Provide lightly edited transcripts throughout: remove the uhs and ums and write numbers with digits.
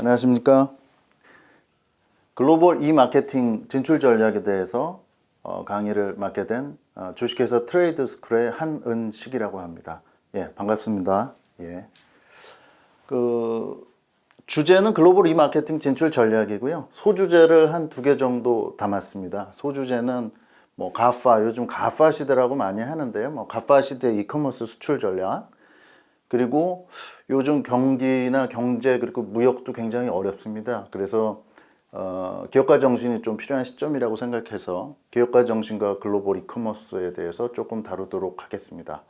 안녕하십니까. 글로벌 이마케팅 진출 전략에 대해서 강의를 맡게 된 주식회사 트레이드스쿨의 한은식이라고 합니다. 예, 반갑습니다. 예. 주제는 글로벌 이마케팅 진출 전략이고요. 소주제를 한 2개 정도 담았습니다. 소주제는 뭐 가파, 요즘 가파 시대라고 많이 하는데요. 뭐 가파 시대 이커머스 수출 전략. 그리고 요즘 경기나 경제 그리고 무역도 굉장히 어렵습니다. 그래서 기업가 정신이 좀 필요한 시점이라고 생각해서 기업가 정신과 글로벌 이커머스에 대해서 조금 다루도록 하겠습니다.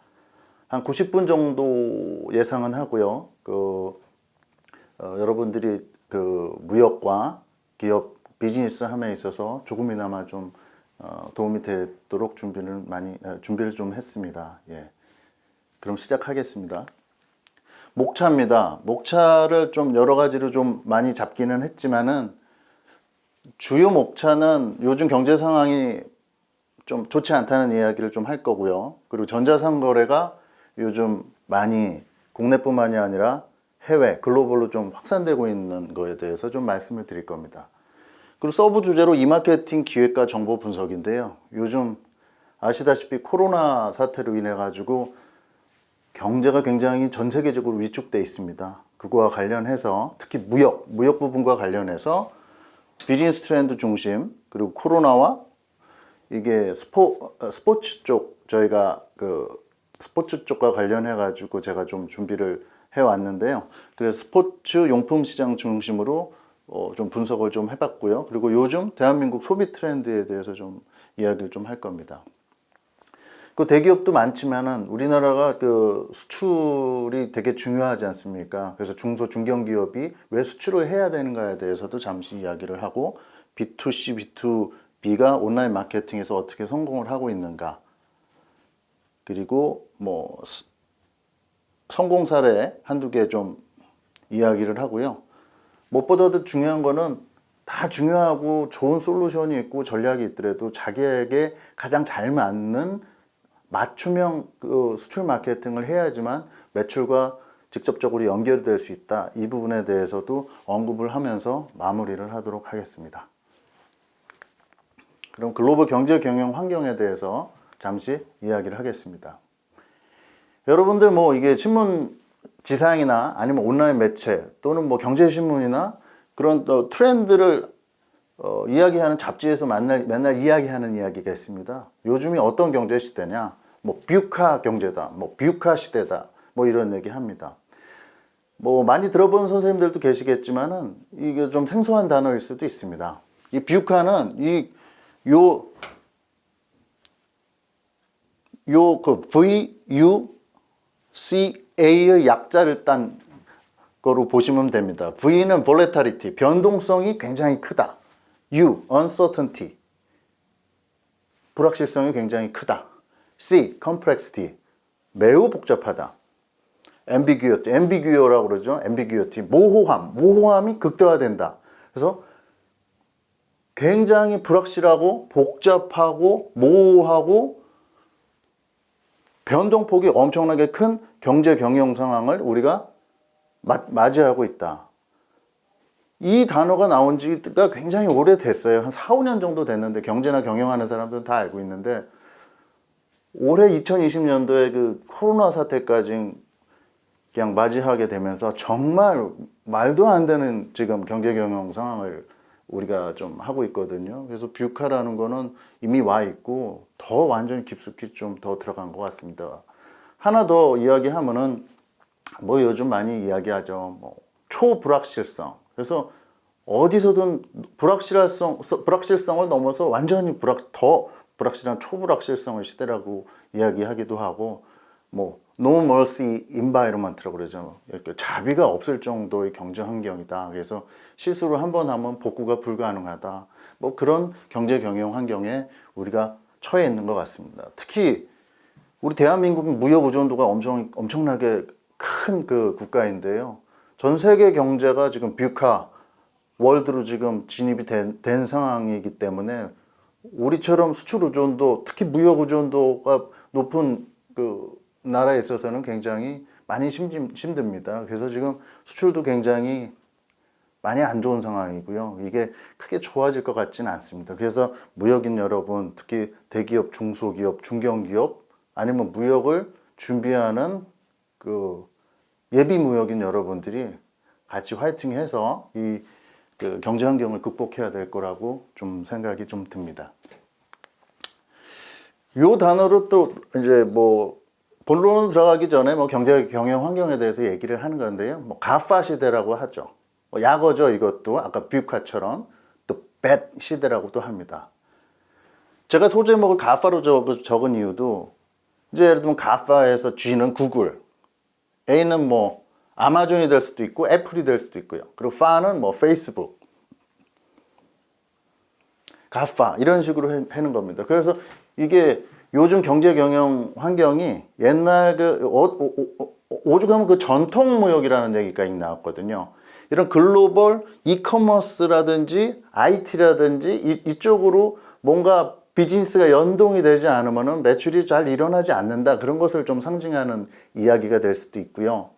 한 90분 정도 예상은 하고요. 여러분들이 무역과 기업 비즈니스 함에 있어서 조금이나마 좀 도움이 되도록 준비를 좀 했습니다. 예. 그럼 시작하겠습니다. 목차입니다. 목차를 좀 여러 가지로 좀 많이 잡기는 했지만은 주요 목차는 요즘 경제 상황이 좀 좋지 않다는 이야기를 좀 할 거고요. 그리고 전자상거래가 요즘 많이 국내뿐만이 아니라 해외, 글로벌로 좀 확산되고 있는 거에 대해서 좀 말씀을 드릴 겁니다. 그리고 서브 주제로 이마케팅 기획과 정보 분석인데요. 요즘 아시다시피 코로나 사태로 인해 가지고 경제가 굉장히 전 세계적으로 위축돼 있습니다. 그거와 관련해서 특히 무역 부분과 관련해서 비즈니스 트렌드 중심, 그리고 코로나와 이게 스포츠 쪽, 저희가 스포츠 쪽과 관련해 가지고 제가 좀 준비를 해 왔는데요. 그래서 스포츠 용품 시장 중심으로 좀 분석을 좀 해봤고요. 그리고 요즘 대한민국 소비 트렌드에 대해서 좀 이야기를 좀 할 겁니다. 대기업도 많지만은 우리나라가 수출이 되게 중요하지 않습니까? 그래서 중소 중견기업이 왜 수출을 해야 되는가에 대해서도 잠시 이야기를 하고, B2C, B2B가 온라인 마케팅에서 어떻게 성공을 하고 있는가, 그리고 뭐 성공 사례 한두 개 좀 이야기를 하고요. 무엇보다도 중요한 거는 다 중요하고 좋은 솔루션이 있고 전략이 있더라도 자기에게 가장 잘 맞는 맞춤형 수출 마케팅을 해야지만 매출과 직접적으로 연결이 될 수 있다. 이 부분에 대해서도 언급을 하면서 마무리를 하도록 하겠습니다. 그럼 글로벌 경제 경영 환경에 대해서 잠시 이야기를 하겠습니다. 여러분들 뭐 이게 신문 지상이나 아니면 온라인 매체 또는 뭐 경제신문이나 그런 트렌드를 이야기하는 잡지에서 맨날 이야기하는 이야기가 있습니다. 요즘이 어떤 경제 시대냐? 뭐 뷰카 경제다, 뭐 뷰카 시대다, 뭐 이런 얘기 합니다. 뭐 많이 들어본 선생님들도 계시겠지만은 이게 좀 생소한 단어일 수도 있습니다. 이 뷰카는 VUCA의 약자를 딴 거로 보시면 됩니다. V는 volatility, 변동성이 굉장히 크다. U, uncertainty, 불확실성이 굉장히 크다. C, complexity, 매우 복잡하다. ambiguo라고 그러죠. ambiguity, 모호함이 극대화된다. 그래서 굉장히 불확실하고 복잡하고 모호하고 변동폭이 엄청나게 큰 경제 경영 상황을 우리가 맞이하고 있다. 이 단어가 나온 지가 굉장히 오래됐어요. 한 4, 5년 정도 됐는데, 경제나 경영하는 사람들은 다 알고 있는데, 올해 2020년도에 코로나 사태까지 그냥 맞이하게 되면서 정말 말도 안 되는 지금 경제 경영 상황을 우리가 좀 하고 있거든요. 그래서 뷰카라는 거는 이미 와 있고 더 완전히 깊숙이 좀 더 들어간 것 같습니다. 하나 더 이야기하면은 뭐 요즘 많이 이야기하죠. 뭐 초불확실성. 그래서 어디서든 불확실성을 넘어서 완전히 더 불확실한 초불확실성의 시대라고 이야기하기도 하고, 뭐 no mercy environment라고 그러죠. 이렇게 자비가 없을 정도의 경제 환경이다. 그래서 실수를 한 번 하면 복구가 불가능하다. 뭐 그런 경제 경영 환경에 우리가 처해 있는 것 같습니다. 특히 우리 대한민국은 무역 의존도가 엄청나게 큰 국가인데요. 전 세계 경제가 지금 뷰카 월드로 지금 진입이 된 상황이기 때문에 우리처럼 수출 의존도, 특히 무역 의존도가 높은 나라에 있어서는 굉장히 많이 힘듭니다. 그래서 지금 수출도 굉장히 많이 안 좋은 상황이고요. 이게 크게 좋아질 것 같지는 않습니다. 그래서 무역인 여러분, 특히 대기업, 중소기업, 중견기업 아니면 무역을 준비하는 그 예비 무역인 여러분들이 같이 화이팅해서 이 그 경제 환경을 극복해야 될 거라고 좀 생각이 좀 듭니다. 요 단어로 또 이제 뭐 본론으로 들어가기 전에 뭐 경제 경영 환경에 대해서 얘기를 하는 건데요. 뭐 가파 시대라고 하죠. 뭐 약어죠. 이것도 아까 뷰카처럼 또 뱃 시대라고도 합니다. 제가 소제목을 가파로 적은 이유도 이제 예를 들면 가파에서 G는 구글, A는 뭐 아마존이 될 수도 있고 애플이 될 수도 있고요. 그리고 파는 뭐 페이스북, 가파 이런 식으로 하는 겁니다. 그래서 이게 요즘 경제 경영 환경이 옛날 그 오죽하면 그 전통 무역이라는 얘기까지 나왔거든요. 이런 글로벌 이커머스라든지 IT라든지 이쪽으로 뭔가 비즈니스가 연동이 되지 않으면 매출이 잘 일어나지 않는다. 그런 것을 좀 상징하는 이야기가 될 수도 있고요.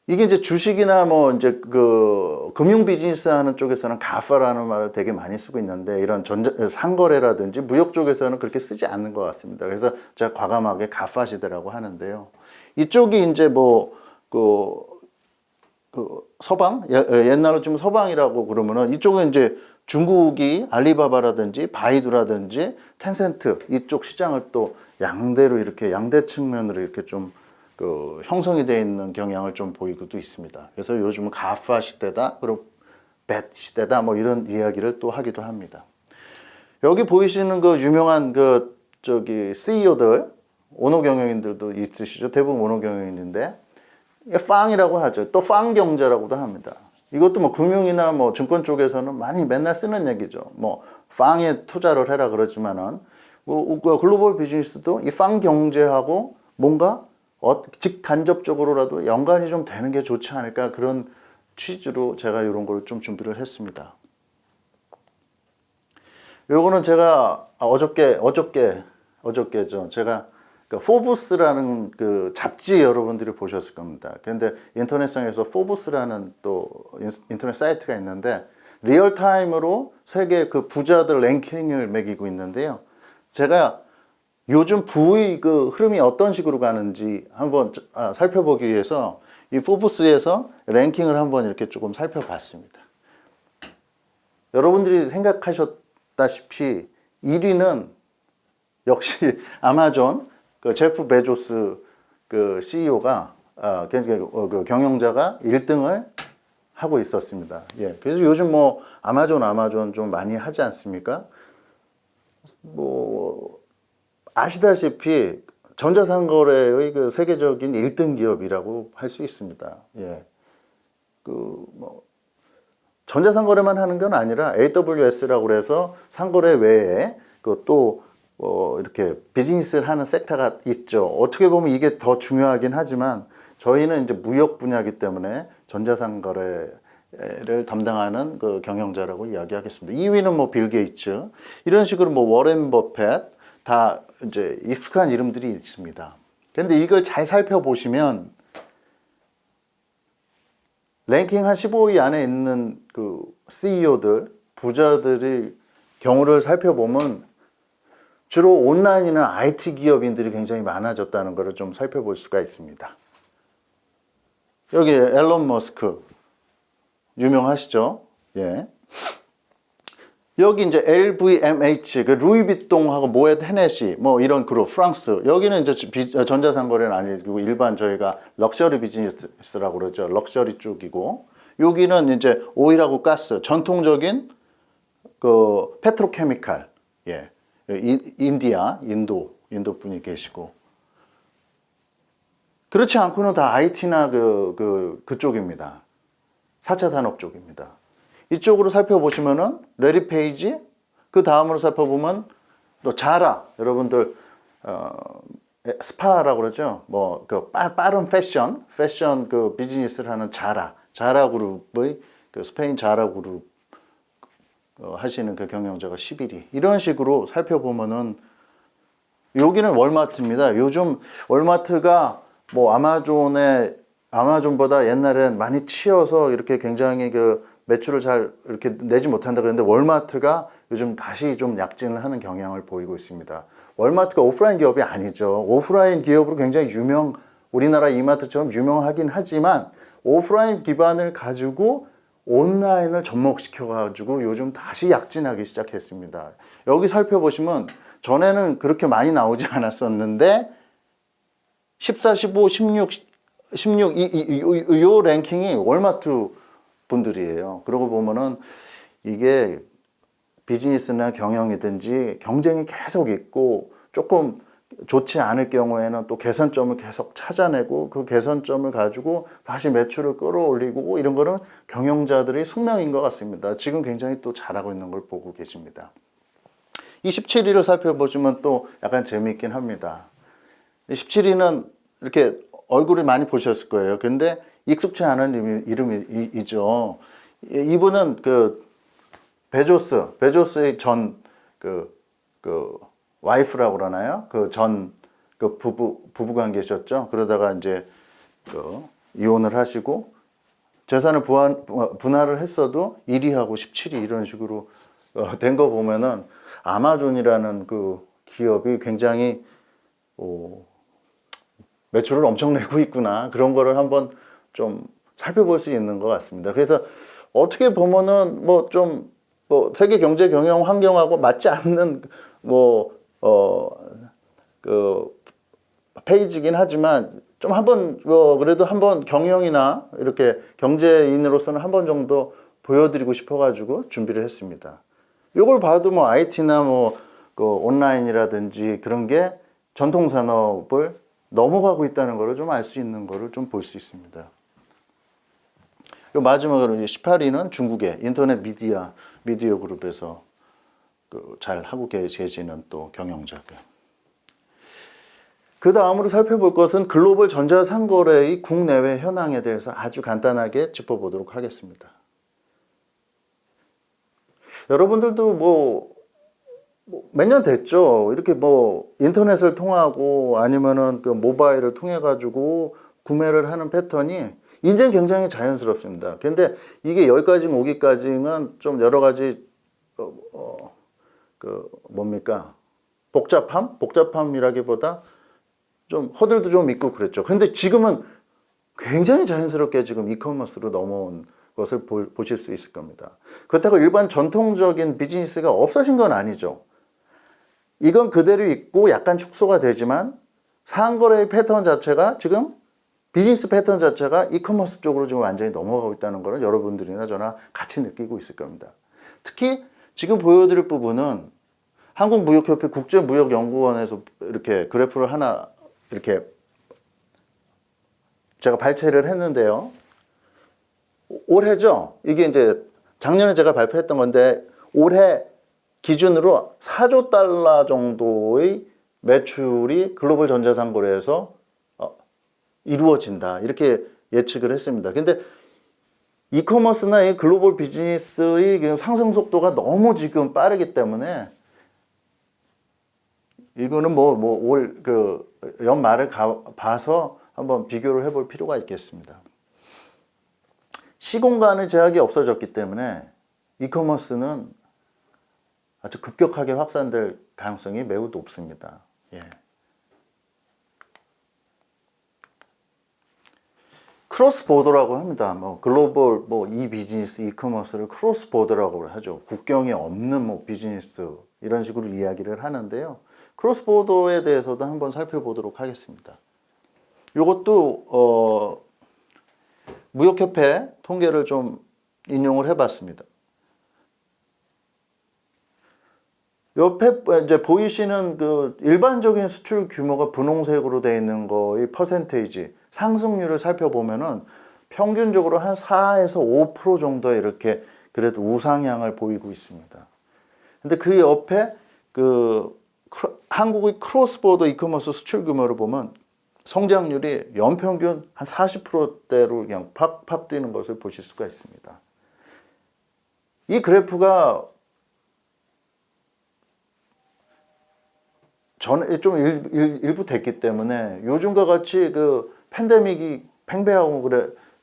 이게 이제 주식이나 뭐 이제 그 금융 비즈니스 하는 쪽에서는 가파라는 말을 되게 많이 쓰고 있는데 이런 상거래라든지 무역 쪽에서는 그렇게 쓰지 않는 것 같습니다. 그래서 제가 과감하게 가파 시대라고 하는데요. 이쪽이 이제 뭐 그 서방 옛날로 치면 서방이라고 그러면은 이쪽은 이제 중국이 알리바바라든지 바이두라든지 텐센트 이쪽 시장을 또 양대로 이렇게 양대 측면으로 이렇게 좀 그 형성이 되어 있는 경향을 좀 보이고도 있습니다. 그래서 요즘은 가파 시대다, 그리고 뱃 시대다, 뭐 이런 이야기를 또 하기도 합니다. 여기 보이시는 그 유명한 그 저기 CEO들, 오너 경영인들도 있으시죠. 대부분 오너 경영인인데 빵이라고 하죠. 또 빵 경제라고도 합니다. 이것도 뭐 금융이나 뭐 증권 쪽에서는 많이 맨날 쓰는 얘기죠. 뭐 빵에 투자를 해라 그러지만은 뭐 글로벌 비즈니스도 이 빵 경제하고 뭔가 직간접적으로라도 연관이 좀 되는 게 좋지 않을까 그런 취지로 제가 이런 걸 좀 준비를 했습니다. 요거는 제가 어저께죠. 제가 그 포브스라는 그 잡지 여러분들이 보셨을 겁니다. 그런데 인터넷상에서 포브스라는 또 인터넷 사이트가 있는데 리얼타임으로 세계 그 부자들 랭킹을 매기고 있는데요. 제가 요즘 부의 그 흐름이 어떤 식으로 가는지 한번 살펴보기 위해서 이 포브스에서 랭킹을 한번 이렇게 조금 살펴봤습니다. 여러분들이 생각하셨다시피 1위는 역시 아마존 그 제프 베조스 그 CEO가 그 경영자가 1등을 하고 있었습니다. 예. 그래서 요즘 뭐 아마존 좀 많이 하지 않습니까? 뭐 아시다시피 전자상거래의 그 세계적인 1등 기업이라고 할 수 있습니다. 예. 그 뭐 전자상거래만 하는 건 아니라 AWS라고 그래서 상거래 외에 그 또 이렇게 비즈니스를 하는 섹터가 있죠. 어떻게 보면 이게 더 중요하긴 하지만 저희는 이제 무역 분야이기 때문에 전자상거래를 담당하는 그 경영자라고 이야기하겠습니다. 2위는 뭐 빌 게이츠 이런 식으로 뭐 워렌 버핏 다 이제 익숙한 이름들이 있습니다. 그런데 이걸 잘 살펴보시면 랭킹 한 15위 안에 있는 그 CEO들, 부자들의 경우를 살펴보면 주로 온라인이나 IT 기업인들이 굉장히 많아졌다는 것을 좀 살펴볼 수가 있습니다. 여기 앨런 머스크 유명하시죠? 예. 여기 이제 LVMH, 그 루이비통하고 모에트 헤네시, 뭐 이런 그룹, 프랑스. 여기는 이제 전자상거래는 아니고 일반 저희가 럭셔리 비즈니스라고 그러죠. 럭셔리 쪽이고. 여기는 이제 오일하고 가스, 전통적인 그 페트로케미칼, 예. 인도 분이 계시고. 그렇지 않고는 다 IT나 그쪽입니다. 4차 산업 쪽입니다. 이쪽으로 살펴보시면은 레리 페이지, 그 다음으로 살펴보면 또 자라, 여러분들 스파라고 그러죠. 뭐 그 빠른 패션 그 비즈니스를 하는 자라 그룹의 그 스페인 자라 그룹 하시는 그 경영자가 11위. 이런 식으로 살펴보면은 여기는 월마트입니다. 요즘 월마트가 뭐 아마존보다 옛날엔 많이 치여서 이렇게 굉장히 그 매출을 잘 이렇게 내지 못한다 그랬는데 월마트가 요즘 다시 좀 약진을 하는 경향을 보이고 있습니다. 월마트가 오프라인 기업이 아니죠. 오프라인 기업으로 굉장히 우리나라 이마트처럼 유명하긴 하지만 오프라인 기반을 가지고 온라인을 접목시켜 가지고 요즘 다시 약진하기 시작했습니다. 여기 살펴보시면 전에는 그렇게 많이 나오지 않았었는데 14, 15, 16 이 랭킹이 월마트 분들이에요. 그러고 보면은 이게 비즈니스나 경영이든지 경쟁이 계속 있고 조금 좋지 않을 경우에는 또 개선점을 계속 찾아내고 그 개선점을 가지고 다시 매출을 끌어올리고 이런 거는 경영자들의 숙명인 것 같습니다. 지금 굉장히 또 잘하고 있는 걸 보고 계십니다. 이 17위를 살펴보시면 또 약간 재미있긴 합니다. 17위는 이렇게 얼굴을 많이 보셨을 거예요. 근데 익숙치 않은 이름이죠. 이분은 그 베조스의 전 와이프라고 그러나요? 그 부부 관계셨죠. 그러다가 이제 이혼을 하시고 재산을 분할을 했어도 1위하고 17위 이런 식으로 된 거 보면은 아마존이라는 그 기업이 굉장히 매출을 엄청 내고 있구나. 그런 거를 한번 좀 살펴볼 수 있는 것 같습니다. 그래서 어떻게 보면은 세계 경제 경영 환경하고 맞지 않는 그 페이지긴 하지만 좀 한번 그래도 한번 경영이나 이렇게 경제인으로서는 한 번 정도 보여드리고 싶어가지고 준비를 했습니다. 이걸 봐도 뭐 IT나 그 온라인이라든지 그런 게 전통 산업을 넘어가고 있다는 것을 좀 알 수 있는 것을 좀 볼 수 있습니다. 마지막으로 18위는 중국의 인터넷 미디어 그룹에서 잘 하고 계시는 또 경영자들. 그 다음으로 살펴볼 것은 글로벌 전자상거래의 국내외 현황에 대해서 아주 간단하게 짚어보도록 하겠습니다. 여러분들도 몇 년 됐죠. 이렇게 인터넷을 통하고 아니면은 그 모바일을 통해 가지고 구매를 하는 패턴이 이제는 굉장히 자연스럽습니다. 근데 이게 여기까지 오기까지는 좀 여러 가지 복잡함이라기보다 좀 허들도 좀 있고 그랬죠. 근데 지금은 굉장히 자연스럽게 지금 이커머스로 넘어온 것을 보실 수 있을 겁니다. 그렇다고 일반 전통적인 비즈니스가 없어진 건 아니죠. 이건 그대로 있고 약간 축소가 되지만 상거래의 패턴 자체가 지금 비즈니스 패턴 자체가 이커머스 쪽으로 지금 완전히 넘어가고 있다는 것을 여러분들이나 저나 같이 느끼고 있을 겁니다. 특히 지금 보여드릴 부분은 한국무역협회 국제무역연구원에서 이렇게 그래프를 하나 이렇게 제가 발췌를 했는데요. 올해죠. 이게 이제 작년에 제가 발표했던 건데 올해 기준으로 4조 달러 정도의 매출이 글로벌 전자상거래에서 이루어진다. 이렇게 예측을 했습니다. 근데 이커머스나 이 글로벌 비즈니스의 상승 속도가 너무 지금 빠르기 때문에 이거는 올 연말을 봐서 한번 비교를 해볼 필요가 있겠습니다. 시공간의 제약이 없어졌기 때문에 이커머스는 아주 급격하게 확산될 가능성이 매우 높습니다. 예. 크로스 보더라고 합니다. 글로벌 이 비즈니스 이커머스를 크로스 보더라고 하죠. 국경이 없는 비즈니스 이런 식으로 이야기를 하는데요. 크로스 보더에 대해서도 한번 살펴보도록 하겠습니다. 이것도 무역협회 통계를 좀 인용을 해봤습니다. 옆에 이제 보이시는 그 일반적인 수출 규모가 분홍색으로 되어 있는 거의 퍼센테이지 상승률을 살펴보면은 평균적으로 한 4에서 5% 정도 이렇게 그래도 우상향을 보이고 있습니다. 근데 그 옆에 한국의 크로스보더 이커머스 수출 규모를 보면 성장률이 연평균 한 40%대로 그냥 팍팍 뛰는 것을 보실 수가 있습니다. 이 그래프가 전에 좀 일부 됐기 때문에 요즘과 같이 그 팬데믹이 팽배하고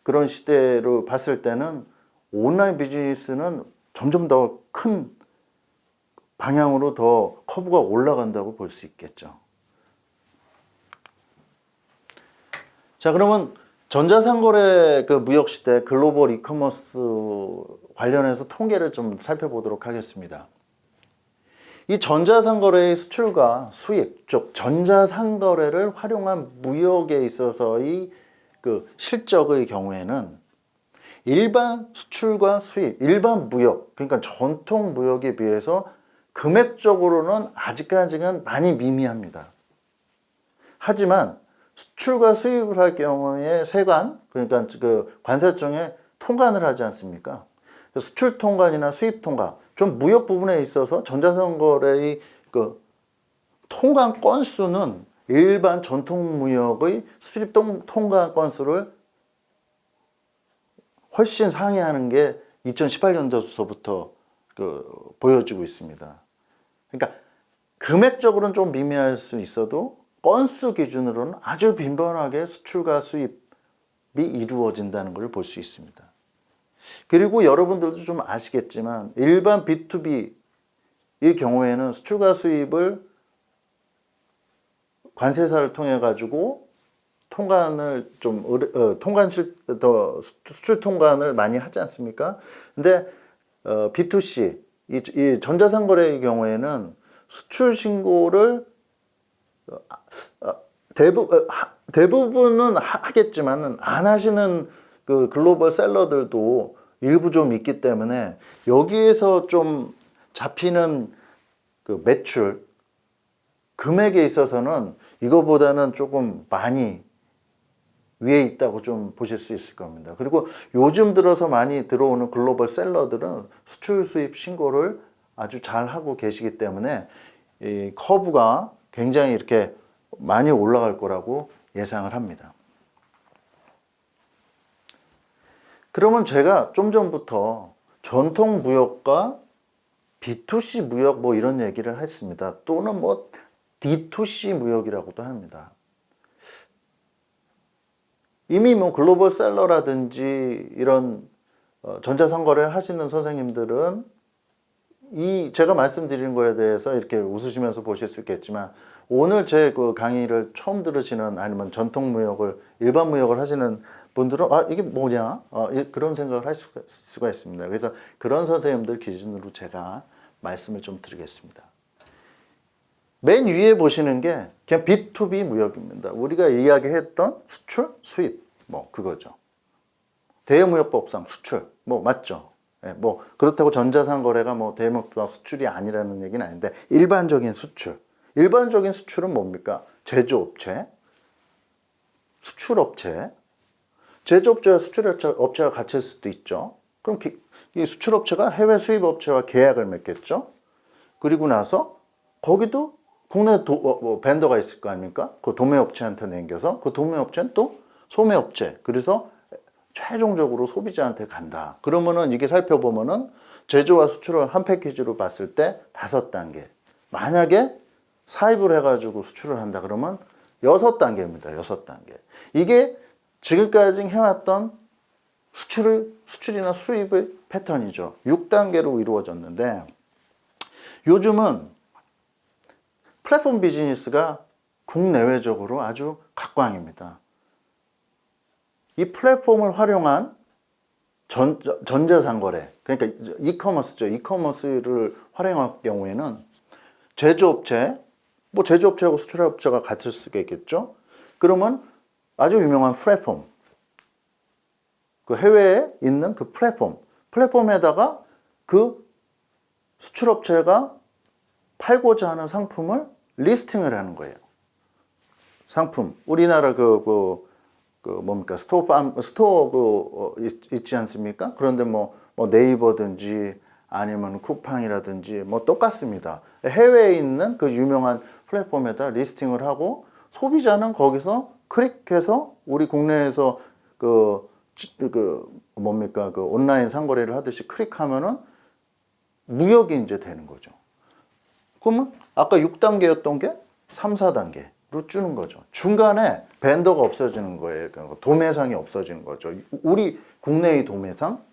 그런 시대로 봤을 때는 온라인 비즈니스는 점점 더 큰 방향으로 더 커브가 올라간다고 볼 수 있겠죠. 자, 그러면 전자상거래 그 무역 시대 글로벌 이커머스 관련해서 통계를 좀 살펴보도록 하겠습니다. 이 전자상거래의 수출과 수입, 즉 전자상거래를 활용한 무역에 있어서의 그 실적의 경우에는 일반 수출과 수입, 일반 무역, 그러니까 전통 무역에 비해서 금액적으로는 아직까지는 많이 미미합니다. 하지만 수출과 수입을 할 경우에 세관, 그러니까 그 관세청에 통관을 하지 않습니까? 수출 통관이나 수입 통관, 좀 무역 부분에 있어서 전자상거래의 그 통관 건수는 일반 전통 무역의 수입 통관 건수를 훨씬 상회하는 게 2018년도서부터 보여지고 있습니다. 그러니까 금액적으로는 좀 미미할 수 있어도 건수 기준으로는 아주 빈번하게 수출과 수입이 이루어진다는 걸 볼 수 있습니다. 그리고 여러분들도 좀 아시겠지만 일반 B2B 의 경우에는 수출과 수입을 관세사를 통해 가지고 통관을 좀 수출 통관을 많이 하지 않습니까? 근데 B2C 이 전자상거래의 경우에는 수출 신고를 대부분은 하겠지만은 안 하시는 그 글로벌 셀러들도 일부 좀 있기 때문에 여기에서 좀 잡히는 그 매출 금액에 있어서는 이거보다는 조금 많이 위에 있다고 좀 보실 수 있을 겁니다. 그리고 요즘 들어서 많이 들어오는 글로벌 셀러들은 수출 수입 신고를 아주 잘 하고 계시기 때문에 이 커브가 굉장히 이렇게 많이 올라갈 거라고 예상을 합니다. 그러면 제가 좀 전부터 전통 무역과 B2C 무역 뭐 이런 얘기를 했습니다. 또는 뭐 D2C 무역이라고도 합니다. 이미 뭐 글로벌 셀러라든지 이런 전자상거래를 하시는 선생님들은 제가 말씀드리는 거에 대해서 이렇게 웃으시면서 보실 수 있겠지만 오늘 제 그 강의를 처음 들으시는 아니면 전통 무역을 일반 무역을 하시는 분들은 이게 뭐냐 그런 생각을 할 수가 있습니다. 그래서 그런 선생님들 기준으로 제가 말씀을 좀 드리겠습니다. 맨 위에 보시는 게 그냥 B2B 무역입니다. 우리가 이야기했던 수출, 수입 뭐 그거죠. 대외무역법상 수출 뭐 맞죠? 뭐 그렇다고 전자상거래가 뭐 대외무역법 수출이 아니라는 얘기는 아닌데 일반적인 수출은 뭡니까? 제조업체, 수출업체, 제조업체와 수출업체가 같을 수도 있죠. 그럼 이 수출업체가 해외 수입업체와 계약을 맺겠죠. 그리고 나서 거기도 국내 벤더가 있을 거 아닙니까? 그 도매업체한테 남겨서 그 도매업체는 또 소매업체. 그래서 최종적으로 소비자한테 간다. 그러면은 이게 살펴보면은 제조와 수출을 한 패키지로 봤을 때 5단계. 만약에 사입을 해가지고 수출을 한다 그러면 6단계입니다. 6단계. 이게 지금까지 해왔던 수출이나 수입의 패턴이죠. 6단계로 이루어졌는데 요즘은 플랫폼 비즈니스가 국내외적으로 아주 각광입니다. 이 플랫폼을 활용한 전자상거래, 그러니까 이커머스죠. 이커머스를 활용할 경우에는 제조업체, 뭐 제조업체하고 수출업체가 같을 수가 있겠죠. 그러면 아주 유명한 플랫폼, 그 해외에 있는 그 플랫폼에다가 그 수출업체가 팔고자 하는 상품을 리스팅을 하는 거예요. 상품, 우리나라 뭡니까 스토어 있지 않습니까? 그런데 뭐 네이버든지 아니면 쿠팡이라든지 뭐 똑같습니다. 해외에 있는 그 유명한 플랫폼에다 리스팅을 하고 소비자는 거기서 클릭해서 우리 국내에서 온라인 상거래를 하듯이 클릭하면은 무역이 이제 되는 거죠. 그러면 아까 6단계였던 게 3, 4단계 주는 거죠. 중간에 벤더가 없어지는 거예요. 그러니까 도매상이 없어지는 거죠. 우리 국내의 도매상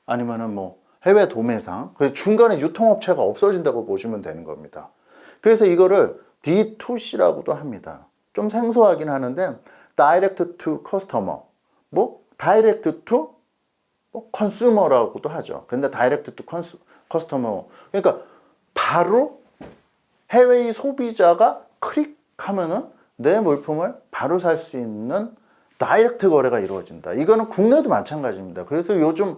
아니면은 뭐 해외 도매상, 그래서 중간에 유통업체가 없어진다고 보시면 되는 겁니다. 그래서 이거를 D2C라고도 합니다. 좀 생소하긴 하는데 Direct to Customer, 뭐 Direct to Consumer라고도 하죠. 근데 Direct to Customer, 그러니까 바로 해외의 소비자가 클릭하면은 내 물품을 바로 살 수 있는 다이렉트 거래가 이루어진다. 이거는 국내도 마찬가지입니다. 그래서 요즘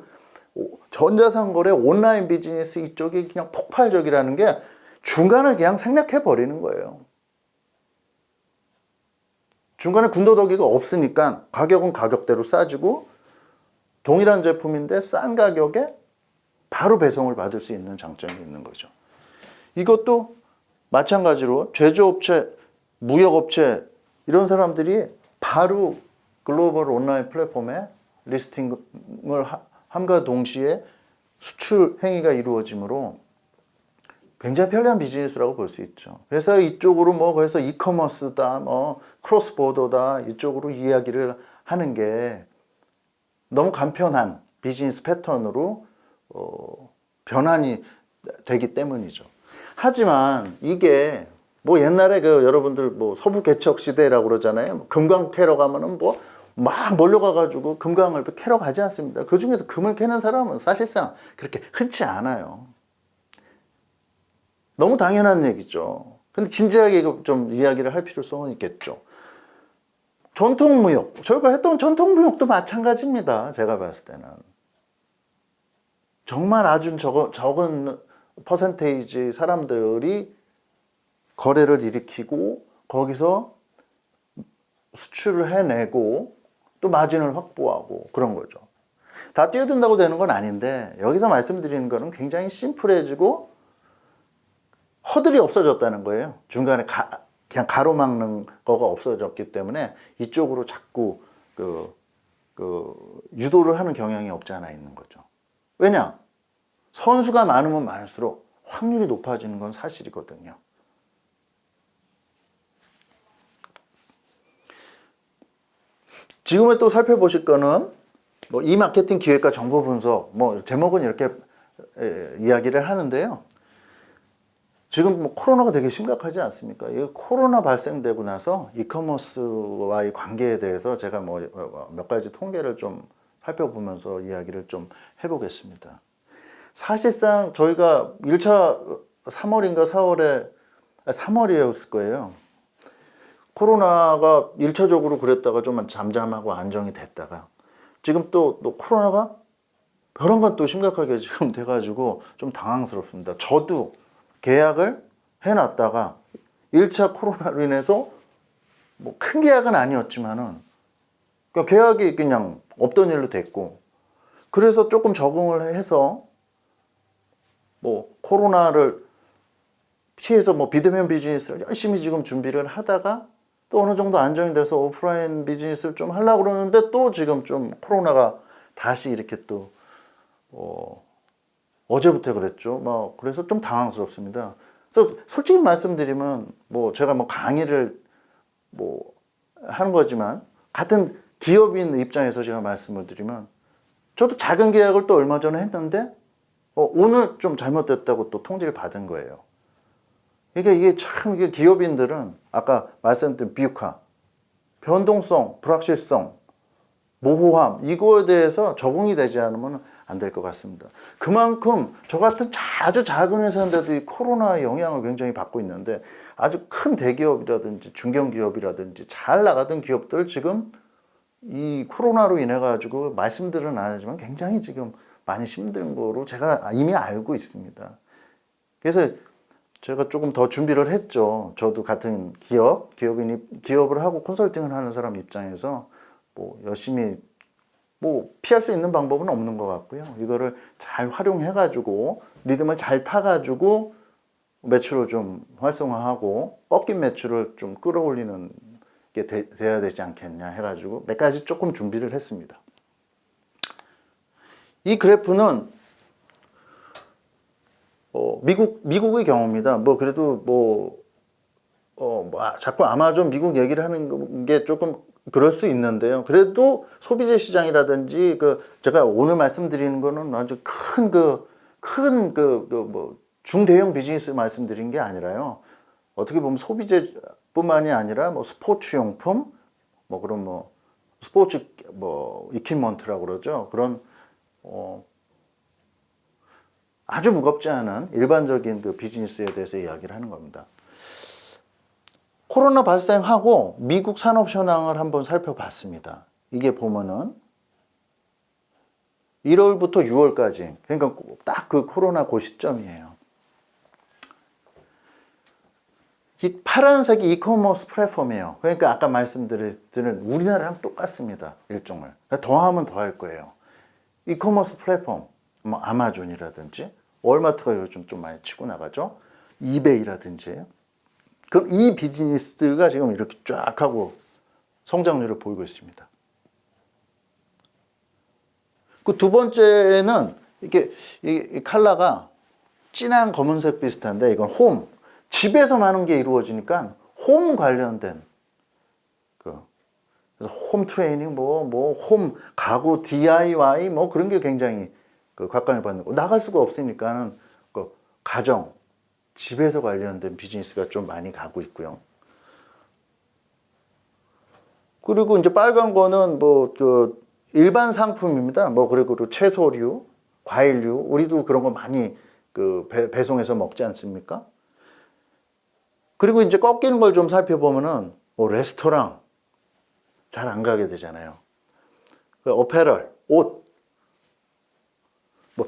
전자상거래 온라인 비즈니스 이쪽이 그냥 폭발적이라는 게 중간을 그냥 생략해 버리는 거예요. 중간에 군더더기가 없으니까 가격은 가격대로 싸지고 동일한 제품인데 싼 가격에 바로 배송을 받을 수 있는 장점이 있는 거죠. 이것도 마찬가지로 제조업체, 무역업체 이런 사람들이 바로 글로벌 온라인 플랫폼에 리스팅을 함과 동시에 수출 행위가 이루어지므로 굉장히 편리한 비즈니스라고 볼 수 있죠. 그래서 이쪽으로 뭐 그래서 이커머스다, 뭐 크로스 보더다 이쪽으로 이야기를 하는 게 너무 간편한 비즈니스 패턴으로 변환이 되기 때문이죠. 하지만 이게 뭐 옛날에 그 여러분들 뭐 서부 개척 시대라고 그러잖아요. 금강 캐러 가면은 뭐 막 몰려가가지고 금강을 캐러 가지 않습니다. 그 중에서 금을 캐는 사람은 사실상 그렇게 흔치 않아요. 너무 당연한 얘기죠. 근데 진지하게 이거 좀 이야기를 할 필요성은 있겠죠. 전통무역, 저희가 했던 전통무역도 마찬가지입니다. 제가 봤을 때는. 정말 아주 적은 퍼센테이지 사람들이 거래를 일으키고 거기서 수출을 해내고 또 마진을 확보하고 그런 거죠. 다 뛰어든다고 되는 건 아닌데 여기서 말씀드리는 거는 굉장히 심플해지고 허들이 없어졌다는 거예요. 중간에 그냥 가로막는 거가 없어졌기 때문에 이쪽으로 자꾸 유도를 하는 경향이 없지 않아 있는 거죠. 왜냐? 선수가 많으면 많을수록 확률이 높아지는 건 사실이거든요. 지금에 또 살펴보실 거는 뭐 이마케팅 기획과 정보 분석, 뭐 제목은 이렇게 이야기를 하는데요. 지금 뭐 코로나가 되게 심각하지 않습니까? 이 코로나 발생되고 나서 이커머스와의 관계에 대해서 제가 뭐 몇 가지 통계를 좀 살펴보면서 이야기를 좀 해보겠습니다. 사실상 저희가 1차 3월인가 4월에 3월이었을 거예요. 코로나가 1차적으로 그랬다가 좀 잠잠하고 안정이 됐다가 지금 또 코로나가 벼랑간 또 심각하게 지금 돼가지고 좀 당황스럽습니다. 저도 계약을 해놨다가 1차 코로나로 인해서 뭐 큰 계약은 아니었지만은 계약이 그냥 없던 일로 됐고 그래서 조금 적응을 해서 뭐 코로나를 피해서 뭐 비대면 비즈니스를 열심히 지금 준비를 하다가 또 어느 정도 안정이 돼서 오프라인 비즈니스를 좀 하려고 그러는데 또 지금 좀 코로나가 다시 이렇게 또 어제부터 그랬죠. 뭐 그래서 좀 당황스럽습니다. 그래서 솔직히 말씀드리면 뭐 제가 뭐 강의를 뭐 하는 거지만 같은 기업인 입장에서 제가 말씀을 드리면 저도 작은 계약을 또 얼마 전에 했는데 오늘 좀 잘못됐다고 또 통지를 받은 거예요. 이게 참 이게 기업인들은 아까 말씀드린 비유화, 변동성, 불확실성, 모호함 이거에 대해서 적응이 되지 않으면 안 될 것 같습니다. 그만큼 저 같은 아주 작은 회사인데도 이 코로나의 영향을 굉장히 받고 있는데 아주 큰 대기업이라든지 중견기업이라든지 잘 나가던 기업들 지금 이 코로나로 인해 가지고 말씀들은 안 하지만 굉장히 지금 많이 힘든 거로 제가 이미 알고 있습니다. 그래서 제가 조금 더 준비를 했죠. 저도 같은 기업을 하고 컨설팅을 하는 사람 입장에서 뭐 열심히 뭐 피할 수 있는 방법은 없는 것 같고요. 이거를 잘 활용해가지고 리듬을 잘 타가지고 매출을 좀 활성화하고 꺾인 매출을 좀 끌어올리는 게 돼야 되지 않겠냐 해가지고 몇 가지 조금 준비를 했습니다. 이 그래프는 미국의 경우입니다. 뭐 그래도 뭐 자꾸 아마존 미국 얘기를 하는 게 조금 그럴 수 있는데요. 그래도 소비재 시장이라든지 제가 오늘 말씀드리는 거는 아주 중대형 비즈니스 말씀드린 게 아니라요. 어떻게 보면 소비재뿐만이 아니라 스포츠용품, 스포츠 이퀴먼트라고 그러죠. 그런 아주 무겁지 않은 일반적인 비즈니스에 대해서 이야기를 하는 겁니다. 코로나 발생하고 미국 산업 현황을 한번 살펴봤습니다. 이게 보면은 1월부터 6월까지, 그러니까 딱 코로나 시점이에요. 이 파란색이 이커머스 플랫폼이에요. 그러니까 아까 말씀드린 우리나라랑 똑같습니다. 일종을. 더하면 더할 거예요. 이커머스 플랫폼, 아마존이라든지 월마트가 요즘 좀 많이 치고 나가죠. 이베이라든지. 그럼 이 비즈니스가 지금 이렇게 쫙 하고 성장률을 보이고 있습니다. 그 두 번째는 이 컬러가 진한 검은색 비슷한데 이건 홈. 집에서 많은 게 이루어지니까 홈 관련된 그래서 홈 트레이닝 홈 가구 DIY 그런 게 굉장히 각광을 받는 거. 나갈 수가 없으니까는 가정 집에서 관련된 비즈니스가 좀 많이 가고 있고요. 그리고 이제 빨간 거는 일반 상품입니다. 그리고 채소류, 과일류, 우리도 그런 거 많이 배송해서 먹지 않습니까? 그리고 이제 꺾이는 걸 좀 살펴보면은 레스토랑 잘 안 가게 되잖아요. 어페럴, 옷,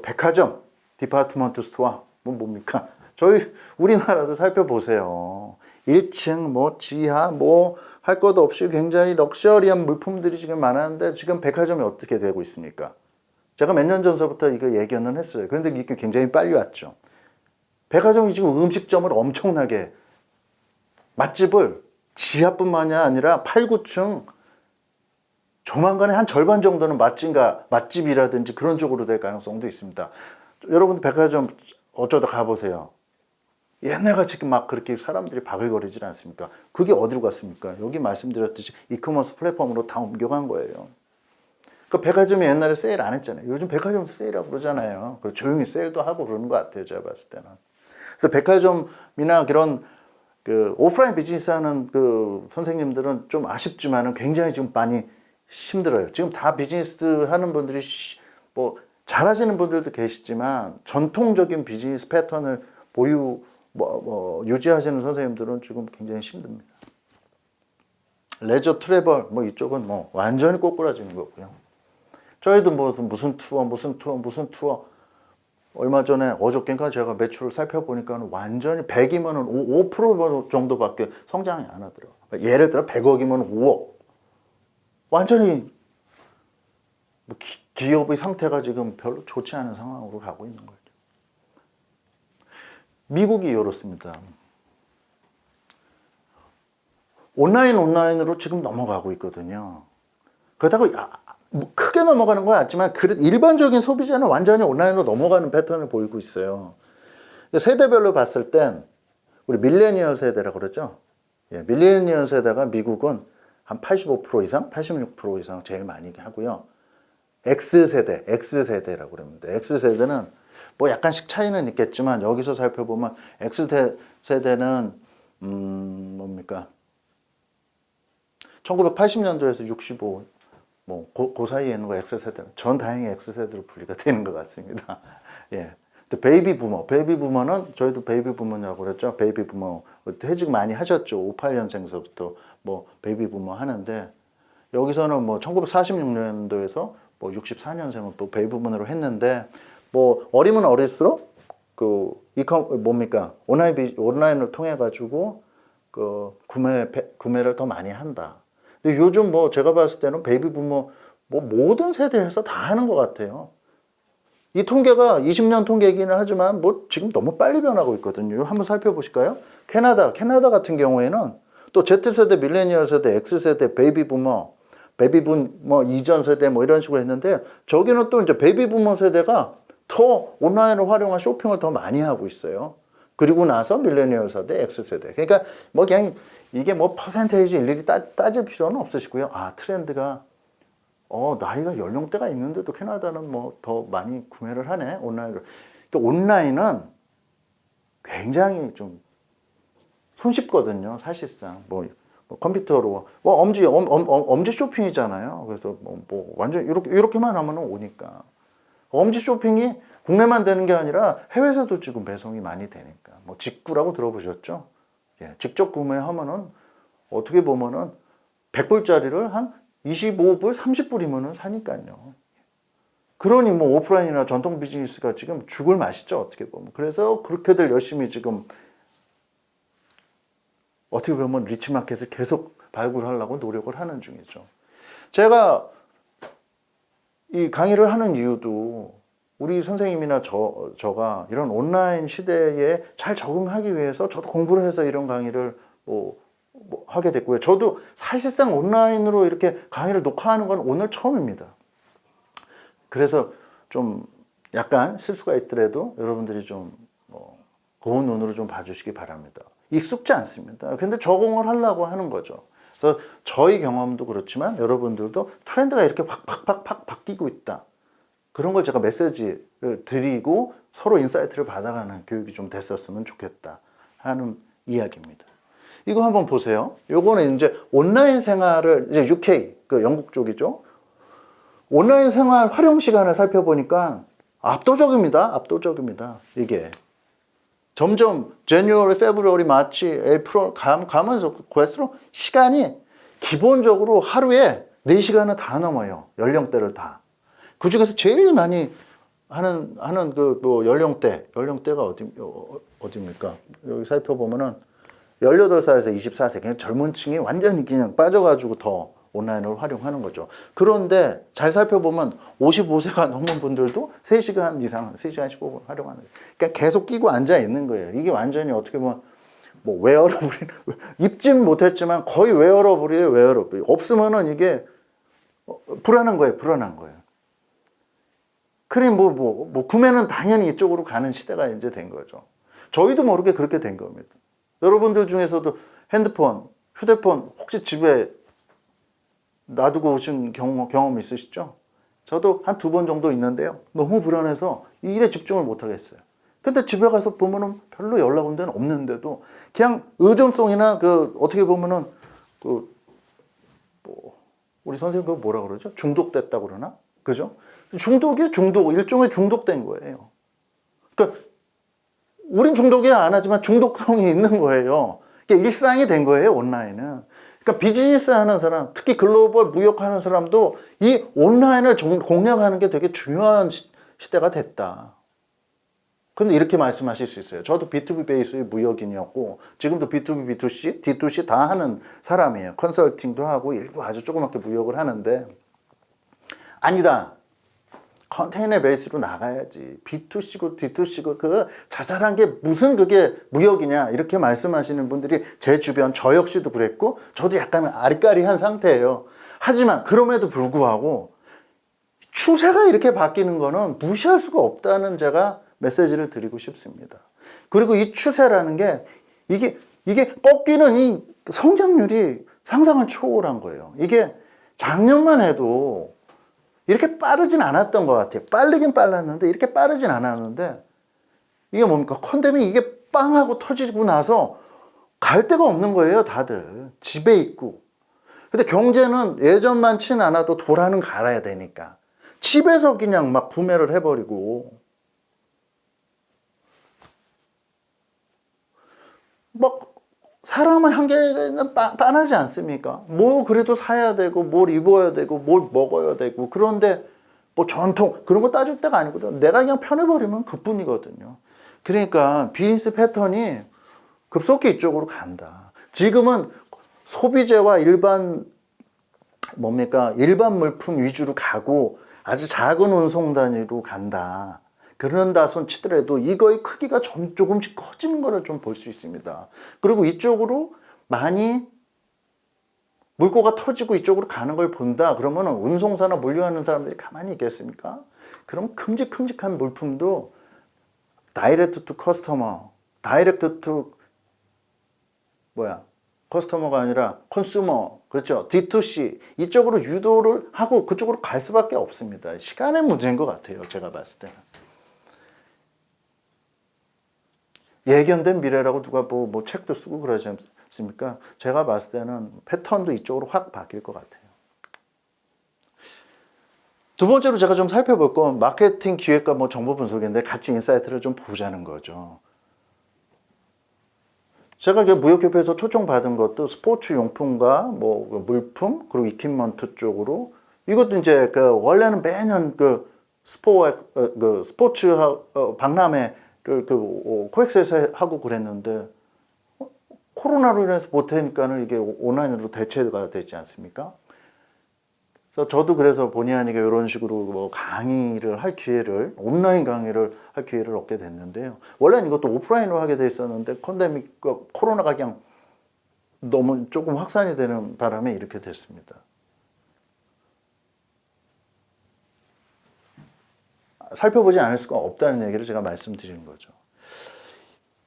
백화점, 디파트먼트 스토어, 뭡니까? 저희 우리나라도 살펴보세요. 1층, 지하, 할 것도 없이 굉장히 럭셔리한 물품들이 지금 많았는데 지금 백화점이 어떻게 되고 있습니까? 제가 몇 년 전서부터 이거 얘기는 했어요. 그런데 이게 굉장히 빨리 왔죠. 백화점이 지금 음식점을 엄청나게 맛집을 지하뿐만이 아니라 8, 9층 조만간에 한 절반 정도는 맛집이라든지 그런 쪽으로 될 가능성도 있습니다. 여러분들 백화점 어쩌다 가보세요. 옛날같이 그렇게 사람들이 바글거리질 않습니까? 그게 어디로 갔습니까? 여기 말씀드렸듯이 이커머스 플랫폼으로 다 옮겨간 거예요. 백화점이 옛날에 세일 안 했잖아요. 요즘 백화점 세일하고 그러잖아요. 조용히 세일도 하고 그러는 것 같아요. 제가 봤을 때는. 그래서 백화점이나 그런 오프라인 비즈니스 하는 선생님들은 좀 아쉽지만은 굉장히 지금 많이 힘들어요. 지금 다 비즈니스 하는 분들이 잘하시는 분들도 계시지만 전통적인 비즈니스 패턴을 유지하시는 선생님들은 지금 굉장히 힘듭니다. 레저 트래블 이쪽은 완전히 꼬꾸라지는 거고요. 저희도 무슨 투어 얼마 전에 어저께인가 제가 매출을 살펴보니까 완전히 100이면 5% 정도밖에 성장이 안 하더라고요. 예를 들어 100억이면 5억. 완전히 기업의 상태가 지금 별로 좋지 않은 상황으로 가고 있는 거죠. 미국이 이렇습니다. 온라인으로 지금 넘어가고 있거든요. 그렇다고 크게 넘어가는 건 아니지만 일반적인 소비자는 완전히 온라인으로 넘어가는 패턴을 보이고 있어요. 세대별로 봤을 땐 우리 밀레니얼 세대라고 그러죠. 밀레니얼 세대가 미국은 한 85% 이상, 86% 이상 제일 많이 하고요. X세대라고 그럽니다. X세대는 약간씩 차이는 있겠지만 여기서 살펴보면 X세대는 뭡니까? 1980년도에서 65, 그 사이에 있는 거 X세대. 전 다행히 X세대로 분리가 되는 것 같습니다. 예. 베이비 부머는 저희도 베이비 부머냐고 그랬죠. 베이비 부머 퇴직 많이 하셨죠. 58년생서부터 베이비 부머 하는데 여기서는 1946년도에서 64년생은 또 베이비 부머로 했는데 어리면 어릴수록 온라인을 통해 가지고 구매를 더 많이 한다. 근데 요즘 제가 봤을 때는 베이비 부머 모든 세대에서 다 하는 것 같아요. 이 통계가 20년 통계이기는 하지만 지금 너무 빨리 변하고 있거든요. 한번 살펴보실까요? 캐나다 같은 경우에는 또 Z세대, 밀레니얼 세대, X세대, 베이비 부머 이전 세대 이런 식으로 했는데 저기는 또 이제 베이비 부머 세대가 더 온라인을 활용한 쇼핑을 더 많이 하고 있어요. 그리고 나서 밀레니얼 세대, X세대. 그러니까 뭐 그냥 이게 뭐 퍼센테이지 일일이 따질 필요는 없으시고요. 아, 트렌드가 나이가 연령대가 있는데도 캐나다는 뭐 더 많이 구매를 하네, 온라인으로. 그러니까 온라인은 굉장히 좀 손쉽거든요, 사실상. 뭐 컴퓨터로 엄지 쇼핑이잖아요. 그래서 뭐 완전 이렇게만 하면 오니까. 엄지 쇼핑이 국내만 되는 게 아니라 해외에서도 지금 배송이 많이 되니까. 뭐 직구라고 들어보셨죠? 예, 직접 구매하면은 어떻게 보면은 100불짜리를 한 25불, 30불이면은 사니까요. 그러니 뭐 오프라인이나 전통 비즈니스가 지금 죽을 맛이죠, 어떻게 보면. 그래서 그렇게들 열심히 지금 어떻게 보면 리치마켓을 계속 발굴하려고 노력을 하는 중이죠. 제가 이 강의를 하는 이유도 우리 선생님이나 저가 이런 온라인 시대에 잘 적응하기 위해서 저도 공부를 해서 이런 강의를 뭐 하게 됐고요. 저도 사실상 온라인으로 이렇게 강의를 녹화하는 건 오늘 처음입니다. 그래서 좀 약간 실수가 있더라도 여러분들이 좀 고운 눈으로 좀 봐주시기 바랍니다. 익숙지 않습니다. 근데 적응을 하려고 하는 거죠. 그래서 저희 경험도 그렇지만 여러분들도 트렌드가 이렇게 확 바뀌고 있다. 그런 걸 제가 메시지를 드리고 서로 인사이트를 받아가는 교육이 좀 됐었으면 좋겠다 하는 이야기입니다. 이거 한번 보세요. 요거는 이제 온라인 생활을 이제 UK 그 영국 쪽이죠. 온라인 생활 활용 시간을 살펴보니까 압도적입니다. 압도적입니다. 이게 점점 January, February, March, April 가면서 갈수록 시간이 기본적으로 하루에 4시간은 다 넘어요. 연령대를 다. 그 중에서 제일 많이 하는 그 뭐 연령대가 어디입니까? 여기 살펴보면은 18살에서 24세, 그냥 젊은 층이 완전히 그냥 빠져가지고 더 온라인을 활용하는 거죠. 그런데 잘 살펴보면 55세가 넘은 분들도 3시간 이상, 3시간 15분 활용하는 거예요. 그러니까 계속 끼고 앉아 있는 거예요. 이게 완전히 어떻게 보면 뭐 웨어러블, 입진 못했지만 거의 웨어러블이에요, 웨어러블. 없으면은 이게 불안한 거예요, 불안한 거예요. 그래, 구매는 당연히 이쪽으로 가는 시대가 이제 된 거죠. 저희도 모르게 그렇게 된 겁니다. 여러분들 중에서도 핸드폰, 휴대폰 혹시 집에 놔두고 오신 경험 있으시죠? 저도 한 2번 정도 있는데요. 너무 불안해서 이 일에 집중을 못 하겠어요. 근데 집에 가서 보면은 별로 연락 온 데는 없는데도 그냥 의존성이나 어떻게 보면은 우리 선생님 그거 뭐라 그러죠? 중독됐다고 그러나? 그죠? 일종의 중독된 거예요. 그러니까 우린 중독이 안 하지만 중독성이 있는 거예요. 그러니까 일상이 된 거예요, 온라인은. 그러니까 비즈니스 하는 사람, 특히 글로벌 무역하는 사람도 이 온라인을 공략하는 게 되게 중요한 시대가 됐다. 근데 이렇게 말씀하실 수 있어요. 저도 B2B 베이스의 무역인이었고 지금도 B2B, B2C, D2C 다 하는 사람이에요. 컨설팅도 하고 일부 아주 조그맣게 무역을 하는데 아니다. 컨테이너 베이스로 나가야지. B2C고 D2C고 그 자잘한 게 무슨 그게 무역이냐 이렇게 말씀하시는 분들이 제 주변 저 역시도 그랬고 저도 약간 아리까리한 상태예요. 하지만 그럼에도 불구하고 추세가 이렇게 바뀌는 거는 무시할 수가 없다는 제가 메시지를 드리고 싶습니다. 그리고 이 추세라는 게 이게 꺾이는 이 성장률이 상상을 초월한 거예요. 이게 작년만 해도 이렇게 빠르진 않았던 것 같아요. 빠르긴 빨랐는데 이렇게 빠르진 않았는데 이게 뭡니까? 콘데믹 이게 빵 하고 터지고 나서 갈 데가 없는 거예요. 다들 집에 있고. 근데 경제는 예전만치는 않아도 돌아는 갈아야 되니까 집에서 그냥 막 구매를 해버리고 막 사람은 한계는 빤하지 않습니까? 뭐 그래도 사야 되고 뭘 입어야 되고 뭘 먹어야 되고 그런데 뭐 전통 그런 거 따질 때가 아니거든. 내가 그냥 편해버리면 그뿐이거든요. 그러니까 비즈니스 패턴이 급속히 이쪽으로 간다. 지금은 소비재와 일반 물품 위주로 가고 아주 작은 운송 단위로 간다. 그런다 손 치더라도 이거의 크기가 조금씩 커지는 거를 좀 볼 수 있습니다. 그리고 이쪽으로 많이 물꼬가 터지고 이쪽으로 가는 걸 본다. 그러면 운송사나 물류하는 사람들이 가만히 있겠습니까? 그럼 큼직큼직한 물품도 다이렉트 투 커스터머 다이렉트 투 커스터머가 아니라 컨슈머, 그렇죠? D2C 이쪽으로 유도를 하고 그쪽으로 갈 수밖에 없습니다. 시간의 문제인 것 같아요. 제가 봤을 때는. 예견된 미래라고 누가 뭐 책도 쓰고 그러지 않습니까? 제가 봤을 때는 패턴도 이쪽으로 확 바뀔 것 같아요. 두 번째로 제가 좀 살펴볼 건 마케팅 기획과 뭐 정보 분석인데 같이 인사이트를 좀 보자는 거죠. 제가 무역협회에서 초청받은 것도 스포츠 용품과 뭐 물품 그리고 이퀴먼트 쪽으로 이것도 이제 원래는 매년 스포츠 박람회를 코엑스에서 하고 그랬는데 코로나로 인해서 못하니까는 이게 온라인으로 대체가 되지 않습니까? 그래서 저도 그래서 본의 아니게 이런 식으로 뭐 온라인 강의를 할 기회를 얻게 됐는데요. 원래는 이것도 오프라인으로 하게 돼 있었는데 코로나가 그냥 너무 조금 확산이 되는 바람에 이렇게 됐습니다. 살펴보지 않을 수가 없다는 얘기를 제가 말씀드리는 거죠.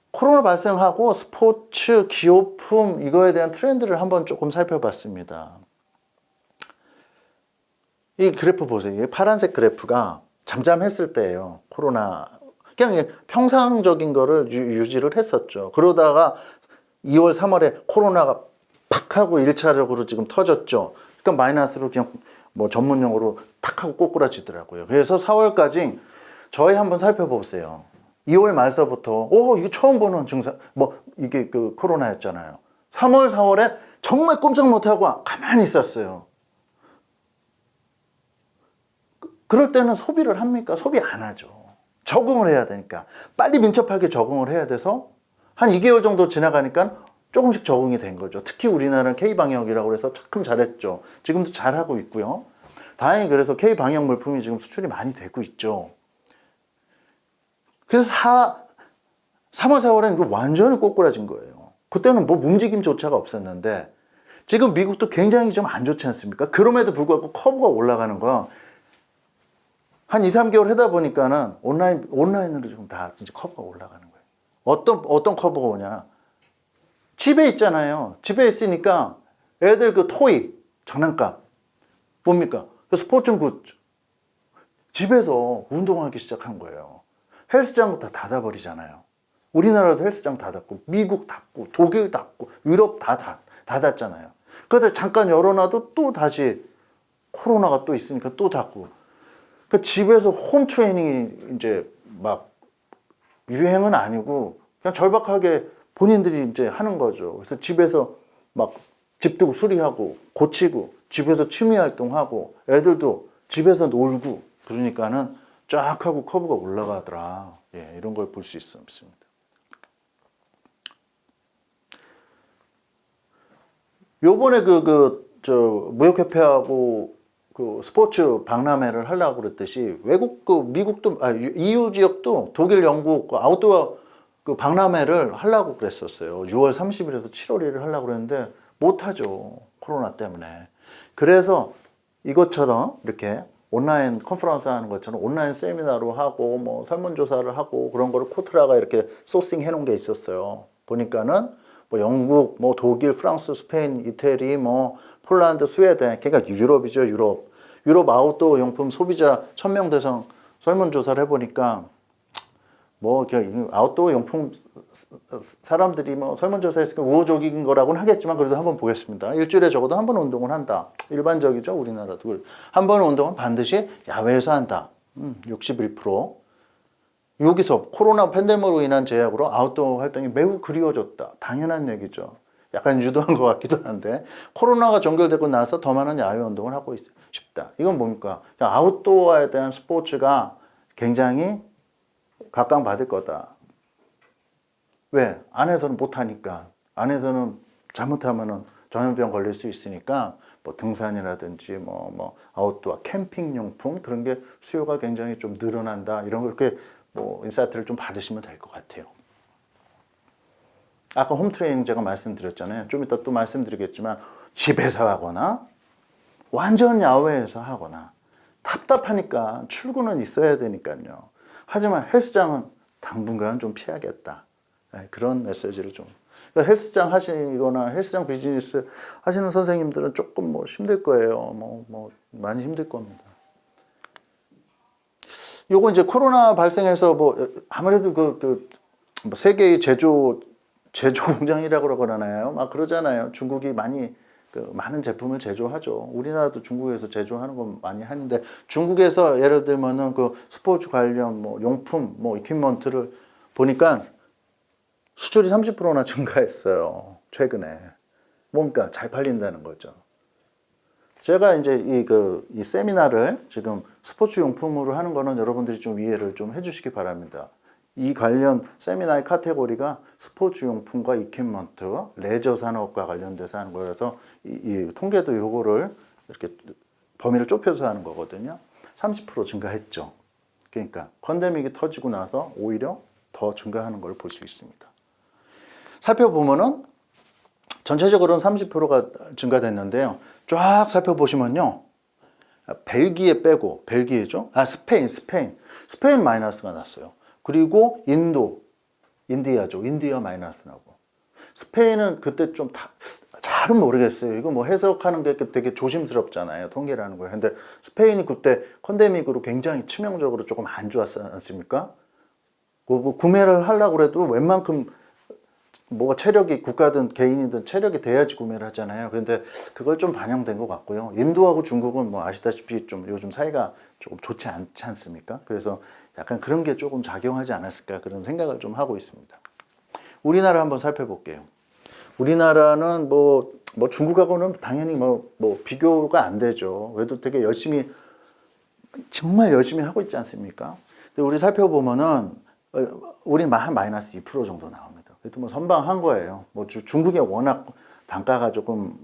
코로나 발생하고 스포츠, 기호품 이거에 대한 트렌드를 한번 조금 살펴봤습니다. 이 그래프 보세요. 이 파란색 그래프가 잠잠했을 때예요. 코로나 그냥 평상적인 거를 유지를 했었죠. 그러다가 2월, 3월에 코로나가 팍 하고 1차적으로 지금 터졌죠. 그러니까 마이너스로 그냥 뭐 전문용어로 탁 하고 꼬꾸라지더라고요. 그래서 4월까지 저희 한번 살펴보세요. 2월 말서부터 이거 처음 보는 증상 이게 코로나였잖아요. 3월, 4월에 정말 꼼짝 못하고 가만히 있었어요. 그럴 때는 소비를 합니까? 소비 안 하죠. 적응을 해야 되니까. 빨리 민첩하게 적응을 해야 돼서 한 2개월 정도 지나가니까 조금씩 적응이 된 거죠. 특히 우리나라는 K방역이라고 해서 참 잘했죠. 지금도 잘하고 있고요. 다행히 그래서 K방역 물품이 지금 수출이 많이 되고 있죠. 그래서 3월, 4월에는 이거 완전히 꼬꾸라진 거예요. 그때는 뭐 움직임조차가 없었는데 지금 미국도 굉장히 좀 안 좋지 않습니까? 그럼에도 불구하고 커브가 올라가는 거 한 2, 3개월 하다 보니까는 온라인으로 지금 다 이제 커브가 올라가는 거예요. 어떤 커브가 오냐? 집에 있잖아요. 집에 있으니까 애들 토이, 장난감, 뭡니까? 스포츠 굿즈. 집에서 운동하기 시작한 거예요. 헬스장부터 닫아버리잖아요. 우리나라도 헬스장 닫았고, 미국 닫고, 독일 닫고, 유럽 다 닫았잖아요. 그러다 잠깐 열어놔도 또 다시 코로나가 또 있으니까 또 닫고. 그 집에서 홈 트레이닝이 이제 막 유행은 아니고 그냥 절박하게 본인들이 이제 하는 거죠. 그래서 집에서 막 집도 수리하고 고치고 집에서 취미 활동하고 애들도 집에서 놀고 그러니까는 쫙 하고 커브가 올라가더라. 예, 이런 걸 볼 수 있습니다. 요번에 무역협회하고 스포츠 박람회를 하려고 그랬듯이 외국 미국도 EU 지역도 독일, 영국 아웃도어 박람회를 하려고 그랬었어요. 6월 30일에서 7월 1일 하려고 그랬는데 못하죠. 코로나 때문에. 그래서 이것처럼 이렇게 온라인 컨퍼런스 하는 것처럼 온라인 세미나로 하고 뭐 설문조사를 하고 그런 거를 코트라가 이렇게 소싱 해놓은 게 있었어요. 보니까는 뭐 영국, 뭐 독일, 프랑스, 스페인, 이태리, 뭐 폴란드, 스웨덴, 그러니까 유럽이죠, 유럽. 유럽 아웃도어 용품 소비자 1000명 대상 설문조사를 해보니까 뭐 아웃도어 용품 사람들이 뭐 설문조사했으니까 우호적인 거라고는 하겠지만 그래도 한번 보겠습니다. 일주일에 적어도 한 번 운동을 한다. 일반적이죠, 우리나라도. 한 번 운동은 반드시 야외에서 한다. 61%. 여기서 코로나 팬데믹으로 인한 제약으로 아웃도어 활동이 매우 그리워졌다. 당연한 얘기죠. 약간 유도한 것 같기도 한데 코로나가 종결되고 나서 더 많은 야외 운동을 하고 싶다. 이건 뭡니까? 아웃도어에 대한 스포츠가 굉장히 각광받을 거다. 왜? 안에서는 못하니까. 안에서는 잘못하면은 전염병 걸릴 수 있으니까 뭐 등산이라든지 뭐 아웃도어 캠핑 용품 그런 게 수요가 굉장히 좀 늘어난다. 이런 거 이렇게 뭐 인사이트를 좀 받으시면 될 것 같아요. 아까 홈트레이닝 제가 말씀드렸잖아요. 좀 이따 또 말씀드리겠지만 집에서 하거나 완전 야외에서 하거나 답답하니까 출근은 있어야 되니까요. 하지만 헬스장은 당분간 좀 피하겠다. 그런 메시지를 좀. 그러니까 헬스장 하시거나 헬스장 비즈니스 하시는 선생님들은 조금 뭐 힘들 거예요. 뭐 많이 힘들 겁니다. 요거 이제 코로나 발생해서 뭐 아무래도 뭐 세계의 제조 공장이라고 그러나요? 막 그러잖아요. 중국이 많이 많은 제품을 제조하죠. 우리나라도 중국에서 제조하는 건 많이 하는데 중국에서 예를 들면은 그 스포츠 관련 뭐 용품 뭐 이퀴먼트를 보니까 수출이 30%나 증가했어요. 최근에. 뭔가 잘 팔린다는 거죠. 제가 이제 이 세미나를 지금 스포츠 용품으로 하는 거는 여러분들이 좀 이해를 좀 해주시기 바랍니다. 이 관련 세미나의 카테고리가 스포츠 용품과 이퀴먼트, 레저 산업과 관련돼서 하는 거라서 이 통계도 요거를 이렇게 범위를 좁혀서 하는 거거든요. 30% 증가했죠. 그러니까 팬데믹이 터지고 나서 오히려 더 증가하는 걸 볼 수 있습니다. 살펴보면은 전체적으로는 30%가 증가됐는데요. 쫙 살펴보시면요. 벨기에 빼고, 벨기에죠? 스페인 마이너스가 났어요. 그리고 인디아죠. 인디아 마이너스 나고. 스페인은 그때 좀 잘은 모르겠어요. 이거 뭐 해석하는 게 되게 조심스럽잖아요. 통계라는 거예요. 근데 스페인이 그때 팬데믹으로 굉장히 치명적으로 조금 안 좋았지 않습니까? 뭐 구매를 하려고 해도 웬만큼 뭐가 체력이 국가든 개인이든 체력이 돼야지 구매를 하잖아요. 그런데 그걸 좀 반영된 것 같고요. 인도하고 중국은 뭐 아시다시피 좀 요즘 사이가 조금 좋지 않지 않습니까? 그래서 약간 그런 게 조금 작용하지 않았을까 그런 생각을 좀 하고 있습니다. 우리나라 한번 살펴볼게요. 우리나라는 뭐 중국하고는 당연히 뭐 비교가 안 되죠. 그래도 되게 열심히 정말 열심히 하고 있지 않습니까? 근데 우리 살펴보면은 우리는 한 마이너스 2% 정도 나옵니다. 그래도 뭐 선방한 거예요. 뭐 중국에 워낙 단가가 조금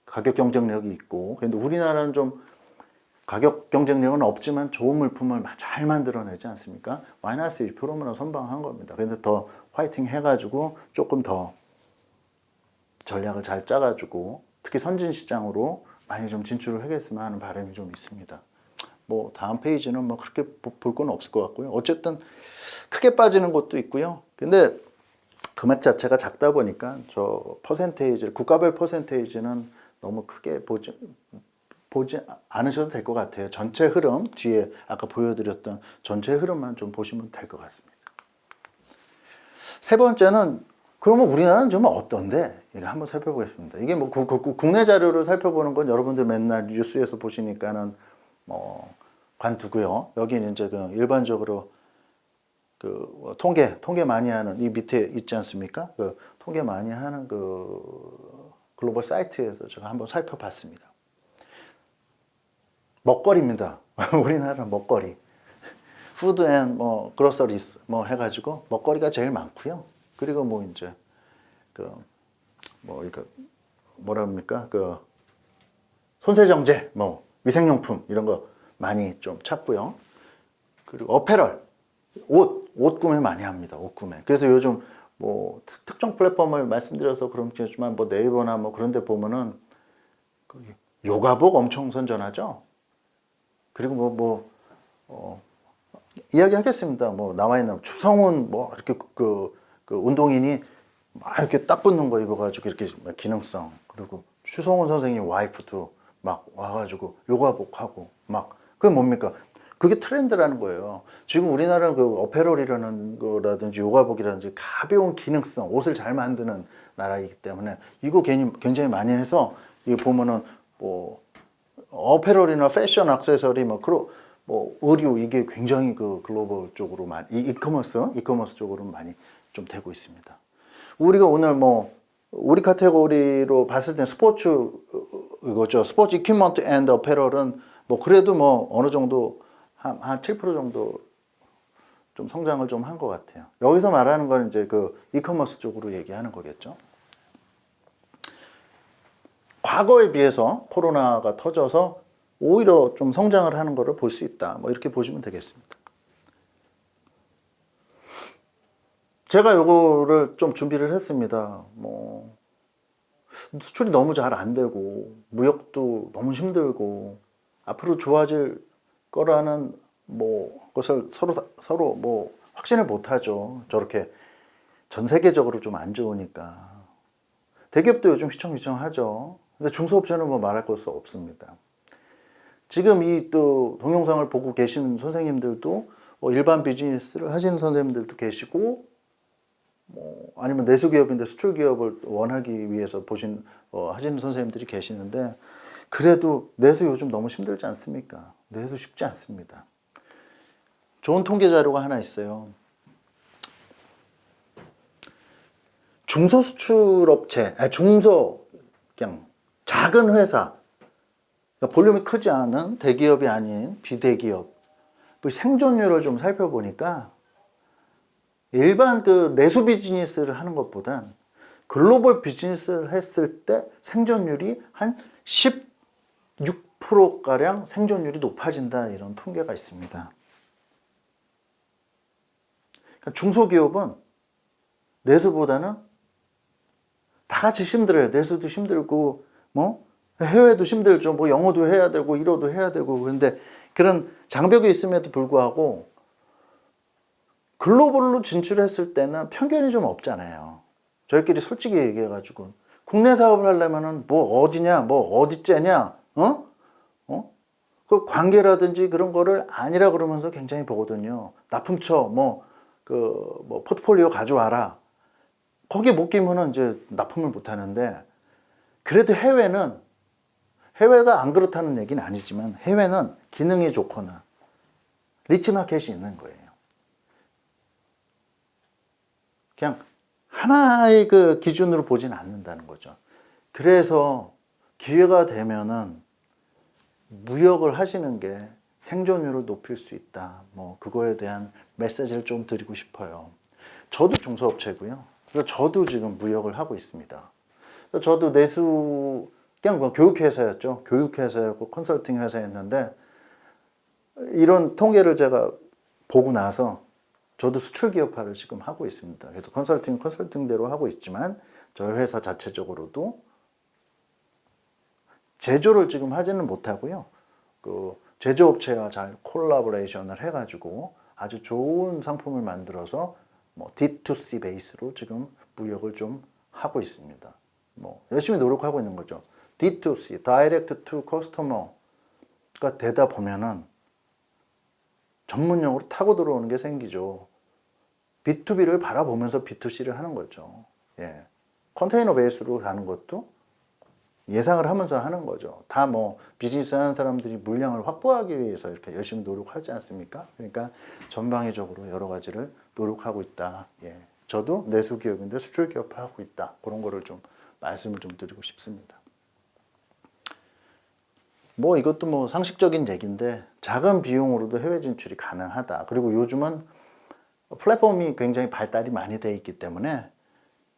가격 경쟁력이 있고, 근데 우리나라는 좀 가격 경쟁력은 없지만 좋은 물품을 잘 만들어내지 않습니까? 마이너스 2%면 선방한 겁니다. 그런데 더 화이팅 해가지고 조금 더 전략을 잘 짜가지고 특히 선진 시장으로 많이 좀 진출을 하겠으면 하는 바람이 좀 있습니다. 뭐 다음 페이지는 뭐 그렇게 볼 건 없을 것 같고요. 어쨌든 크게 빠지는 곳도 있고요. 근데 금액 자체가 작다 보니까 저 퍼센테이지, 국가별 퍼센테이지는 너무 크게 보지 않으셔도 될 것 같아요. 전체 흐름, 뒤에 아까 보여드렸던 전체 흐름만 좀 보시면 될 것 같습니다. 세 번째는 그러면 우리나라는 좀 어떤데? 이거 한번 살펴보겠습니다. 이게 뭐 국내 자료를 살펴보는 건 여러분들 맨날 뉴스에서 보시니까는 뭐 관두고요. 여기는 이제 그 일반적으로 그 통계 많이 하는 이 밑에 있지 않습니까? 그 통계 많이 하는 그 글로벌 사이트에서 제가 한번 살펴봤습니다. 먹거리입니다. 우리나라 먹거리. 푸드 앤 뭐 그로서리스 뭐 해가지고 먹거리가 제일 많고요. 그리고 뭐 이제 그 뭐 이거 뭐라 합니까? 그 손세정제, 뭐 위생용품 이런 거 많이 좀 찾고요. 그리고 어페럴, 옷 구매 많이 합니다. 옷 구매. 그래서 요즘 뭐 특정 플랫폼을 말씀드려서 그렇지만 뭐 네이버나 뭐 그런 데 보면은 요가복 엄청 선전하죠. 그리고 이야기하겠습니다. 뭐 나와 있는 추성훈 뭐 이렇게 그 운동인이 막 이렇게 딱 붙는 거 입어가지고 이렇게 기능성. 그리고 추성훈 선생님 와이프도 막 와가지고 요가복 하고 막 그게 뭡니까? 그게 트렌드라는 거예요. 지금 우리나라는 그 어페럴이라는 거라든지 요가복이라든지 가벼운 기능성, 옷을 잘 만드는 나라이기 때문에 이거 굉장히 많이 해서 이거 보면은 뭐 어페럴이나 패션 액세서리 뭐 의류 이게 굉장히 그 글로벌 쪽으로 많이 이커머스 쪽으로 많이 좀 되고 있습니다. 우리가 오늘 뭐 우리 카테고리로 봤을 때 스포츠 이거죠. 스포츠 이퀴먼트 앤드 어페럴은 뭐 그래도 뭐 어느 정도 한 7% 정도 좀 성장을 좀 한 것 같아요. 여기서 말하는 건 이제 그 이커머스 쪽으로 얘기하는 거겠죠. 과거에 비해서 코로나가 터져서 오히려 좀 성장을 하는 것을 볼 수 있다. 뭐 이렇게 보시면 되겠습니다. 제가 요거를 좀 준비를 했습니다. 뭐 수출이 너무 잘 안 되고 무역도 너무 힘들고 앞으로 좋아질 거라는 뭐 것을 서로 뭐 확신을 못 하죠. 저렇게 전 세계적으로 좀 안 좋으니까. 대기업도 요즘 휘청휘청하죠. 근데 중소업체는 뭐 말할 것도 없습니다. 지금 이 또 동영상을 보고 계시는 선생님들도 뭐 일반 비즈니스를 하시는 선생님들도 계시고, 뭐 아니면 내수기업인데 수출기업을 원하기 위해서 하시는 선생님들이 계시는데, 그래도 내수 요즘 너무 힘들지 않습니까? 내수 쉽지 않습니다. 좋은 통계 자료가 하나 있어요. 중소수출업체, 그냥 작은 회사, 그러니까 볼륨이 크지 않은 대기업이 아닌 비대기업, 생존율을 좀 살펴보니까 일반 그 내수 비즈니스를 하는 것보단 글로벌 비즈니스를 했을 때 생존율이 한 16%가량 생존율이 높아진다, 이런 통계가 있습니다. 그러니까 중소기업은 내수보다는 다 같이 힘들어요. 내수도 힘들고, 뭐 해외도 힘들죠. 뭐 영어도 해야 되고, 일어도 해야 되고. 그런데 그런 장벽이 있음에도 불구하고 글로벌로 진출했을 때는 편견이 좀 없잖아요. 저희끼리 솔직히 얘기해가지고 국내 사업을 하려면은 뭐 어디냐, 뭐 어디째냐, 그 관계라든지 그런 거를 아니라 그러면서 굉장히 보거든요. 납품처, 뭐 포트폴리오 가져와라. 거기에 못 끼면은 이제 납품을 못 하는데, 그래도 해외가 안 그렇다는 얘기는 아니지만, 해외는 기능이 좋거나 리치 마켓이 있는 거예요. 그냥 하나의 그 기준으로 보지는 않는다는 거죠. 그래서 기회가 되면은 무역을 하시는 게 생존율을 높일 수 있다. 뭐 그거에 대한 메시지를 좀 드리고 싶어요. 저도 중소업체고요. 그래서 저도 지금 무역을 하고 있습니다. 저도 내수, 그냥 뭐 교육회사였죠. 교육회사였고 컨설팅 회사였는데, 이런 통계를 제가 보고 나서 저도 수출기업화를 지금 하고 있습니다. 그래서 컨설팅대로 하고 있지만, 저희 회사 자체적으로도 제조를 지금 하지는 못하고요. 그 제조업체와 잘 콜라보레이션을 해가지고 아주 좋은 상품을 만들어서 뭐 D2C 베이스로 지금 무역을 좀 하고 있습니다. 뭐 열심히 노력하고 있는 거죠. D2C, Direct to Customer가 되다 보면은 전문용어로 타고 들어오는 게 생기죠. B2B를 바라보면서 B2C를 하는 거죠. 예. 컨테이너 베이스로 가는 것도 예상을 하면서 하는 거죠. 다 뭐 비즈니스 하는 사람들이 물량을 확보하기 위해서 이렇게 열심히 노력하지 않습니까? 그러니까 전방위적으로 여러 가지를 노력하고 있다. 예. 저도 내수기업인데 수출기업 하고 있다. 그런 거를 좀 말씀을 좀 드리고 싶습니다. 뭐 이것도 뭐 상식적인 얘기인데, 작은 비용으로도 해외 진출이 가능하다. 그리고 요즘은 플랫폼이 굉장히 발달이 많이 돼 있기 때문에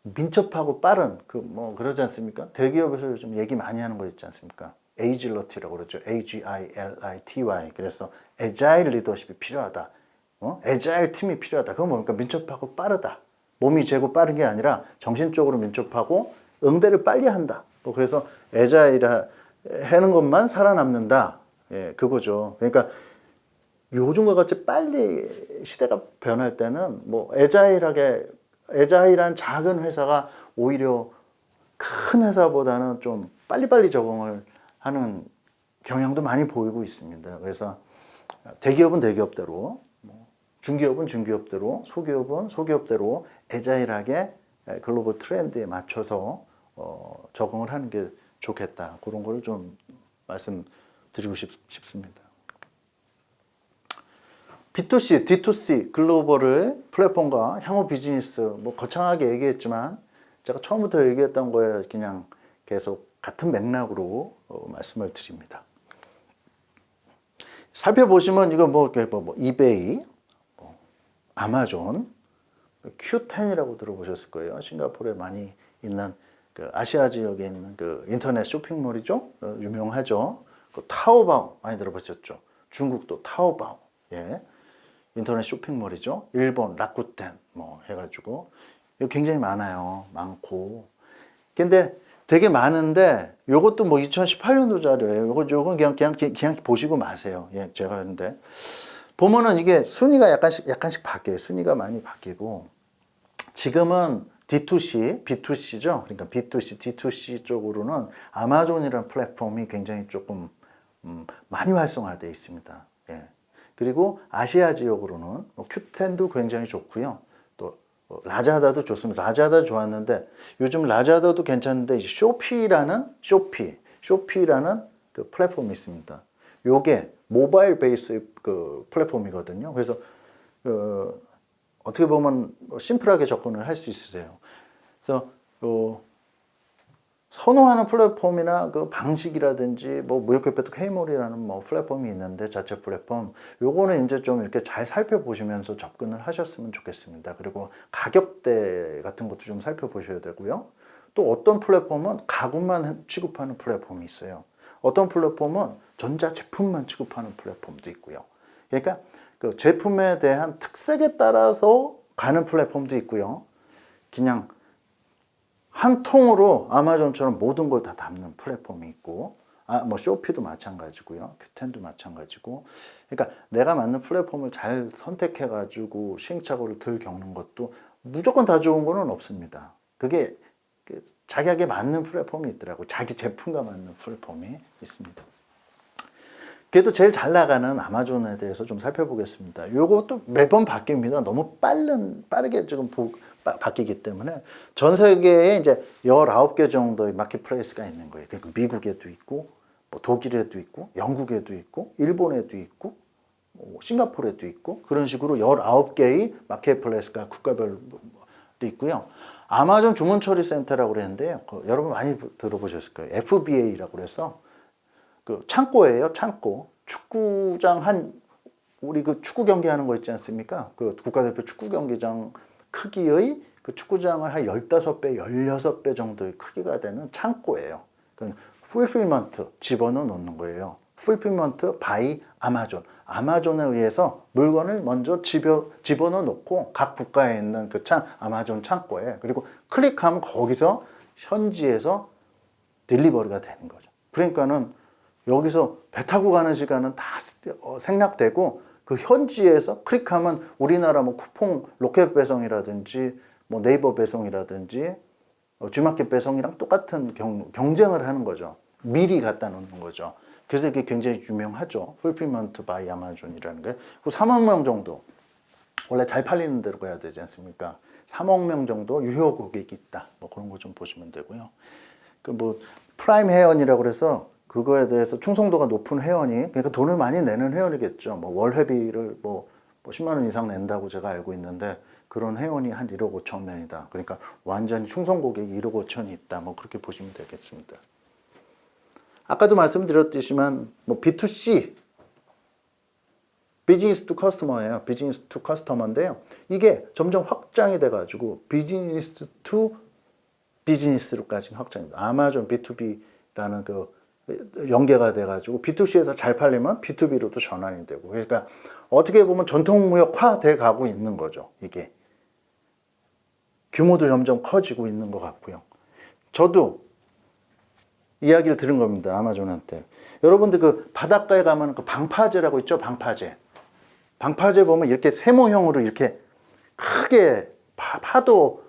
민첩하고 빠른 뭐 그러지 않습니까? 대기업에서 요즘 얘기 많이 하는 거 있지 않습니까? 에이질러티라고 그러죠. AGILITY. 그래서 에자일 리더십이 필요하다. 에자일 팀이 필요하다. 그건 뭡니까? 민첩하고 빠르다. 몸이 재고 빠른 게 아니라 정신적으로 민첩하고 응대를 빨리 한다. 그래서 에자일 하는 것만 살아남는다. 예, 그거죠. 그러니까 요즘과 같이 빨리 시대가 변할 때는 뭐 에자일한 작은 회사가 오히려 큰 회사보다는 좀 빨리빨리 적응을 하는 경향도 많이 보이고 있습니다. 그래서 대기업은 대기업대로, 중기업은 중기업대로, 소기업은 소기업대로 에자일하게 글로벌 트렌드에 맞춰서 적응을 하는 게 좋겠다. 그런 거를 좀 말씀드리고 싶습니다. B2C, D2C 글로벌의 플랫폼과 향후 비즈니스, 뭐 거창하게 얘기했지만 제가 처음부터 얘기했던 거에 그냥 계속 같은 맥락으로 말씀을 드립니다. 살펴보시면 이거 뭐 이베이, 아마존, Q10이라고 들어보셨을 거예요. 싱가포르에 많이 있는 그 아시아 지역에 있는 그 인터넷 쇼핑몰이죠. 유명하죠. 그 타오바오 많이 들어보셨죠. 중국도 타오바오. 예. 인터넷 쇼핑몰이죠. 일본 라쿠텐 뭐 해가지고 이거 굉장히 많고. 근데 되게 많은데 요것도 뭐 2018년도 자료예요. 요건 그냥 보시고 마세요. 예, 제가 했는데 보면은 이게 순위가 약간씩 바뀌어요. 순위가 많이 바뀌고 지금은 D2C, B2C죠. 그러니까 B2C, D2C 쪽으로는 아마존이라는 플랫폼이 굉장히 조금 많이 활성화되어 있습니다. 예. 그리고 아시아 지역으로는 Q10도 굉장히 좋고요. 또 라자다도 좋습니다. 라자다 좋았는데 요즘 라자다도 괜찮은데 쇼피라는 그 플랫폼이 있습니다. 요게 모바일 베이스 그 플랫폼이거든요. 그래서 어떻게 보면 심플하게 접근을 할 수 있으세요. 그래서 선호하는 플랫폼이나 그 방식이라든지 뭐 무역협회 K몰이라는 뭐 플랫폼이 있는데 자체 플랫폼 요거는 이제 좀 이렇게 잘 살펴보시면서 접근을 하셨으면 좋겠습니다. 그리고 가격대 같은 것도 좀 살펴보셔야 되고요. 또 어떤 플랫폼은 가구만 취급하는 플랫폼이 있어요. 어떤 플랫폼은 전자 제품만 취급하는 플랫폼도 있고요. 그러니까 그 제품에 대한 특색에 따라서 가는 플랫폼도 있고요. 그냥 한 통으로 아마존처럼 모든 걸 다 담는 플랫폼이 있고, 뭐 쇼피도 마찬가지고요. q10도 마찬가지고. 그러니까 내가 맞는 플랫폼을 잘 선택해가지고 시행착오를 덜 겪는 것도 무조건 다 좋은 거는 없습니다. 그게 자기에게 맞는 플랫폼이 있더라고. 자기 제품과 맞는 플랫폼이 있습니다. 그래도 제일 잘 나가는 아마존에 대해서 좀 살펴보겠습니다. 요것도 매번 바뀝니다. 너무 빠르게 지금 바뀌기 때문에 전 세계에 이제 19개 정도의 마켓플레이스가 있는 거예요. 그러니까 미국에도 있고, 뭐 독일에도 있고, 영국에도 있고, 일본에도 있고, 싱가포르에도 있고, 그런 식으로 19개의 마켓플레이스가 국가별로 있고요. 아마존 주문 처리 센터라고 그랬는데요. 여러분 많이 들어보셨을 거예요. FBA라고 그래서 그 창고예요, 창고. 축구장 우리 그 축구 경기하는 거 있지 않습니까? 그 국가대표 축구 경기장 크기의 그 축구장을 한 15배, 16배 정도의 크기가 되는 창고예요. 그 풀필먼트 집어넣어 놓는 거예요. 풀필먼트 바이 아마존. 아마존에 의해서 물건을 먼저 집어넣어 놓고 각 국가에 있는 그 아마존 창고에 그리고 클릭하면 거기서 현지에서 딜리버리가 되는 거죠. 그러니까는 여기서 배 타고 가는 시간은 다 생략되고 그 현지에서 클릭하면 우리나라 뭐 쿠폰 로켓 배송이라든지 뭐 네이버 배송이라든지 G마켓 배송이랑 똑같은 경쟁을 하는 거죠. 미리 갖다 놓는 거죠. 그래서 이게 굉장히 유명하죠. 풀필먼트 바이 아마존이라는 게. 3억 명 정도 원래 잘 팔리는 대로 가야 되지 않습니까? 3억 명 정도 유효 고객이 있다. 뭐 그런 거 좀 보시면 되고요. 그 뭐 프라임 회원이라고 그래서 그거에 대해서 충성도가 높은 회원이 그러니까 돈을 많이 내는 회원이겠죠. 뭐 월회비를 뭐 10만 원 이상 낸다고 제가 알고 있는데 그런 회원이 한 1억 5천 명이다. 그러니까 완전히 충성 고객이 1억 5천이 있다. 뭐 그렇게 보시면 되겠습니다. 아까도 말씀드렸듯이만 뭐 B2C 비즈니스 투 커스터머예요. 비즈니스 투 커스터머인데요. 이게 점점 확장이 돼가지고 비즈니스 투 비즈니스로까지 확장입니다. 아마존 B2B라는 그 연계가 돼가지고 B2C에서 잘 팔리면 B2B로도 전환이 되고 그러니까 어떻게 보면 전통무역화 돼 가고 있는 거죠. 이게 규모도 점점 커지고 있는 것 같고요. 저도 이야기를 들은 겁니다. 아마존한테. 여러분들 그 바닷가에 가면 그 방파제라고 있죠. 방파제 보면 이렇게 세모형으로 이렇게 크게 파도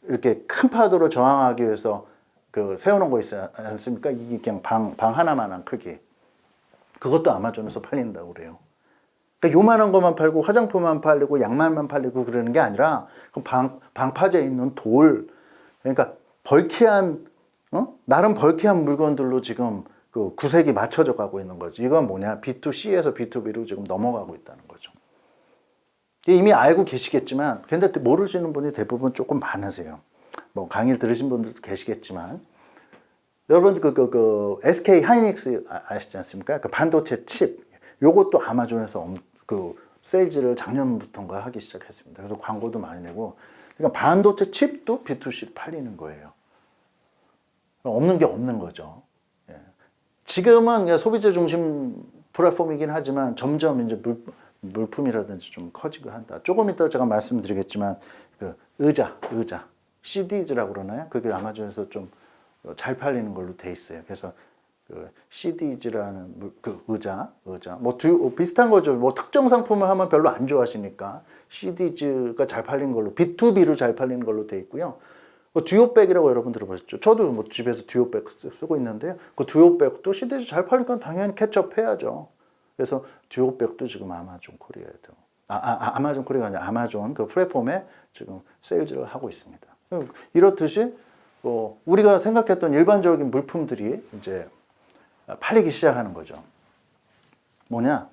이렇게 큰 파도를 저항하기 위해서 그 세우는 거 있지 않습니까? 이게 그냥 방 하나만한 크기. 그것도 아마존에서 팔린다고 그래요. 그러니까 요만한 것만 팔고 화장품만 팔리고 양말만 팔리고 그러는 게 아니라 그 방파제에 있는 돌, 그러니까 벌키한 나름 벌키한 물건들로 지금 그 구색이 맞춰져 가고 있는 거죠. 이건 뭐냐? B2C에서 B2B로 지금 넘어가고 있다는 거죠. 이미 알고 계시겠지만 근데 모르시는 분이 대부분 조금 많으세요. 뭐 강의를 들으신 분들도 계시겠지만 여러분들 그 SK 하이닉스 아시지 않습니까? 그 반도체 칩 요것도 아마존에서 그 세일즈를 작년부터인가 하기 시작했습니다. 그래서 광고도 많이 내고 그러니까 반도체 칩도 B2C 팔리는 거예요. 없는 게 없는 거죠. 예. 지금은 소비자 중심 플랫폼이긴 하지만 점점 이제 물품이라든지 좀 커지고 한다. 조금 이따 제가 말씀드리겠지만 그 의자 CD즈라고 그러나요? 그게 아마존에서 좀 잘 팔리는 걸로 돼 있어요. 그래서 그 CDG라는 그 의자 뭐 비슷한 거죠. 뭐 특정 상품을 하면 별로 안 좋아하시니까 CDG가 잘 팔린 걸로 B2B로 잘 팔리는 걸로 돼 있고요. 뭐 듀오백이라고 여러분 들어보셨죠? 저도 뭐 집에서 듀오백 쓰고 있는데요. 그 듀오백도 CDG 잘 팔리니까 당연히 캐치업해야죠. 그래서 듀오백도 지금 아마존 코리아에도 아마존 코리아가 아니라 아마존 그 플랫폼에 지금 세일즈를 하고 있습니다. 이렇듯이 우리가 생각했던 일반적인 물품들이 이제 팔리기 시작하는 거죠. 뭐냐?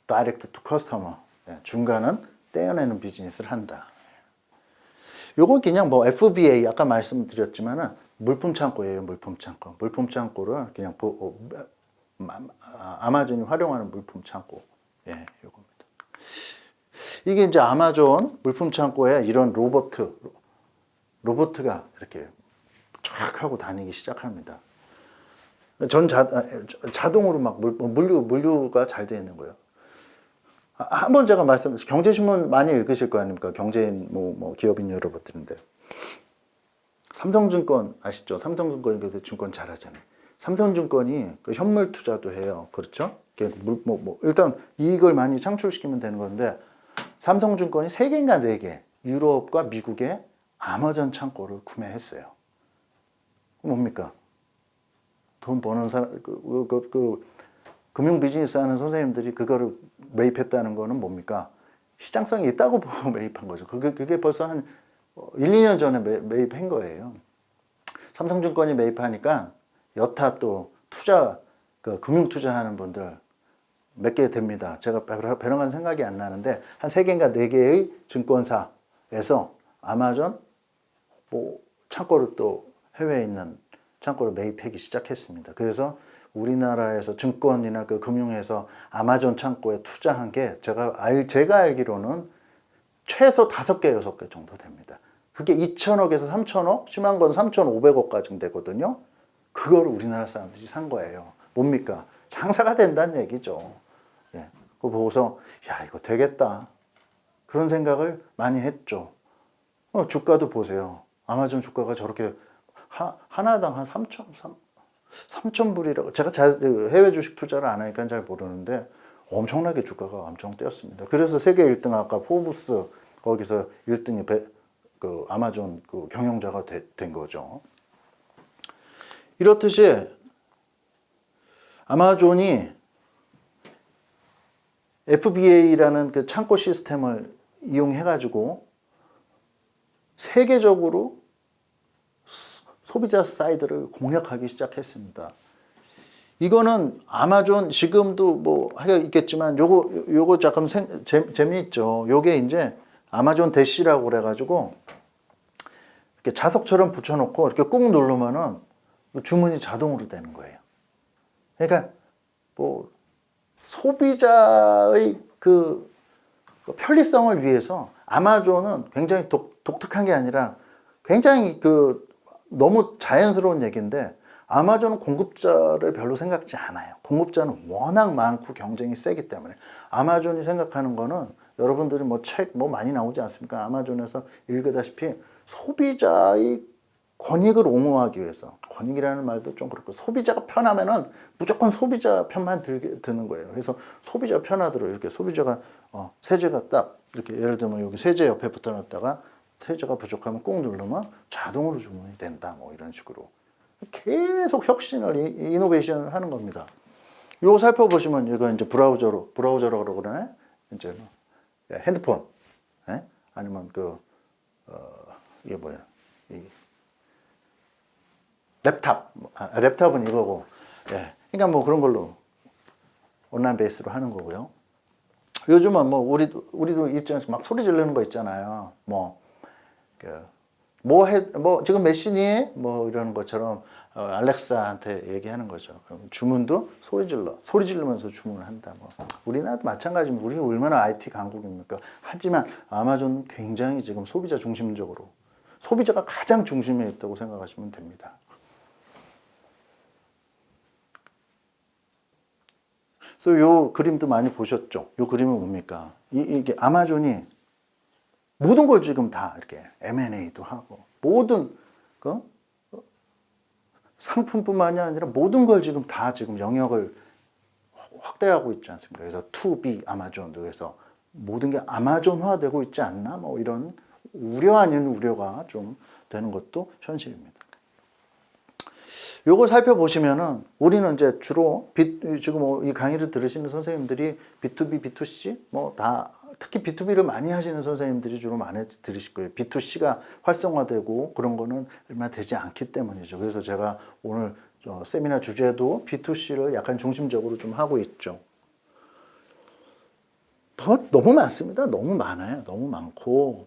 다이렉트 투 커스터머. 중간은 떼어내는 비즈니스를 한다. 요건 그냥 뭐 FBA 아까 말씀드렸지만은 물품 창고예요. 물품 창고. 물품 창고를 그냥 아마존이 활용하는 물품 창고. 예, 요겁니다. 이게 이제 아마존 물품 창고에 이런 로봇가 이렇게 쫙 하고 다니기 시작합니다. 자동으로 막 물류가 잘 되어 있는 거예요. 한번 제가 경제신문 많이 읽으실 거 아닙니까? 경제인, 기업인 여러분들인데. 삼성증권 아시죠? 삼성증권이 그래서 증권 잘하잖아요. 삼성증권이 그 현물 투자도 해요. 그렇죠? 일단 이익을 많이 창출시키면 되는 건데, 삼성증권이 3개인가 4개, 유럽과 미국의 아마존 창고를 구매했어요. 뭡니까? 돈 버는 사람, 금융 비즈니스 하는 선생님들이 그거를 매입했다는 거는 뭡니까? 시장성이 있다고 보고 매입한 거죠. 그게 벌써 한 1, 2년 전에 매입한 거예요. 삼성증권이 매입하니까 여타 또 금융 투자하는 분들 몇 개 됩니다. 제가 배령한 생각이 안 나는데 한 3개인가 4개의 증권사에서 아마존 창고를 또 해외에 있는 창고를 매입하기 시작했습니다. 그래서 우리나라에서 증권이나 그 금융에서 아마존 창고에 투자한 게 제가 알기로는 최소 5개, 6개 정도 됩니다. 그게 2천억에서 3천억, 심한 건 3,500억까지 되거든요. 그거를 우리나라 사람들이 산 거예요. 뭡니까? 장사가 된다는 얘기죠. 예. 그거 보고서 야, 이거 되겠다. 그런 생각을 많이 했죠. 주가도 보세요. 아마존 주가가 저렇게 하나당 한 3,000불이라고. 제가 해외 주식 투자를 안 하니까 잘 모르는데 엄청나게 주가가 엄청 뛰었습니다. 그래서 세계 1등 아까 포브스 거기서 1등이 아마존 경영자가 된 거죠. 이렇듯이 아마존이 FBA라는 그 창고 시스템을 이용해가지고 세계적으로 소비자 사이드를 공략하기 시작했습니다. 이거는 아마존 지금도 하여 있겠지만 요거 조금 재미있죠. 요게 이제 아마존 대시라고 그래가지고 이렇게 자석처럼 붙여놓고 이렇게 꾹 누르면은 주문이 자동으로 되는 거예요. 그러니까 소비자의 그 편리성을 위해서 아마존은 굉장히 독특한 게 아니라 굉장히 너무 자연스러운 얘기인데 아마존은 공급자를 별로 생각지 않아요. 공급자는 워낙 많고 경쟁이 세기 때문에 아마존이 생각하는 거는 여러분들이 책 많이 나오지 않습니까? 아마존에서 읽으다시피 소비자의 권익을 옹호하기 위해서, 권익이라는 말도 좀 그렇고 소비자가 편하면은 무조건 소비자 편만 드는 거예요. 그래서 소비자 편하도록 이렇게 소비자가 세제가 딱 이렇게 예를 들면 여기 세제 옆에 붙어놨다가 세제가 부족하면 꾹 누르면 자동으로 주문이 된다. 이런 식으로 계속 혁신을 이노베이션을 하는 겁니다. 요거 살펴보시면 이거 이제 브라우저라고 그러네. 이제 핸드폰, 아니면 이게 뭐야? 랩탑은 이거고, 그러니까 그런 걸로 온라인 베이스로 하는 거고요. 요즘은 우리도 있잖아요. 막 소리 지르는 거 있잖아요. 지금 몇 시니? 이러는 것처럼 알렉사한테 얘기하는 거죠. 그럼 주문도 소리 지르면서 주문을 한다. 우리나라도 마찬가지입니다. 우리가 얼마나 IT 강국입니까? 하지만 아마존은 굉장히 지금 소비자 중심적으로, 소비자가 가장 중심에 있다고 생각하시면 됩니다. 그래서 요 그림도 많이 보셨죠? 요 그림은 뭡니까? 이게 아마존이 모든 걸 지금 다 이렇게 M&A도 하고 모든 상품뿐만이 아니라 모든 걸 지금 다 지금 영역을 확대하고 있지 않습니까? 그래서 투비 아마존도 그래서 모든 게 아마존화되고 있지 않나? 뭐 이런 우려 아닌 우려가 좀 되는 것도 현실입니다. 요걸 살펴보시면은 우리는 이제 주로 지금 이 강의를 들으시는 선생님들이 B2B, B2C 뭐 다 특히 B2B를 많이 하시는 선생님들이 주로 많이 들으실 거예요. B2C가 활성화되고 그런 거는 얼마 되지 않기 때문이죠. 그래서 제가 오늘 세미나 주제도 B2C를 약간 중심적으로 좀 하고 있죠. 너무 많습니다. 너무 많아요. 너무 많고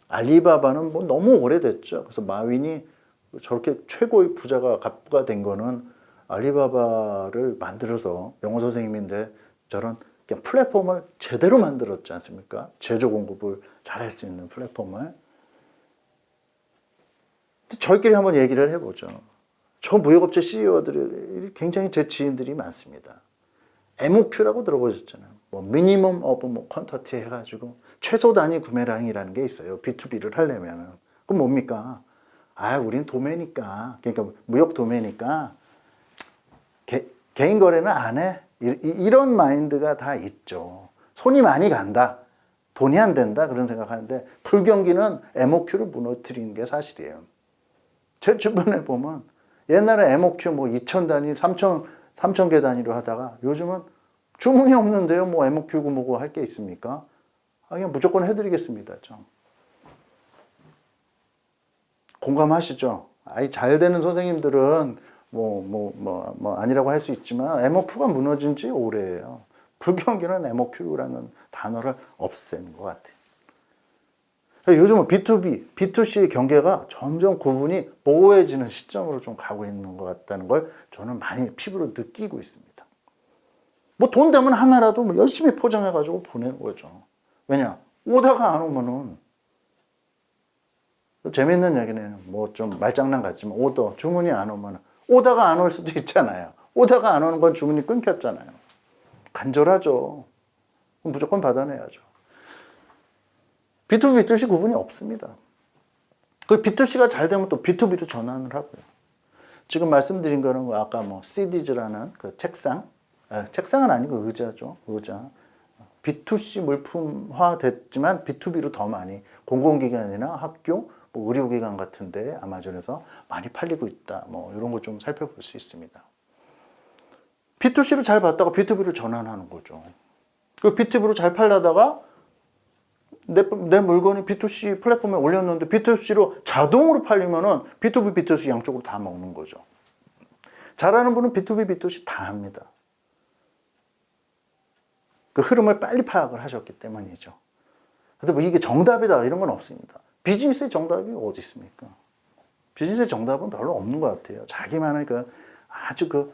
알리바바는 뭐 너무 오래됐죠. 그래서 마윈이 저렇게 최고의 갑부가 된 거는 알리바바를 만들어서 영어 선생님인데 저런 그냥 플랫폼을 제대로 만들었지 않습니까? 제조 공급을 잘할 수 있는 플랫폼을. 저희끼리 한번 얘기를 해보죠. 저 무역업체 CEO들이 굉장히 제 지인들이 많습니다. MOQ라고 들어보셨잖아요. 뭐 미니멈 오브 뭐 퀀터티 해가지고 최소 단위 구매량이라는 게 있어요. B2B를 하려면은. 그럼 뭡니까? 우린 도매니까, 그러니까 무역 도매니까 개인 거래는 안 해. 이런 마인드가 다 있죠. 손이 많이 간다. 돈이 안 된다. 그런 생각하는데 불경기는 MOQ를 무너뜨리는 게 사실이에요. 제 주변에 보면 옛날에 MOQ 뭐 2,000단위, 3,000개 단위로 하다가 요즘은 주문이 없는데요. 뭐 MOQ고 뭐고 할 게 있습니까? 그냥 무조건 해드리겠습니다. 좀. 공감하시죠? 잘 되는 선생님들은 아니라고 할 수 있지만 MOQ가 무너진 지 오래예요. 불경기는 MOQ라는 단어를 없앤 것 같아요. 요즘은 B2B, B2C의 경계가 점점 구분이 모호해지는 시점으로 좀 가고 있는 것 같다는 걸 저는 많이 피부로 느끼고 있습니다. 뭐 돈 되면 하나라도 뭐 열심히 포장해가지고 보내는 거죠. 왜냐? 오다가 안 오면은 재밌는 얘기는 뭐 좀 말장난 같지만 주문이 안 오면 오다가 안 올 수도 있잖아요. 오다가 안 오는 건 주문이 끊겼잖아요. 간절하죠. 무조건 받아내야죠. B2B, B2C 구분이 없습니다. 그 B2C가 잘 되면 또 B2B로 전환을 하고요. 지금 말씀드린 거는 아까 뭐 CD즈라는 그 책상은 아니고 의자죠. 의자. B2C 물품화 됐지만 B2B로 더 많이 공공기관이나 학교, 뭐 의료기관 같은데 아마존에서 많이 팔리고 있다. 뭐 이런 거 좀 살펴볼 수 있습니다. B2C로 잘 받다가 B2B로 전환하는 거죠. 그 B2B로 잘 팔려다가 내 물건이 B2C 플랫폼에 올렸는데 B2C로 자동으로 팔리면은 B2B, B2C 양쪽으로 다 먹는 거죠. 잘하는 분은 B2B, B2C 다 합니다. 그 흐름을 빨리 파악을 하셨기 때문이죠. 그래서 뭐 이게 정답이다 이런 건 없습니다. 비즈니스의 정답이 어디 있습니까? 비즈니스의 정답은 별로 없는 것 같아요. 자기만의 아주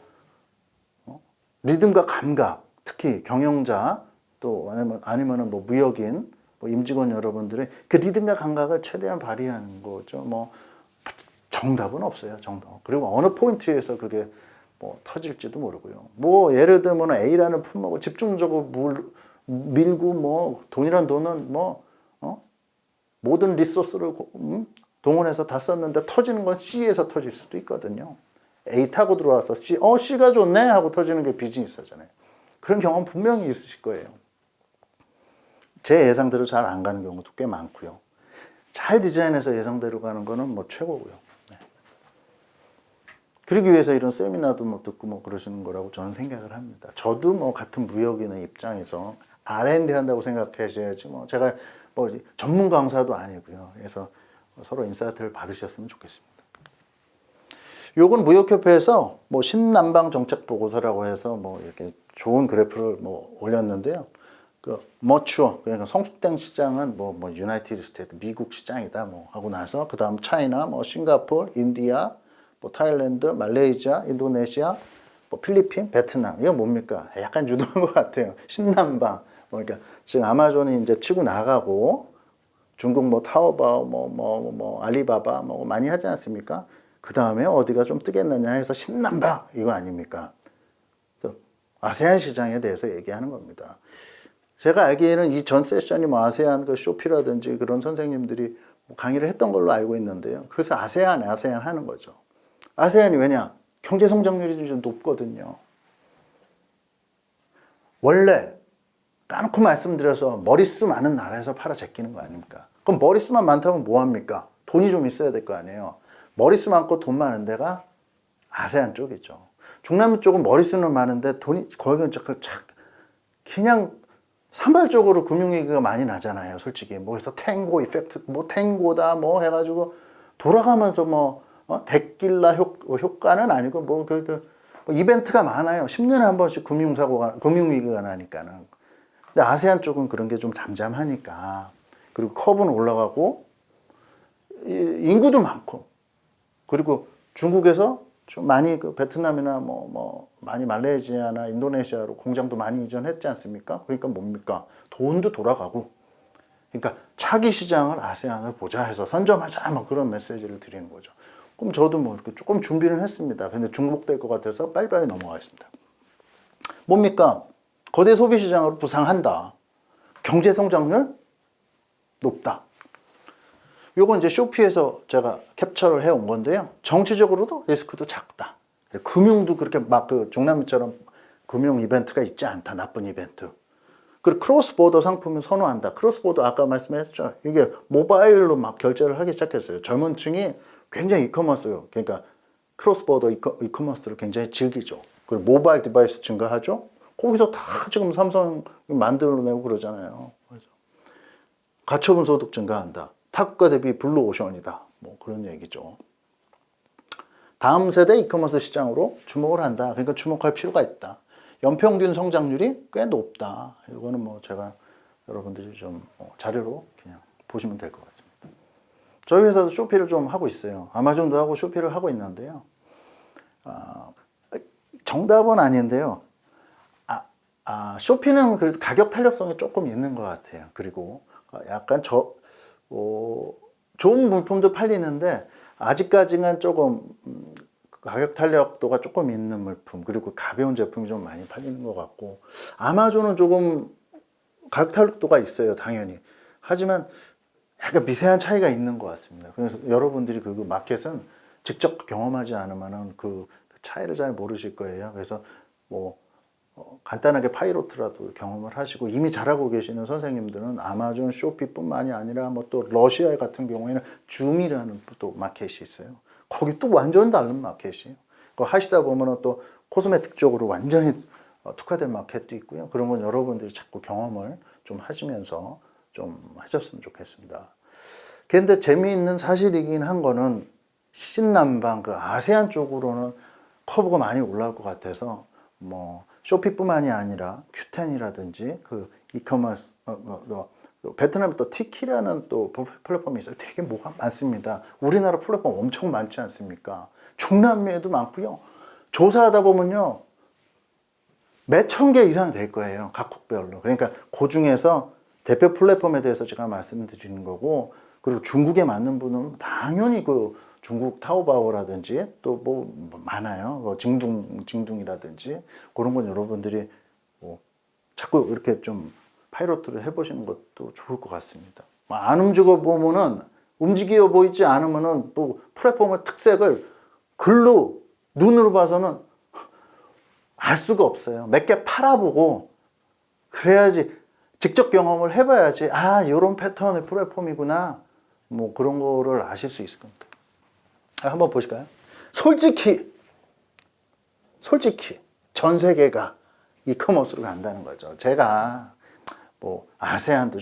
리듬과 감각, 특히 경영자 또 아니면은 뭐 무역인, 뭐 임직원 여러분들의 그 리듬과 감각을 최대한 발휘하는 거죠. 뭐 정답은 없어요. 정답. 그리고 어느 포인트에서 그게 뭐 터질지도 모르고요. 뭐 예를 들면 A라는 품목을 집중적으로 밀고 뭐 돈이란 돈은 모든 리소스를 동원해서 다 썼는데 터지는 건 C에서 터질 수도 있거든요. A 타고 들어와서 C가 좋네 하고 터지는 게 비즈니스잖아요. 그런 경험 분명히 있으실 거예요. 제 예상대로 잘 안 가는 경우도 꽤 많고요. 잘 디자인해서 예상대로 가는 거는 뭐 최고고요. 네. 그러기 위해서 이런 세미나도 뭐 듣고 뭐 그러시는 거라고 저는 생각을 합니다. 저도 뭐 같은 무역인의 입장에서 R&D 한다고 생각하셔야지 뭐 제가 뭐 전문 강사도 아니고요. 그래서 서로 인사이트를 받으셨으면 좋겠습니다. 요건 무역협회에서 뭐 신남방 정책 보고서라고 해서 뭐 이렇게 좋은 그래프를 뭐 올렸는데요. 그 머추어 그러니까 성숙된 시장은 뭐 유나이티드 스테이트 미국 시장이다 뭐 하고 나서 그다음 차이나 뭐 싱가포르, 인디아, 뭐 타일랜드, 말레이시아, 인도네시아, 뭐 필리핀, 베트남 이거 뭡니까? 약간 유도한 것 같아요. 신남방 그러니까 지금 아마존이 이제 치고 나가고 중국 뭐 타오바오 뭐 알리바바 뭐 많이 하지 않습니까? 그 다음에 어디가 좀 뜨겠느냐 해서 신남방 이거 아닙니까? 아세안 시장에 대해서 얘기하는 겁니다. 제가 알기에는 이 전 세션이 뭐 아세안 그 쇼피라든지 그런 선생님들이 뭐 강의를 했던 걸로 알고 있는데요. 그래서 아세안 하는 거죠. 아세안이 왜냐? 경제 성장률이 좀 높거든요. 원래 까놓고 말씀드려서 머릿수 많은 나라에서 팔아 제끼는 거 아닙니까? 그럼 머릿수만 많다면 뭐합니까? 돈이 좀 있어야 될 거 아니에요. 머릿수 많고 돈 많은 데가 아세안 쪽이죠. 중남미 쪽은 머릿수는 많은데 돈이 거기는 그냥 산발적으로 금융위기가 많이 나잖아요. 솔직히 뭐 해서 탱고 이펙트 뭐 탱고다 뭐 해가지고 돌아가면서 데킬라 효과는 아니고 뭐 이벤트가 많아요. 10년에 한 번씩 금융위기가 나니까는. 근데 아세안 쪽은 그런 게 좀 잠잠하니까. 그리고 커브는 올라가고 인구도 많고, 그리고 중국에서 좀 많이 베트남이나 많이 말레이시아나 인도네시아로 공장도 많이 이전했지 않습니까? 그러니까 뭡니까? 돈도 돌아가고. 그러니까 차기 시장을 아세안을 보자 해서 선점하자 그런 메시지를 드리는 거죠. 그럼 저도 이렇게 조금 준비를 했습니다. 근데 중복될 것 같아서 빨리빨리 넘어가겠습니다. 뭡니까? 거대 소비 시장으로 부상한다. 경제 성장률 높다. 요건 이제 쇼피에서 제가 캡처를 해온 건데요. 정치적으로도 리스크도 작다. 금융도 그렇게 중남미처럼 금융 이벤트가 있지 않다. 나쁜 이벤트. 그리고 크로스보더 상품을 선호한다. 크로스보더 아까 말씀했죠. 이게 모바일로 결제를 하기 시작했어요. 젊은 층이 굉장히 그러니까 크로스보더 이커머스를 굉장히 즐기죠. 그리고 모바일 디바이스 증가하죠. 거기서 다 지금 삼성 만들어내고 그러잖아요. 가처분 소득 증가한다. 타국가 대비 블루오션이다. 그런 얘기죠. 다음 세대 이커머스 시장으로 주목을 한다. 그러니까 주목할 필요가 있다. 연평균 성장률이 꽤 높다. 이거는 제가 여러분들이 좀 자료로 그냥 보시면 될 것 같습니다. 저희 회사도 쇼피를 좀 하고 있어요. 아마존도 하고 쇼피를 하고 있는데요. 정답은 아닌데요. 쇼피는 그래도 가격 탄력성이 조금 있는 것 같아요. 그리고 약간 좋은 물품도 팔리는데 아직까지는 조금 가격 탄력도가 조금 있는 물품, 그리고 가벼운 제품이 좀 많이 팔리는 것 같고, 아마존은 조금 가격 탄력도가 있어요, 당연히. 하지만 약간 미세한 차이가 있는 것 같습니다. 그래서 여러분들이 그 마켓은 직접 경험하지 않으면 그 차이를 잘 모르실 거예요. 그래서 간단하게 파이로트라도 경험을 하시고, 이미 잘하고 계시는 선생님들은 아마존, 쇼피뿐만이 아니라 또 러시아 같은 경우에는 줌이라는 또 마켓이 있어요. 거기 또 완전 다른 마켓이에요. 그거 하시다 보면 또 코스메틱 쪽으로 완전히 특화된 마켓도 있고요. 그런 건 여러분들이 자꾸 경험을 좀 하시면서 좀 하셨으면 좋겠습니다. 그런데 재미있는 사실이긴 한 거는 신남방 아세안 쪽으로는 커브가 많이 올라올 것 같아서 쇼피뿐만이 아니라 q10이라든지 그 이커머스 베트남에 또 티키라는 또 플랫폼이 있어요. 되게 뭐가 많습니다. 우리나라 플랫폼 엄청 많지 않습니까? 중남미에도 많고요. 조사하다 보면요, 몇천 개 이상 될 거예요. 각국별로. 그러니까 그 중에서 대표 플랫폼에 대해서 제가 말씀드리는 거고, 그리고 중국에 맞는 분은 당연히 중국 타오바오라든지 또 많아요. 징둥이라든지 그런 건 여러분들이 자꾸 이렇게 좀 파이로트를 해보시는 것도 좋을 것 같습니다. 안 움직여 보면은, 움직여 보이지 않으면은 또 플랫폼의 특색을 글로 눈으로 봐서는 알 수가 없어요. 몇 개 팔아보고 그래야지, 직접 경험을 해봐야지 이런 패턴의 플랫폼이구나 그런 거를 아실 수 있을 겁니다. 한번 보실까요? 솔직히 전 세계가 이커머스로 간다는 거죠. 제가 아세안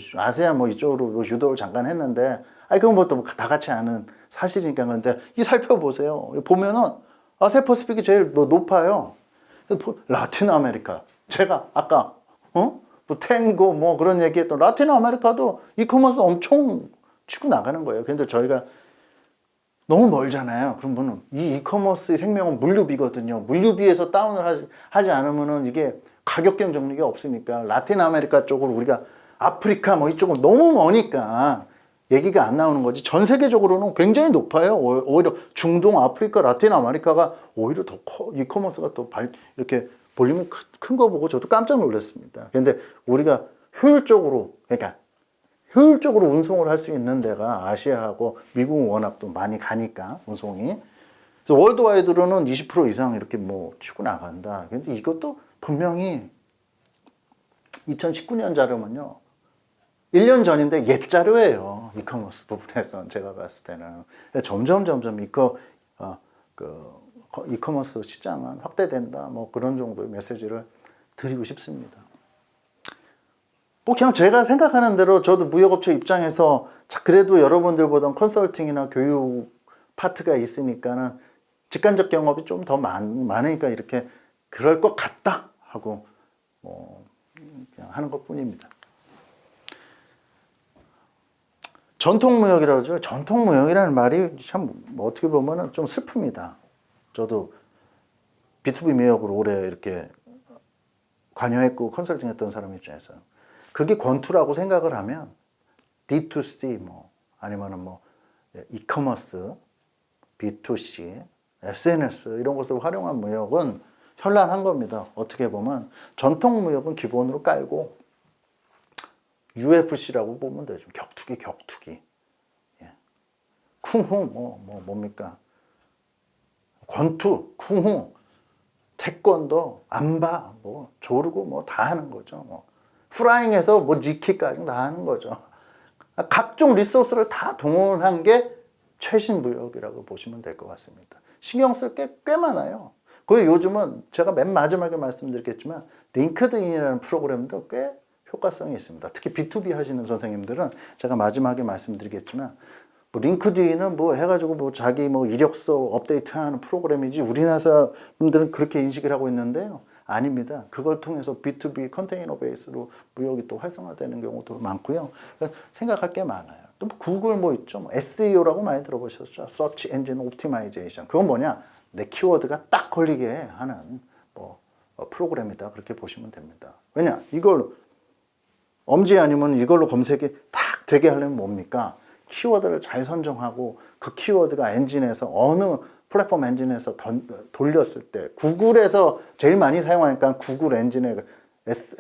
이쪽으로 유도를 잠깐 했는데, 그건 또 다 같이 아는 사실이니까. 그런데 살펴보세요. 보면은 아세퍼시픽이 제일 높아요. 라틴 아메리카, 제가 아까 탱고 그런 얘기했던 라틴 아메리카도 이커머스 엄청 치고 나가는 거예요. 근데 저희가 너무 멀잖아요. 그러면 이 이커머스의 생명은 물류비거든요. 물류비에서 다운을 하지 않으면은 이게 가격 경쟁력이 없으니까, 라틴 아메리카 쪽으로, 우리가 아프리카 이쪽으로 너무 머니까 얘기가 안 나오는 거지. 전 세계적으로는 굉장히 높아요. 오히려 중동, 아프리카, 라틴 아메리카가 오히려 더 이커머스가 또 이렇게 볼륨이 큰 거 보고 저도 깜짝 놀랐습니다. 근데 우리가 효율적으로 운송을 할 수 있는 데가 아시아하고 미국은 워낙 또 많이 가니까 운송이. 그래서 월드와이드로는 20% 이상 이렇게 뭐 치고 나간다. 근데 이것도 분명히 2019년 자료면요. 1년 전인데 옛 자료예요. 이커머스 부분에서는 제가 봤을 때는. 점점 이커머스 시장은 확대된다. 뭐 그런 정도의 메시지를 드리고 싶습니다. 뭐 그냥 제가 생각하는 대로 저도 무역업체 입장에서 그래도 여러분들보다 컨설팅이나 교육 파트가 있으니까는 직간접 경험이 좀 더 많으니까 이렇게 그럴 것 같다 하고 뭐 그냥 하는 것 뿐입니다. 전통무역이라고 하죠. 전통무역이라는 말이 참 뭐 어떻게 보면 좀 슬픕니다. 저도 B2B 무역으로 오래 이렇게 관여했고 컨설팅 했던 사람 입장에서 그게 권투라고 생각을 하면 D2C 뭐 아니면은 뭐 이커머스, B2C, SNS 이런 것을 활용한 무역은 현란한 겁니다. 어떻게 보면 전통 무역은 기본으로 깔고 UFC라고 보면 되죠. 격투기. 예. 쿵후 뭡니까? 권투, 쿵후, 태권도, 안바, 뭐 조르고 뭐 다 하는 거죠. 뭐 프라잉에서 뭐 지키까지 다 하는 거죠. 각종 리소스를 다 동원한 게 최신 무역이라고 보시면 될 것 같습니다. 신경 쓸 게 꽤 많아요. 그리고 요즘은 제가 맨 마지막에 말씀드렸겠지만 링크드인이라는 프로그램도 꽤 효과성이 있습니다. 특히 B2B 하시는 선생님들은 제가 마지막에 말씀드리겠지만 뭐 링크드인은 뭐 해가지고 뭐 자기 뭐 이력서 업데이트하는 프로그램이지 우리나라 사람들은 그렇게 인식을 하고 있는데요. 아닙니다. 그걸 통해서 B2B 컨테이너 베이스로 무역이 또 활성화되는 경우도 많고요. 그러니까 생각할 게 많아요. 또 구글 뭐 있죠. 뭐 SEO라고 많이 들어보셨죠. Search Engine Optimization. 그건 뭐냐? 내 키워드가 딱 걸리게 하는 뭐 프로그램이다. 그렇게 보시면 됩니다. 왜냐? 이걸 엄지 아니면 이걸로 검색이 딱 되게 하려면 뭡니까? 키워드를 잘 선정하고 그 키워드가 엔진에서 어느 플랫폼 엔진에서 돌렸을 때 구글에서 제일 많이 사용하니까 구글 엔진에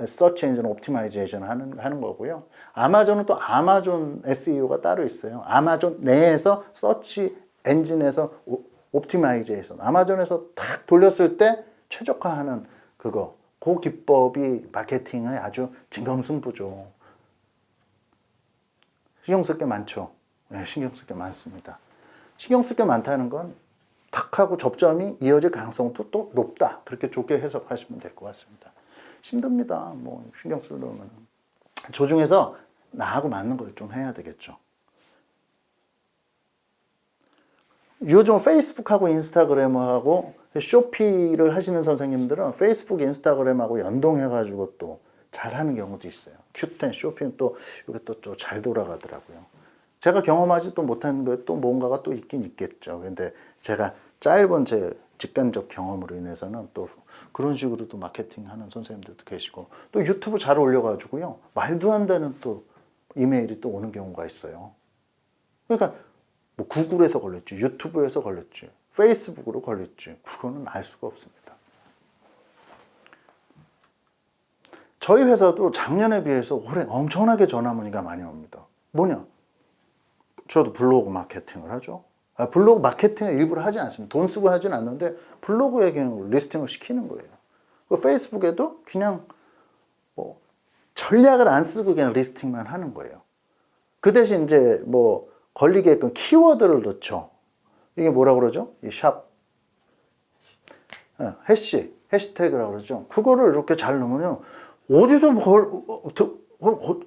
서치 엔진 옵티마이제이션 하는 거고요. 아마존은 또 아마존 SEO가 따로 있어요. 아마존 내에서 서치 엔진에서 옵티마이제이션. 아마존에서 탁 돌렸을 때 최적화하는 그거. 그 기법이 마케팅의 아주 진검승부죠. 신경 쓸 게 많죠. 네, 신경 쓸 게 많습니다. 신경 쓸 게 많다는 건 탁 하고 접점이 이어질 가능성도 또 높다. 그렇게 좋게 해석하시면 될 것 같습니다. 힘듭니다. 뭐 신경 쓰려면. 조중에서 나하고 맞는 걸 좀 해야 되겠죠. 요즘 페이스북하고 인스타그램하고 쇼피를 하시는 선생님들은 페이스북, 인스타그램하고 연동해가지고 또 잘하는 경우도 있어요. 큐10 쇼핑 또 이게 또 잘 돌아가더라고요. 제가 경험하지 또 못한 게 또 뭔가가 또 있긴 있겠죠. 근데 제가 짧은 제 직간접 경험으로 인해서는 또 그런 식으로 또 마케팅하는 선생님들도 계시고 또 유튜브 잘 올려가지고요. 말도 안 되는 또 이메일이 또 오는 경우가 있어요. 그러니까 뭐 구글에서 걸렸지, 유튜브에서 걸렸지, 페이스북으로 걸렸지. 그거는 알 수가 없습니다. 저희 회사도 작년에 비해서 올해 엄청나게 전화 문의가 많이 옵니다. 뭐냐? 저도 블로그 마케팅을 하죠. 블로그 마케팅을 일부러 하지 않습니다. 돈 쓰고 하진 않는데 블로그에 그냥 리스팅을 시키는 거예요. 페이스북에도 그냥 뭐 전략을 안 쓰고 그냥 리스팅만 하는 거예요. 그 대신 이제 뭐 걸리게끔 키워드를 넣죠. 이게 뭐라 그러죠? 이 샵 해시태그라고 그러죠. 그거를 이렇게 잘 넣으면요. 어디서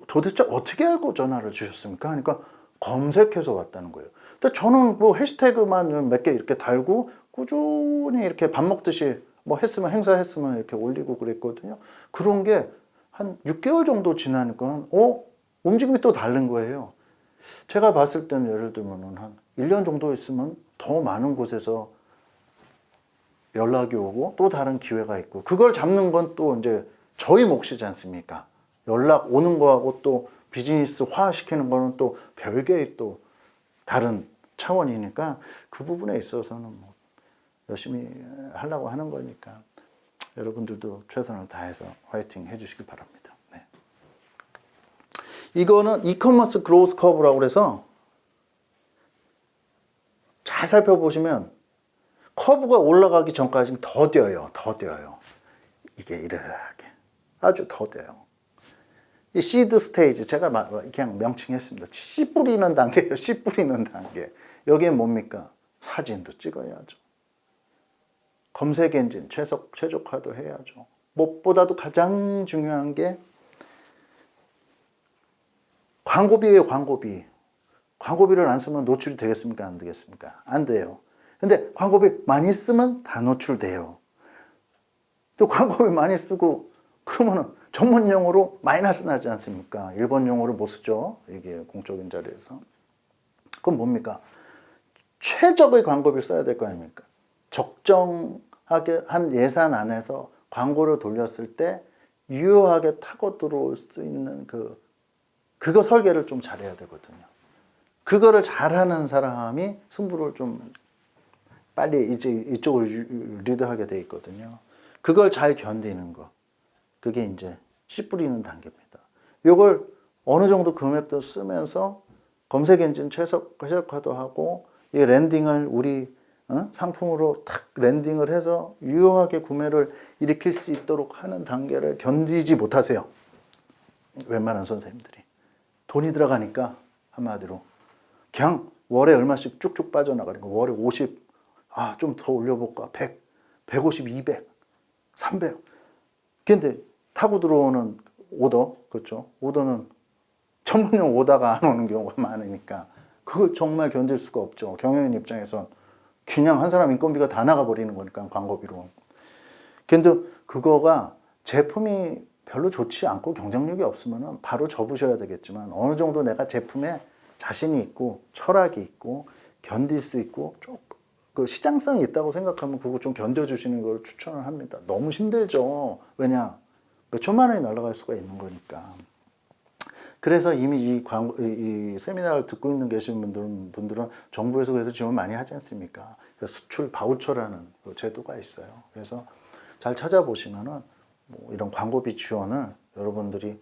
도대체 어떻게 알고 전화를 주셨습니까? 하니까 검색해서 왔다는 거예요. 근데 저는 뭐 해시태그만 몇 개 이렇게 달고 꾸준히 이렇게 밥 먹듯이 뭐 했으면 행사했으면 이렇게 올리고 그랬거든요. 그런 게 한 6개월 정도 지나니까 움직임이 또 다른 거예요. 제가 봤을 때는 예를 들면 한 1년 정도 있으면 더 많은 곳에서 연락이 오고 또 다른 기회가 있고 그걸 잡는 건 또 이제 저희 몫이지 않습니까? 연락 오는 거하고 또 비즈니스화 시키는 거는 또 별개의 또 다른 차원이니까 그 부분에 있어서는 뭐 열심히 하려고 하는 거니까 여러분들도 최선을 다해서 화이팅 해주시기 바랍니다. 네. 이거는 이커머스 그로스 커브라고 해서 잘 살펴보시면 커브가 올라가기 전까지는 더 뛰어요. 더 뛰어요. 이게 이렇게 아주 더 뛰어요. 이 시드 스테이지 제가 그냥 명칭했습니다. 씨 뿌리는 단계예요. 씨 뿌리는 단계. 여기에 뭡니까? 사진도 찍어야죠. 검색 엔진 최적화도 해야죠. 무엇보다도 가장 중요한 게 광고비예요. 광고비. 광고비를 안 쓰면 노출이 되겠습니까? 안 되겠습니까? 안 돼요. 근데 광고비 많이 쓰면 다 노출돼요. 또 광고비 많이 쓰고 그러면은 전문 용어로 마이너스 나지 않습니까? 일본 용어를 못 쓰죠. 이게 공적인 자리에서. 그럼 뭡니까? 최적의 광고비를 써야 될 거 아닙니까? 적정하게 한 예산 안에서 광고를 돌렸을 때 유효하게 타고 들어올 수 있는 그거 설계를 좀 잘해야 되거든요. 그거를 잘하는 사람이 승부를 좀 빨리 이쪽으로 리드하게 돼 있거든요. 그걸 잘 견디는 거. 그게 이제 씨 뿌리는 단계입니다. 이걸 어느 정도 금액도 쓰면서 검색 엔진 최적화도 하고 이 랜딩을 우리 상품으로 탁 랜딩을 해서 유효하게 구매를 일으킬 수 있도록 하는 단계를 견디지 못하세요. 웬만한 선생님들이. 돈이 들어가니까 한마디로 그냥 월에 얼마씩 쭉쭉 빠져나가는 거. 월에 50, 좀 더 올려볼까? 100, 150, 200, 300. 근데 타고 들어오는 오더, 그렇죠? 오더는 전문용 오다가 안 오는 경우가 많으니까 그거 정말 견딜 수가 없죠. 경영인 입장에선 그냥 한 사람 인건비가 다 나가버리는 거니까 광고비로. 근데 그거가 제품이 별로 좋지 않고 경쟁력이 없으면 바로 접으셔야 되겠지만 어느 정도 내가 제품에 자신이 있고 철학이 있고 견딜 수 있고 그 시장성이 있다고 생각하면 그거 좀 견뎌주시는 걸 추천을 합니다. 너무 힘들죠. 왜냐? 몇 천만 원이 날아갈 수가 있는 거니까. 그래서 이미 이 세미나를 듣고 있는 계신 분들은 정부에서 그래서 지원 많이 하지 않습니까? 그래서 수출 바우처라는 그 제도가 있어요. 그래서 잘 찾아보시면은 뭐 이런 광고비 지원을 여러분들이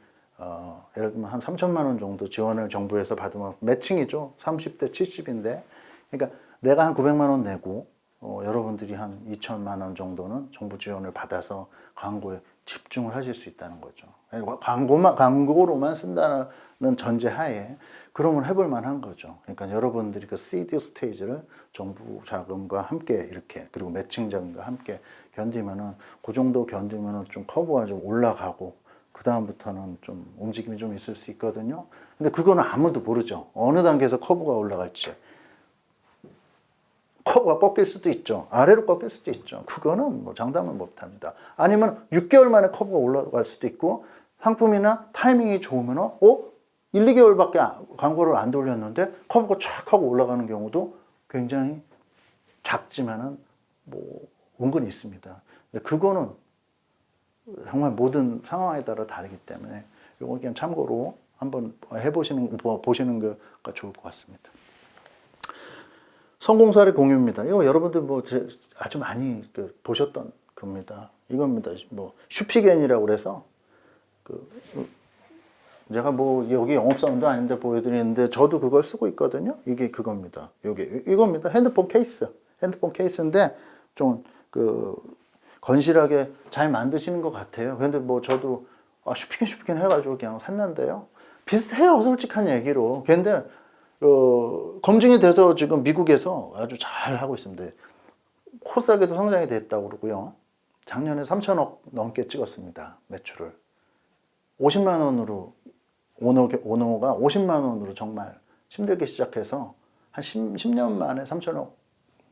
예를 들면 한 3천만 원 정도 지원을 정부에서 받으면 매칭이죠. 30대 70인데. 그러니까 내가 한 900만 원 내고 여러분들이 한 2천만 원 정도는 정부 지원을 받아서 광고에 집중을 하실 수 있다는 거죠. 광고로만 쓴다는 전제하에 그러면 해볼 만한 거죠. 그러니까 여러분들이 그 시드 스테이지를 정부 자금과 함께 이렇게 그리고 매칭 자금과 함께 견디면은 그 정도 견디면은 좀 커브가 좀 올라가고 그 다음부터는 좀 움직임이 좀 있을 수 있거든요. 근데 그거는 아무도 모르죠. 어느 단계에서 커브가 올라갈지. 커브가 꺾일 수도 있죠. 아래로 꺾일 수도 있죠. 그거는 뭐 장담은 못합니다. 아니면 6개월 만에 커브가 올라갈 수도 있고 상품이나 타이밍이 좋으면 1, 2개월밖에 광고를 안 돌렸는데 커브가 쫙 하고 올라가는 경우도 굉장히 작지만은 뭐 은근히 있습니다. 그거는 정말 모든 상황에 따라 다르기 때문에 이거 그냥 참고로 한번 보시는 게 좋을 것 같습니다. 성공 사례 공유입니다. 이거 여러분들 뭐 아주 많이 보셨던 겁니다. 이겁니다. 뭐 슈피겐이라고 그래서 제가 뭐 여기 영업사원도 아닌데 보여드리는데 저도 그걸 쓰고 있거든요. 이게 그겁니다. 이겁니다. 핸드폰 케이스인데 좀 건실하게 잘 만드시는 것 같아요. 근데 뭐 저도 슈피겐 해가지고 그냥 샀는데요. 비슷해요. 솔직한 얘기로. 근데 검증이 돼서 지금 미국에서 아주 잘 하고 있습니다. 코스닥에도 성장이 됐다고 그러고요. 작년에 3천억 넘게 찍었습니다. 매출을. 50만 원으로 오너가 50만 원으로 정말 힘들게 시작해서 한 10년 만에 3천억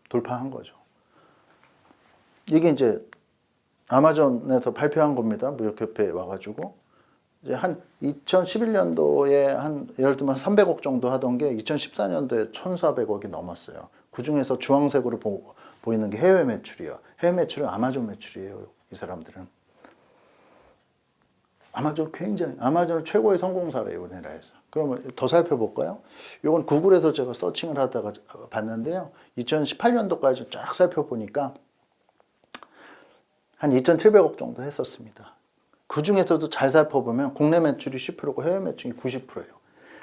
돌파한 거죠. 이게 이제 아마존에서 발표한 겁니다. 무역협회에 와가지고. 이제 한 2011년도에 한 예를 들면 300억 정도 하던 게 2014년도에 1,400억이 넘었어요. 그 중에서 주황색으로 보이는 게 해외 매출이에요. 해외 매출은 아마존 매출이에요. 이 사람들은. 아마존은 최고의 성공 사례예요. 우리나라에서. 그러면 더 살펴볼까요? 이건 구글에서 제가 서칭을 하다가 봤는데요. 2018년도까지 쫙 살펴보니까 한 2,700억 정도 했었습니다. 그 중에서도 잘 살펴보면 국내 매출이 10%고 해외 매출이 90%예요.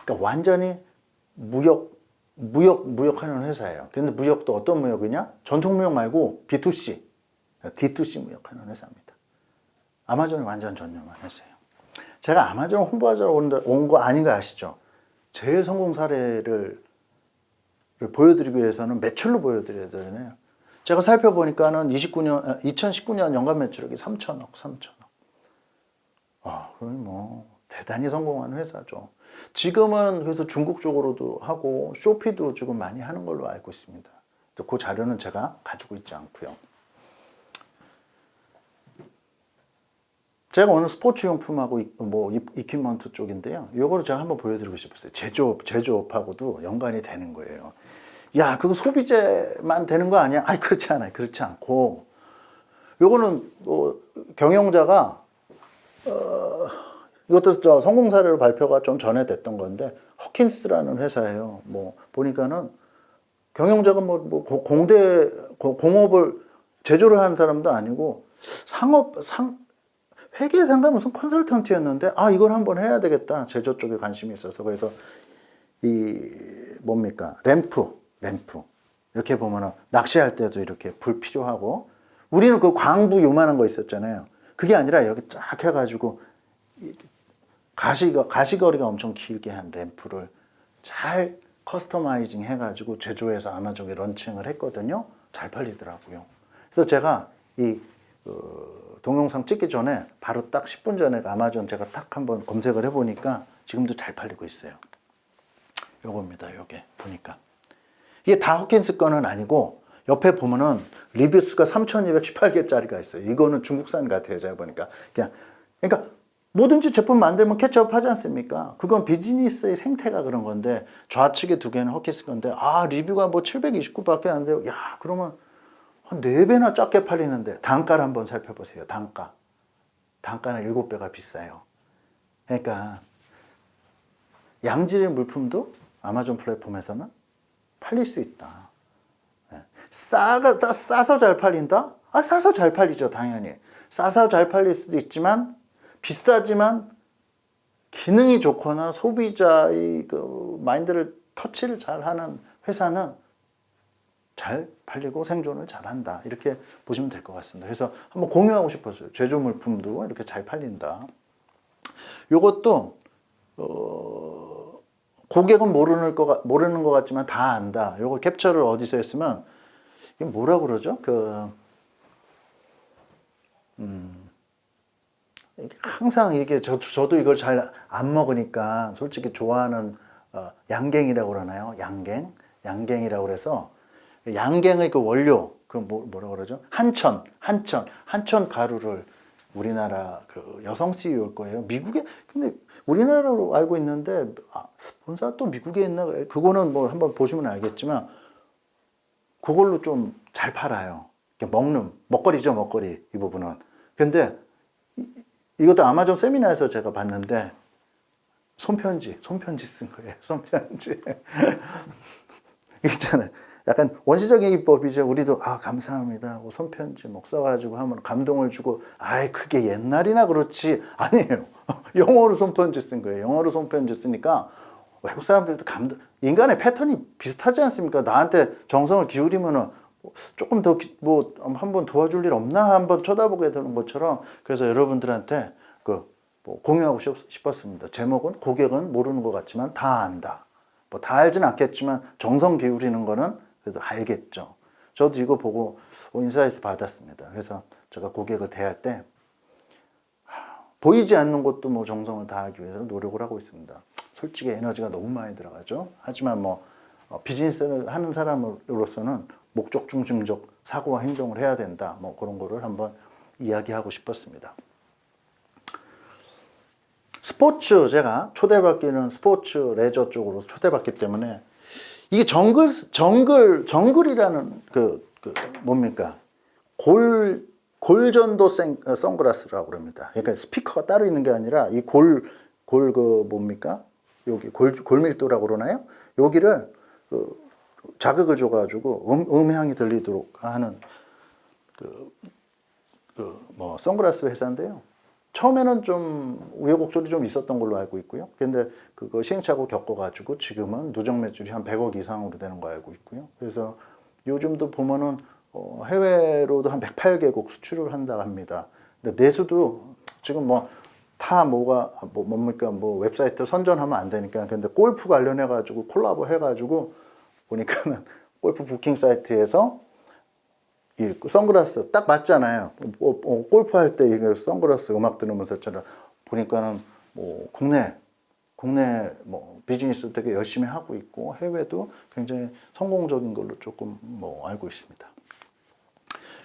그러니까 완전히 무역 무역하는 회사예요. 근데 무역도 어떤 무역이냐? 전통 무역 말고 B2C, D2C 무역하는 회사입니다. 아마존이 완전 전념한 회사예요. 제가 아마존 홍보하자고 온 거 아닌 거 아시죠? 제일 성공 사례를 보여드리기 위해서는 매출로 보여드려야 되잖아요. 제가 살펴보니까는 2019년 연간 매출액이 3천억. 그럼 뭐 대단히 성공한 회사죠. 지금은 그래서 중국 쪽으로도 하고 쇼피도 지금 많이 하는 걸로 알고 있습니다. 그 자료는 제가 가지고 있지 않고요. 제가 오늘 스포츠용품하고 뭐 이퀴먼트 쪽인데요. 이거를 제가 한번 보여드리고 싶었어요. 제조업하고도 연관이 되는 거예요. 야, 그거 소비재만 되는 거 아니야? 아니, 그렇지 않아요. 그렇지 않고 요거는 뭐 경영자가 이것도 저 성공 사례로 발표가 좀 전에 됐던 건데 허킨스라는 회사예요. 뭐 보니까는 경영자가 공업을 제조를 하는 사람도 아니고 회계상가 무슨 컨설턴트였는데 이걸 한번 해야 되겠다. 제조 쪽에 관심이 있어서 그래서 램프 이렇게 보면은 낚시할 때도 이렇게 불 필요하고 우리는 그 광부 요만한 거 있었잖아요. 그게 아니라 여기 쫙 해가지고 가시거리가 엄청 길게 한 램프를 잘 커스터마이징 해가지고 제조해서 아마존에 런칭을 했거든요. 잘 팔리더라고요. 그래서 제가 이 동영상 찍기 전에 바로 딱 10분 전에 아마존 제가 딱 한번 검색을 해보니까 지금도 잘 팔리고 있어요. 요겁니다. 요게 보니까 이게 다 호킨스 거는 아니고 옆에 보면은 리뷰 수가 3,218개짜리가 있어요. 이거는 중국산 같아요. 제가 보니까 그러니까 뭐든지 제품 만들면 캐치업 하지 않습니까? 그건 비즈니스의 생태가 그런 건데 좌측에 두 개는 호킨스 건데 리뷰가 뭐 729밖에 안 돼요. 야, 그러면 한 4배나 작게 팔리는데 단가를 한번 살펴보세요. 단가는 7배가 비싸요. 그러니까 양질의 물품도 아마존 플랫폼에서는 팔릴 수 있다. 싸서 잘 팔린다? 싸서 잘 팔리죠, 당연히. 싸서 잘 팔릴 수도 있지만 비싸지만 기능이 좋거나 소비자의 그 마인드를 터치를 잘하는 회사는 잘 팔리고 생존을 잘한다. 이렇게 보시면 될 것 같습니다. 그래서 한번 공유하고 싶었어요. 제조 물품도 이렇게 잘 팔린다. 이것도 고객은 모르는 것 같지만 다 안다. 이거 캡처를 어디서 했으면 이게 뭐라 그러죠? 항상 이게 저도 이걸 잘 안 먹으니까 솔직히 좋아하는 양갱이라고 그러나요? 양갱이라고 그래서 양갱의 그 원료 뭐라 그러죠? 한천 가루를 우리나라 그 여성 CEO일 거예요. 근데 우리나라로 알고 있는데 본사 또 미국에 있나? 그거는 뭐 한번 보시면 알겠지만 그걸로 좀 잘 팔아요. 먹거리죠, 먹거리 이 부분은. 근데 이것도 아마존 세미나에서 제가 봤는데 손편지 쓴 거예요. 손편지. 있잖아요. 약간 원시적인 기법이죠. 우리도 감사합니다 하고 손편지 써가지고 하면 감동을 주고 그게 옛날이나 그렇지 아니에요. 영어로 손편지 쓴 거예요. 영어로 손편지 쓰니까 외국 사람들도 인간의 패턴이 비슷하지 않습니까? 나한테 정성을 기울이면은 조금 더 한번 도와줄 일 없나 한번 쳐다보게 되는 것처럼. 그래서 여러분들한테 공유하고 싶었습니다. 제목은 고객은 모르는 것 같지만 다 안다. 다 알진 않겠지만 정성 기울이는 거는 그래도 알겠죠. 저도 이거 보고 인사이트 받았습니다. 그래서 제가 고객을 대할 때 보이지 않는 것도 정성을 다하기 위해서 노력을 하고 있습니다. 솔직히 에너지가 너무 많이 들어가죠. 하지만 비즈니스를 하는 사람으로서는 목적 중심적 사고와 행동을 해야 된다. 그런 거를 한번 이야기하고 싶었습니다. 제가 초대받기는 스포츠 레저 쪽으로 초대받기 때문에 이게 정글이라는 뭡니까? 골전도 선글라스라고 그럽니다. 그러니까 스피커가 따로 있는 게 아니라 이 뭡니까? 여기 골밀도라고 그러나요? 여기를 자극을 줘가지고 음향이 들리도록 하는 선글라스 회사인데요. 처음에는 좀 우여곡절이 좀 있었던 걸로 알고 있고요. 근데 그거 시행착오 겪어가지고 지금은 누적 매출이 한 100억 이상으로 되는 거 알고 있고요. 그래서 요즘도 보면은 해외로도 한 108개국 수출을 한다 합니다. 근데 내수도 지금 뭐 다 뭡니까 뭐 웹사이트 선전하면 안 되니까 근데 골프 관련해 가지고 콜라보 해 가지고 보니까는 골프 부킹 사이트에서 이 선글라스 딱 맞잖아요. 골프 할 때 이거 선글라스 음악 들으면서 했잖아. 보니까는 뭐 국내 뭐 비즈니스 되게 열심히 하고 있고 해외도 굉장히 성공적인 걸로 조금 뭐 알고 있습니다.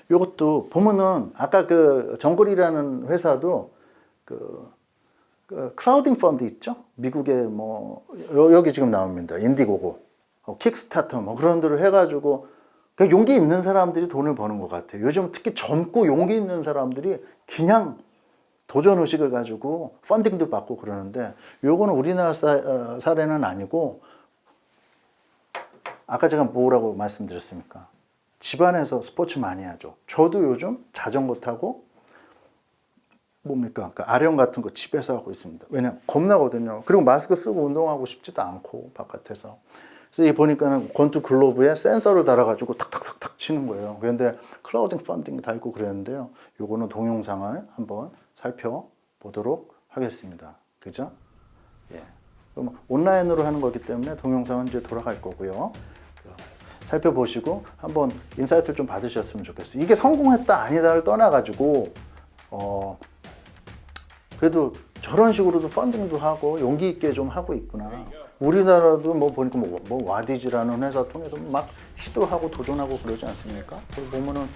이것도 보면은 아까 그 정글이라는 회사도 그 크라우딩 펀드 있죠? 미국의 뭐 여기 지금 나옵니다. 인디고고, 킥스타터 뭐 그런 데를 해가지고 그 용기 있는 사람들이 돈을 버는 것 같아요. 요즘 특히 젊고 용기 있는 사람들이 그냥 도전 의식을 가지고 펀딩도 받고 그러는데 요거는 우리나라 사례는 아니고 아까 제가 뭐라고 말씀드렸습니까? 집안에서 스포츠 많이 하죠. 저도 요즘 자전거 타고 뭡니까? 그 아령 같은 거 집에서 하고 있습니다. 왜냐 겁나거든요. 그리고 마스크 쓰고 운동하고 싶지도 않고 바깥에서. 그래서 이 보니까는 권투 글로브에 센서를 달아가지고 탁탁탁탁 치는 거예요. 그런데 클라우딩 펀딩 달고 그랬는데요. 요거는 동영상을 한번 살펴보도록 하겠습니다. 그죠? 예. 그럼 온라인으로 하는 거기 때문에 동영상은 이제 돌아갈 거고요. 살펴보시고 한번 인사이트를 좀 받으셨으면 좋겠어요. 이게 성공했다 아니다를 떠나가지고 그래도 저런 식으로도 펀딩도 하고 용기 있게 좀 하고 있구나. 우리나라도 뭐 보니까 뭐 와디즈라는 회사 통해서 막 시도하고 도전하고 그러지 않습니까? 그걸 보면은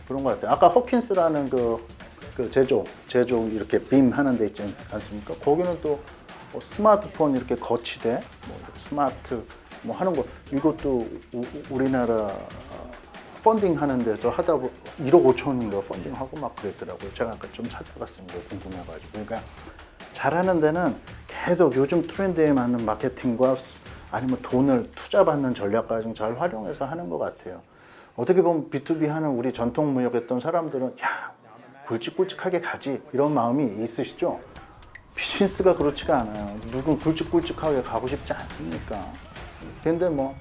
그런 것 같아요. 아까 호킨스라는 그 제조 이렇게 빔 하는 데 있지 않습니까? 거기는 또 스마트폰 이렇게 거치대, 뭐 스마트 뭐 하는 거 이것도 우리나라 펀딩 하는 데서 하다 1억 5천인가 펀딩하고 막 그랬더라고요. 제가 아까 좀 찾아봤습니다. 궁금해가지고. 그러니까 잘하는 데는 계속 요즘 트렌드에 맞는 마케팅과 아니면 돈을 투자받는 전략까지 잘 활용해서 하는 것 같아요. 어떻게 보면 B2B 하는 우리 전통 무역했던 사람들은 야 굵직굵직하게 가지 이런 마음이 있으시죠? 비즈니스가 그렇지가 않아요. 누군 굵직굵직하게 가고 싶지 않습니까? 근데 뭐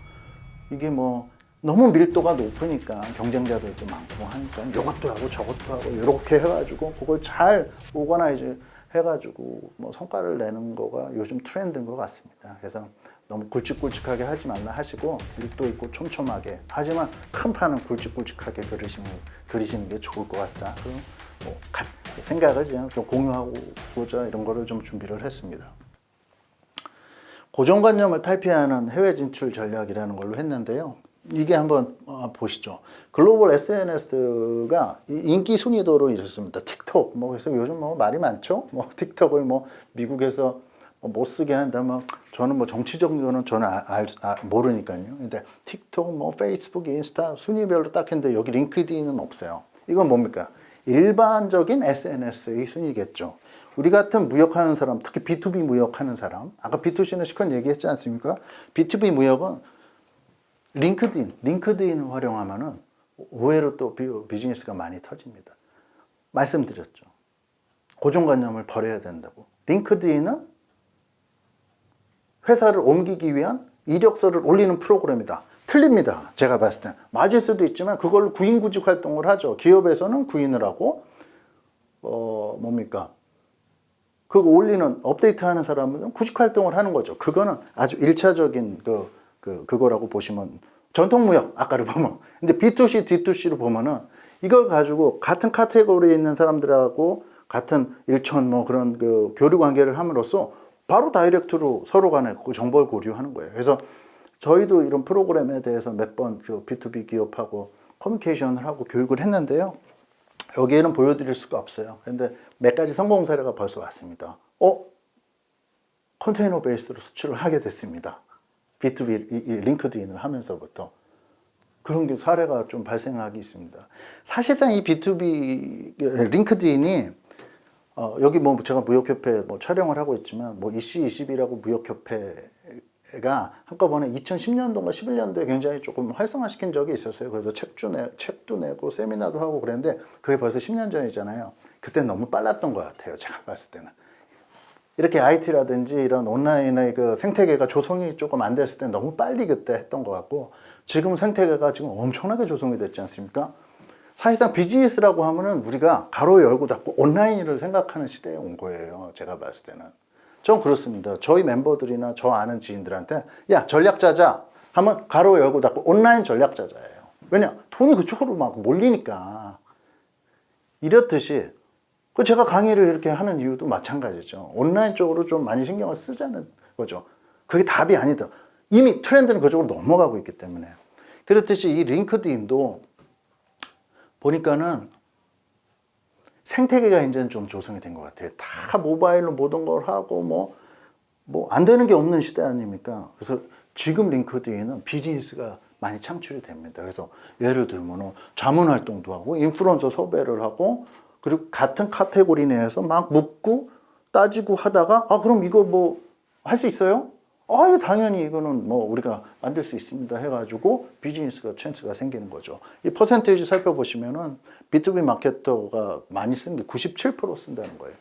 이게 뭐 너무 밀도가 높으니까 경쟁자들도 많고 하니까 이것도 하고 저것도 하고 이렇게 해가지고 그걸 잘 오거나이즈 해가지고 뭐 성과를 내는 거가 요즘 트렌드인 것 같습니다. 그래서 너무 굵직굵직하게 하지 말라 하시고 밀도 있고 촘촘하게 하지만 큰 판은 굵직굵직하게 그리시는 게 좋을 것 같다. 그럼 뭐 생각을 좀 공유하고자 이런 거를 좀 준비를 했습니다. 고정관념을 탈피하는 해외 진출 전략이라는 걸로 했는데요. 이게 한번 보시죠. 글로벌 SNS가 인기 순위도로 이렇습니다. 틱톡, 뭐 그래서 요즘 뭐 말이 많죠. 뭐 틱톡을 뭐 미국에서 못 쓰게 한다. 뭐 저는 뭐 정치적인 거는 저는 모르니까요. 근데 틱톡, 뭐 페이스북, 인스타 순위별로 딱 했는데 여기 링크드인은 없어요. 이건 뭡니까? 일반적인 SNS의 순위겠죠. 우리 같은 무역하는 사람, 특히 B2B 무역하는 사람, 아까 B2C는 시컨 얘기했지 않습니까? B2B 무역은 링크드인을 활용하면은 의외로 또 비즈니스가 많이 터집니다. 말씀드렸죠. 고정관념을 버려야 된다고. 링크드인은 회사를 옮기기 위한 이력서를 올리는 프로그램이다. 틀립니다. 제가 봤을 때. 맞을 수도 있지만 그걸로 구인구직 활동을 하죠. 기업에서는 구인을 하고 뭡니까? 그거 올리는 업데이트하는 사람은 구직 활동을 하는 거죠. 그거는 아주 1차적인 그거라고 보시면 전통무역 아까를 보면 근데 B2C, D2C로 보면은 이걸 가지고 같은 카테고리에 있는 사람들하고 같은 일천 뭐 그런 그 교류 관계를 함으로써 바로 다이렉트로 서로 간에 그 정보를 교류하는 거예요. 그래서 저희도 이런 프로그램에 대해서 몇 번 그 B2B 기업하고 커뮤니케이션을 하고 교육을 했는데요. 여기에는 보여드릴 수가 없어요. 그런데 몇 가지 성공 사례가 벌써 왔습니다. 컨테이너 베이스로 수출을 하게 됐습니다. B2B 링크드인을 하면서부터 그런 게 사례가 좀 발생하기 있습니다. 사실상 이 B2B 링크드인이 여기 뭐 제가 무역협회 뭐 촬영을 하고 있지만 뭐 EC20이라고 무역협회가 한꺼번에 2010년도인가 11년도에 굉장히 조금 활성화시킨 적이 있었어요. 그래서 책도 내고 세미나도 하고 그랬는데 그게 벌써 10년 전이잖아요. 그때 너무 빨랐던 것 같아요. 제가 봤을 때는. 이렇게 IT라든지 이런 온라인의 그 생태계가 조성이 조금 안 됐을 때 너무 빨리 그때 했던 것 같고, 지금 생태계가 지금 엄청나게 조성이 됐지 않습니까? 사실상 비즈니스라고 하면은 우리가 가로 열고 닫고 온라인을 생각하는 시대에 온 거예요. 제가 봤을 때는. 전 그렇습니다. 저희 멤버들이나 저 아는 지인들한테 야, 전략 짜자 하면 가로 열고 닫고 온라인 전략 짜자예요. 왜냐? 돈이 그쪽으로 막 몰리니까. 이렇듯이 그 제가 강의를 이렇게 하는 이유도 마찬가지죠. 온라인 쪽으로 좀 많이 신경을 쓰자는 거죠. 그게 답이 아니다. 이미 트렌드는 그쪽으로 넘어가고 있기 때문에. 그렇듯이 이 링크드인도 보니까는 생태계가 이제는 좀 조성이 된 것 같아요. 다 모바일로 모든 걸 하고 뭐 안 되는 게 없는 시대 아닙니까? 그래서 지금 링크드인은 비즈니스가 많이 창출이 됩니다. 그래서 예를 들면 자문 활동도 하고 인플루언서 섭외를 하고 그리고 같은 카테고리 내에서 막 묻고 따지고 하다가 그럼 이거 뭐 할 수 있어요? 당연히 이거는 뭐 우리가 만들 수 있습니다 해가지고 비즈니스가 찬스가 생기는 거죠. 이 퍼센테이지 살펴보시면은 B2B 마케터가 많이 쓰는 게 97% 쓴다는 거예요.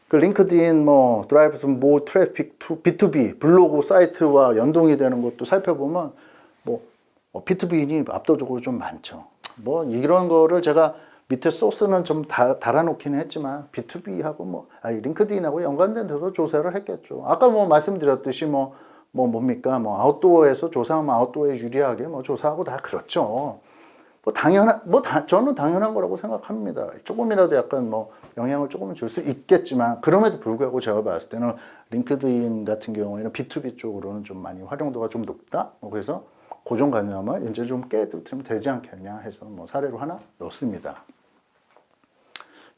그 링크드인 드라이브스 모 트래픽 투 B2B 블로그 사이트와 연동이 되는 것도 살펴보면 B2B인이 압도적으로 좀 많죠. 이런 거를 제가 밑에 소스는 좀 달아놓기는 했지만 B2B하고 링크드인하고 연관된 데서 조사를 했겠죠. 아까 말씀드렸듯이 뭡니까 아웃도어에서 조사하면 아웃도어에 유리하게 조사하고 다 그렇죠. 저는 당연한 거라고 생각합니다. 조금이라도 약간 영향을 조금은 줄 수 있겠지만 그럼에도 불구하고 제가 봤을 때는 링크드인 같은 경우에는 B2B 쪽으로는 좀 많이 활용도가 좀 높다. 그래서 고정관념을 이제 좀 깨뜨리면 되지 않겠냐 해서 사례로 하나 넣습니다.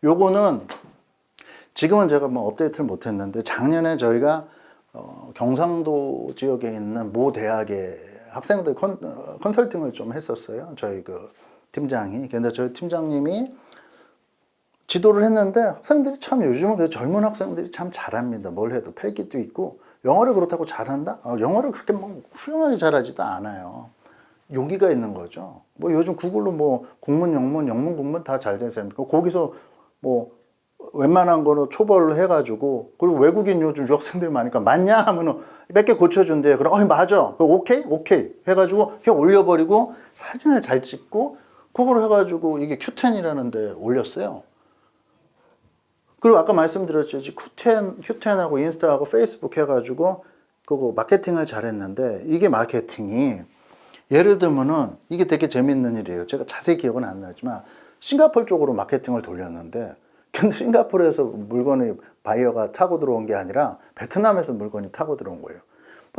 요거는 지금은 제가 업데이트를 못했는데 작년에 저희가 경상도 지역에 있는 모 대학의 학생들 컨설팅을 좀 했었어요. 저희 그 팀장이. 근데 저희 팀장님이 지도를 했는데 학생들이 참 요즘은 그 젊은 학생들이 참 잘합니다. 뭘 해도 패기도 있고 영어를 그렇다고 잘한다? 영어를 그렇게 훌륭하게 잘하지도 않아요. 용기가 있는 거죠. 요즘 구글로 국문, 영문, 국문 다 잘 되지 않습니까? 거기서 웬만한 거로 초벌을 해가지고, 그리고 외국인 요즘 유학생들 많으니까 맞냐 하면은 몇 개 고쳐준대요. 그럼 맞아. 오케이 해가지고 그냥 올려버리고 사진을 잘 찍고 그걸 해가지고 이게 Q10이라는 데 올렸어요. 그리고 아까 말씀드렸듯이 Q10하고 인스타하고 페이스북 해가지고 그거 마케팅을 잘했는데, 이게 마케팅이 예를 들면은 이게 되게 재밌는 일이에요. 제가 자세히 기억은 안 나지만 싱가포르 쪽으로 마케팅을 돌렸는데, 근데 싱가포르에서 물건이 바이어가 타고 들어온 게 아니라 베트남에서 물건이 타고 들어온 거예요.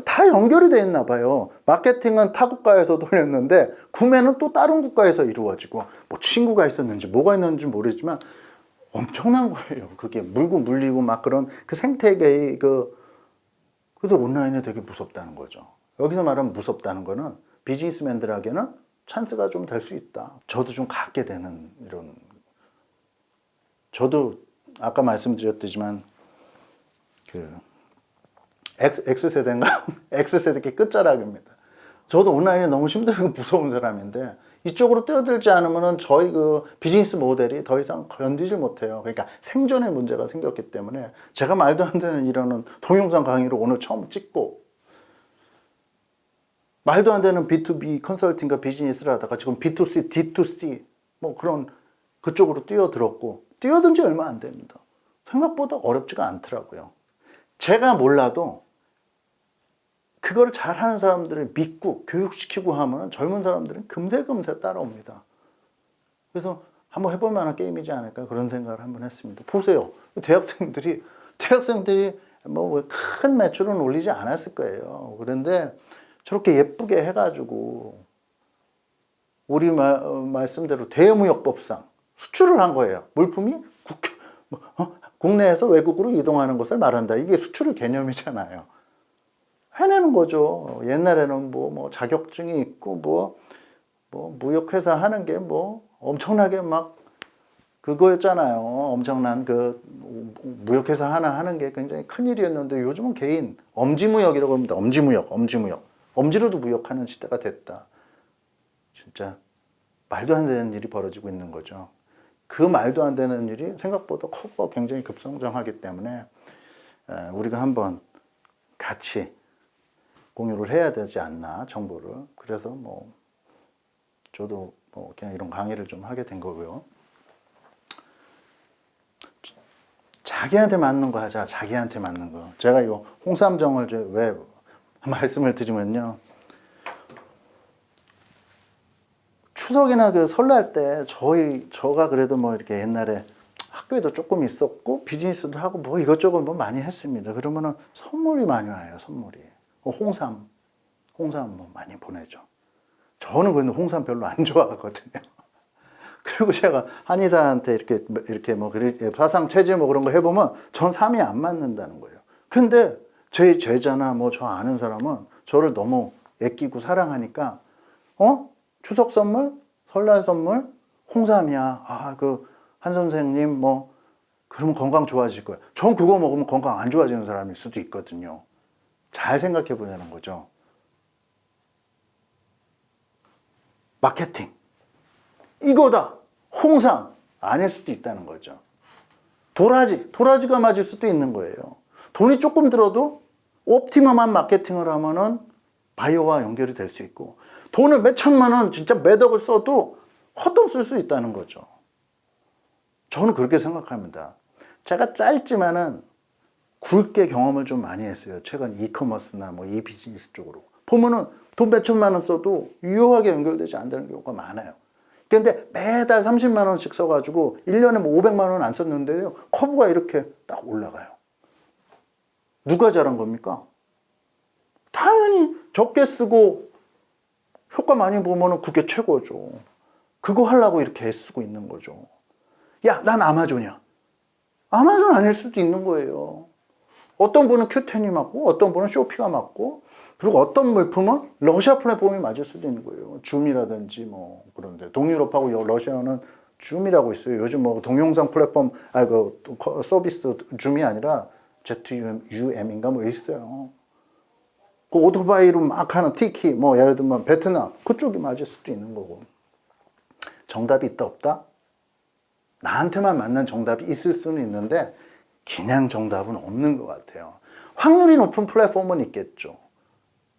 다 연결이 돼 있나 봐요. 마케팅은 타 국가에서 돌렸는데 구매는 또 다른 국가에서 이루어지고 친구가 있었는지 뭐가 있는지 모르지만 엄청난 거예요. 그게 물고 물리고 그런 그 생태계의 그래서 온라인이 되게 무섭다는 거죠. 여기서 말하면 무섭다는 거는 비즈니스맨들에게는 찬스가 좀 될 수 있다. 저도 좀 갖게 되는 이런. 저도 아까 말씀드렸지만 X세대인가? X세대 끝자락입니다. 저도 온라인이 너무 힘들고 무서운 사람인데 이쪽으로 뛰어들지 않으면 저희 비즈니스 모델이 더 이상 견디질 못해요. 그러니까 생존의 문제가 생겼기 때문에 제가 말도 안 되는 이런 동영상 강의를 오늘 처음 찍고 말도 안 되는 B2B 컨설팅과 비즈니스를 하다가 지금 B2C, D2C 그런 그쪽으로 뛰어든 지 얼마 안 됩니다. 생각보다 어렵지가 않더라고요. 제가 몰라도 그걸 잘하는 사람들을 믿고 교육시키고 하면 젊은 사람들은 금세 따라옵니다. 그래서 한번 해볼 만한 게임이지 않을까 그런 생각을 한번 했습니다. 보세요. 대학생들이 큰 매출은 올리지 않았을 거예요. 그런데 저렇게 예쁘게 해가지고 우리 말씀대로 대무역법상 수출을 한 거예요. 물품이 국내에서 외국으로 이동하는 것을 말한다. 이게 수출의 개념이잖아요. 해내는 거죠. 옛날에는 자격증이 있고 무역회사 하는 게 엄청나게 그거였잖아요. 엄청난 무역회사 하나 하는 게 굉장히 큰 일이었는데 요즘은 개인 엄지무역이라고 합니다. 엄지무역. 엄지로도 무역하는 시대가 됐다. 진짜 말도 안 되는 일이 벌어지고 있는 거죠. 그 말도 안 되는 일이 생각보다 커버가 굉장히 급성장하기 때문에 우리가 한번 같이 공유를 해야 되지 않나, 정보를. 그래서 뭐 저도 뭐 그냥 이런 강의를 좀 하게 된 거고요. 자기한테 맞는 거 하자. 자기한테 맞는 거. 제가 이 홍삼정을 왜 말씀을 드리면요, 추석이나 그 설날 때 저가 그래도 뭐 이렇게 옛날에 학교에도 조금 있었고 비즈니스도 하고 뭐 이것저것 뭐 많이 했습니다. 그러면은 선물이 많이 와요. 선물이 홍삼 뭐 많이 보내죠. 저는 근데 홍삼 별로 안 좋아하거든요. 그리고 제가 한의사한테 이렇게 뭐 사상 체질 뭐 그런 거 해보면 전 삼이 안 맞는다는 거예요. 근데 제 제자나 뭐 저 아는 사람은 저를 너무 아끼고 사랑하니까 추석 선물, 설날 선물, 홍삼이야. 아, 그 한 선생님 뭐 그러면 건강 좋아질 거야. 전 그거 먹으면 건강 안 좋아지는 사람일 수도 있거든요. 잘 생각해 보자는 거죠. 마케팅. 이거다. 홍삼. 아닐 수도 있다는 거죠. 도라지가 맞을 수도 있는 거예요. 돈이 조금 들어도 옵티멈한 마케팅을 하면은 바이오와 연결이 될 수 있고, 돈을 몇 천만 원 진짜 몇 억을 써도 헛돈 쓸 수 있다는 거죠. 저는 그렇게 생각합니다. 제가 짧지만은 굵게 경험을 좀 많이 했어요. 최근 이커머스나 뭐 이 비즈니스 쪽으로. 보면은 돈 몇 천만 원 써도 유효하게 연결되지 않는 경우가 많아요. 근데 매달 30만 원씩 써가지고 1년에 뭐 500만 원 안 썼는데요, 커브가 이렇게 딱 올라가요. 누가 잘한 겁니까? 당연히 적게 쓰고 효과 많이 보면은 그게 최고죠. 그거 하려고 이렇게 애쓰고 있는 거죠. 야, 난 아마존이야. 아마존 아닐 수도 있는 거예요. 어떤 분은 Q10이 맞고, 어떤 분은 쇼피가 맞고, 그리고 어떤 물품은 러시아 플랫폼이 맞을 수도 있는 거예요. 줌이라든지 뭐 그런데 동유럽하고 러시아는 줌이라고 있어요. 요즘 뭐 동영상 플랫폼 그 서비스 줌이 아니라 ZUM인가 뭐 있어요. 그 오토바이로 막 하는 티키 뭐 예를 들면 베트남 그쪽이 맞을 수도 있는 거고. 정답이 있다 없다? 나한테만 맞는 정답이 있을 수는 있는데 그냥 정답은 없는 것 같아요. 확률이 높은 플랫폼은 있겠죠.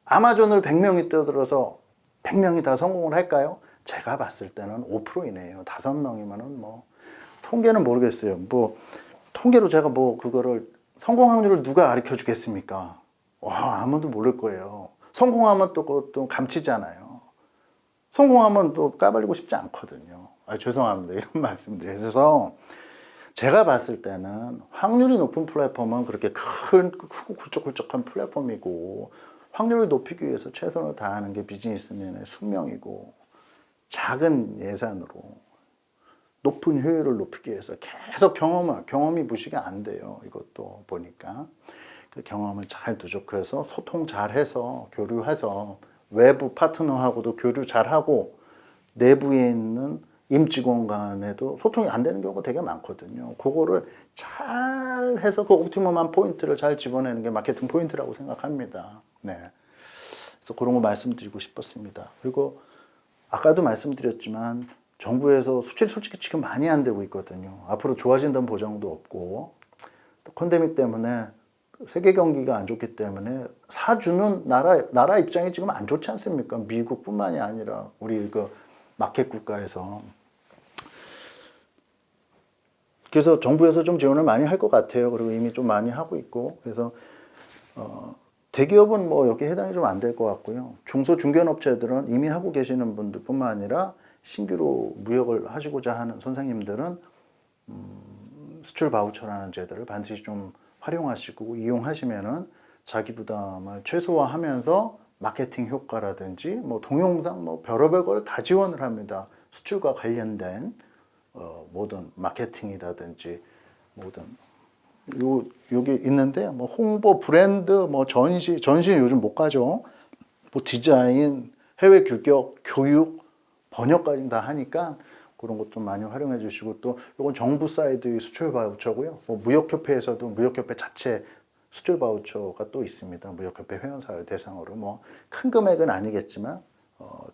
아마존을 100명이 떠들어서 100명이 다 성공을 할까요? 제가 봤을 때는 5% 이내에요. 5명이면은 뭐 통계는 모르겠어요. 뭐 통계로 제가 뭐 그거를 성공 확률을 누가 가르쳐 주겠습니까? 와, 아무도 모를 거예요. 성공하면 또 그것도 감치잖아요. 성공하면 또 까발리고 싶지 않거든요. 죄송합니다. 이런 말씀드려서 제가 봤을 때는 확률이 높은 플랫폼은 그렇게 크고 굵적굵적한 플랫폼이고, 확률을 높이기 위해서 최선을 다하는 게 비즈니스맨의 숙명이고, 작은 예산으로 높은 효율을 높이기 위해서 계속 경험이 무시가 안 돼요. 이것도 보니까 그 경험을 잘 누적해서 소통 잘해서 교류해서 외부 파트너하고도 교류 잘하고, 내부에 있는 임직원 간에도 소통이 안 되는 경우가 되게 많거든요. 그거를 잘 해서 그 옵티멈한 포인트를 잘 집어내는 게 마케팅 포인트라고 생각합니다. 네. 그래서 그런 거 말씀드리고 싶었습니다. 그리고 아까도 말씀드렸지만 정부에서 수출이 솔직히 지금 많이 안 되고 있거든요. 앞으로 좋아진다는 보장도 없고, 또 팬데믹 때문에 세계 경기가 안 좋기 때문에 사주는 나라 입장이 지금 안 좋지 않습니까? 미국뿐만이 아니라 우리 그 마켓 국가에서. 그래서 정부에서 좀 지원을 많이 할 것 같아요. 그리고 이미 좀 많이 하고 있고. 그래서 대기업은 뭐 여기 해당이 좀 안 될 것 같고요. 중소 중견업체들은 이미 하고 계시는 분들뿐만 아니라 신규로 무역을 하시고자 하는 선생님들은 수출 바우처라는 제도를 반드시 좀 활용하시고 이용하시면은 자기 부담을 최소화하면서 마케팅 효과라든지 뭐 동영상 뭐 별의별 걸 다 지원을 합니다. 수출과 관련된 모든 마케팅이라든지 모든 요게 있는데 뭐 홍보, 브랜드, 뭐 전시 요즘 못 가죠. 뭐 디자인, 해외 규격, 교육, 번역까지 다 하니까 그런 것 좀 많이 활용해 주시고, 또 이건 정부 사이드의 수출 바우처고요. 뭐 무역협회에서도 무역협회 자체 수출 바우처가 또 있습니다. 무역협회 회원사를 대상으로 뭐 큰 금액은 아니겠지만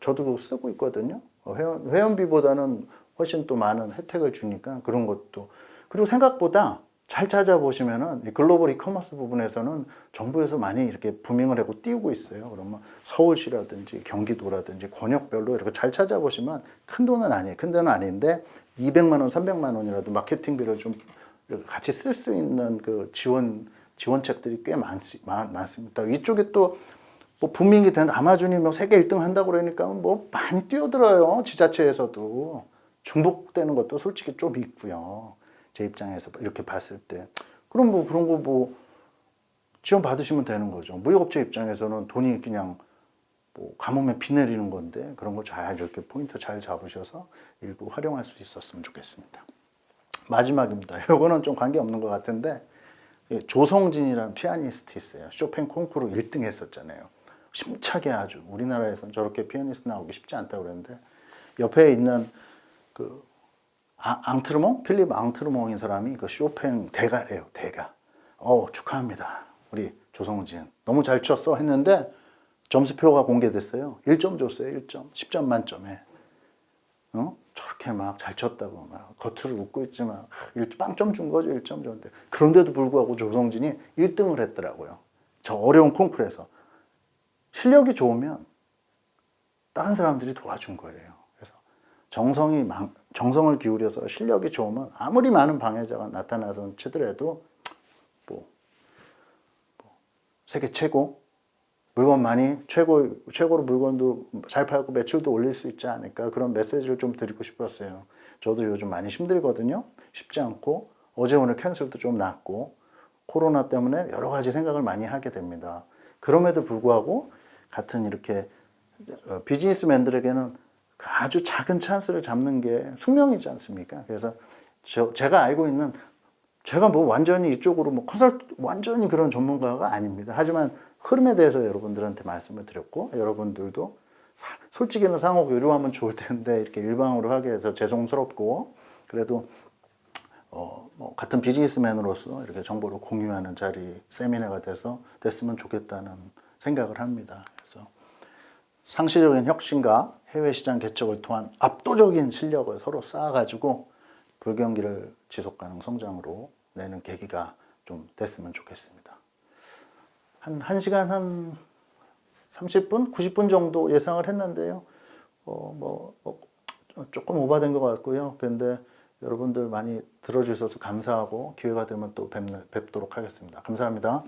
저도 쓰고 있거든요. 회원비보다는 훨씬 또 많은 혜택을 주니까 그런 것도. 그리고 생각보다 잘 찾아보시면은 이 글로벌 이커머스 부분에서는 정부에서 많이 이렇게 부밍을 하고 띄우고 있어요. 그러면 서울시라든지 경기도라든지 권역별로 이렇게 잘 찾아보시면 큰 돈은 아니에요. 큰 돈은 아닌데 200만 원, 300만 원이라도 마케팅비를 좀 같이 쓸 수 있는 그 지원책들이 꽤 많습니다. 이쪽에 또 뭐 부밍이 된 아마존이 뭐 세계 1등 한다고 그러니까 뭐 많이 뛰어들어요. 지자체에서도. 중복되는 것도 솔직히 좀 있고요. 제 입장에서 이렇게 봤을 때. 그럼 뭐 그런 거 뭐 지원 받으시면 되는 거죠. 무역업체 입장에서는 돈이 그냥 뭐 가뭄에 비 내리는 건데 그런 거 잘 이렇게 포인트 잘 잡으셔서 일부 활용할 수 있었으면 좋겠습니다. 마지막입니다. 이거는 좀 관계없는 것 같은데 조성진이라는 피아니스트 있어요. 쇼팽 콩쿠르 1등 했었잖아요. 힘차게 아주 우리나라에서는 저렇게 피아니스트 나오기 쉽지 않다고 그랬는데 옆에 있는 그 앙트르몽? 필립 앙트르몽인 사람이 그 쇼팽 대가래요. 대가. 축하합니다. 우리 조성진. 너무 잘 쳤어 했는데 점수표가 공개됐어요. 1점 줬어요. 1점. 10점 만점에. 저렇게 막 잘 쳤다고 막 겉으로 웃고 있지만 빵점 준 거죠. 1점 줬는데. 그런데도 불구하고 조성진이 1등을 했더라고요. 저 어려운 콩쿠르에서. 실력이 좋으면 다른 사람들이 도와준 거예요. 그래서 정성을 기울여서 실력이 좋으면 아무리 많은 방해자가 나타나서 치더라도 세계 최고 물건 많이 최고로 물건도 잘 팔고 매출도 올릴 수 있지 않을까 그런 메시지를 좀 드리고 싶었어요. 저도 요즘 많이 힘들거든요. 쉽지 않고 어제 오늘 캔슬도 좀 났고 코로나 때문에 여러 가지 생각을 많이 하게 됩니다. 그럼에도 불구하고 같은 이렇게 비즈니스맨들에게는 아주 작은 찬스를 잡는 게 숙명이지 않습니까? 그래서 제가 알고 있는 제가 뭐 완전히 이쪽으로 뭐 완전히 그런 전문가가 아닙니다. 하지만 흐름에 대해서 여러분들한테 말씀을 드렸고 여러분들도 솔직히는 상호 교류하면 좋을 텐데 이렇게 일방으로 하게 해서 죄송스럽고 그래도 뭐 같은 비즈니스맨으로서 이렇게 정보를 공유하는 자리 세미나가 됐으면 좋겠다는 생각을 합니다. 그래서 상시적인 혁신과 해외 시장 개척을 통한 압도적인 실력을 서로 쌓아가지고 불경기를 지속 가능 성장으로 내는 계기가 좀 됐으면 좋겠습니다. 한 1시간 한 30분, 90분 정도 예상을 했는데요. 조금 오버된 것 같고요. 그런데 여러분들 많이 들어주셔서 감사하고 기회가 되면 또 뵙도록 하겠습니다. 감사합니다.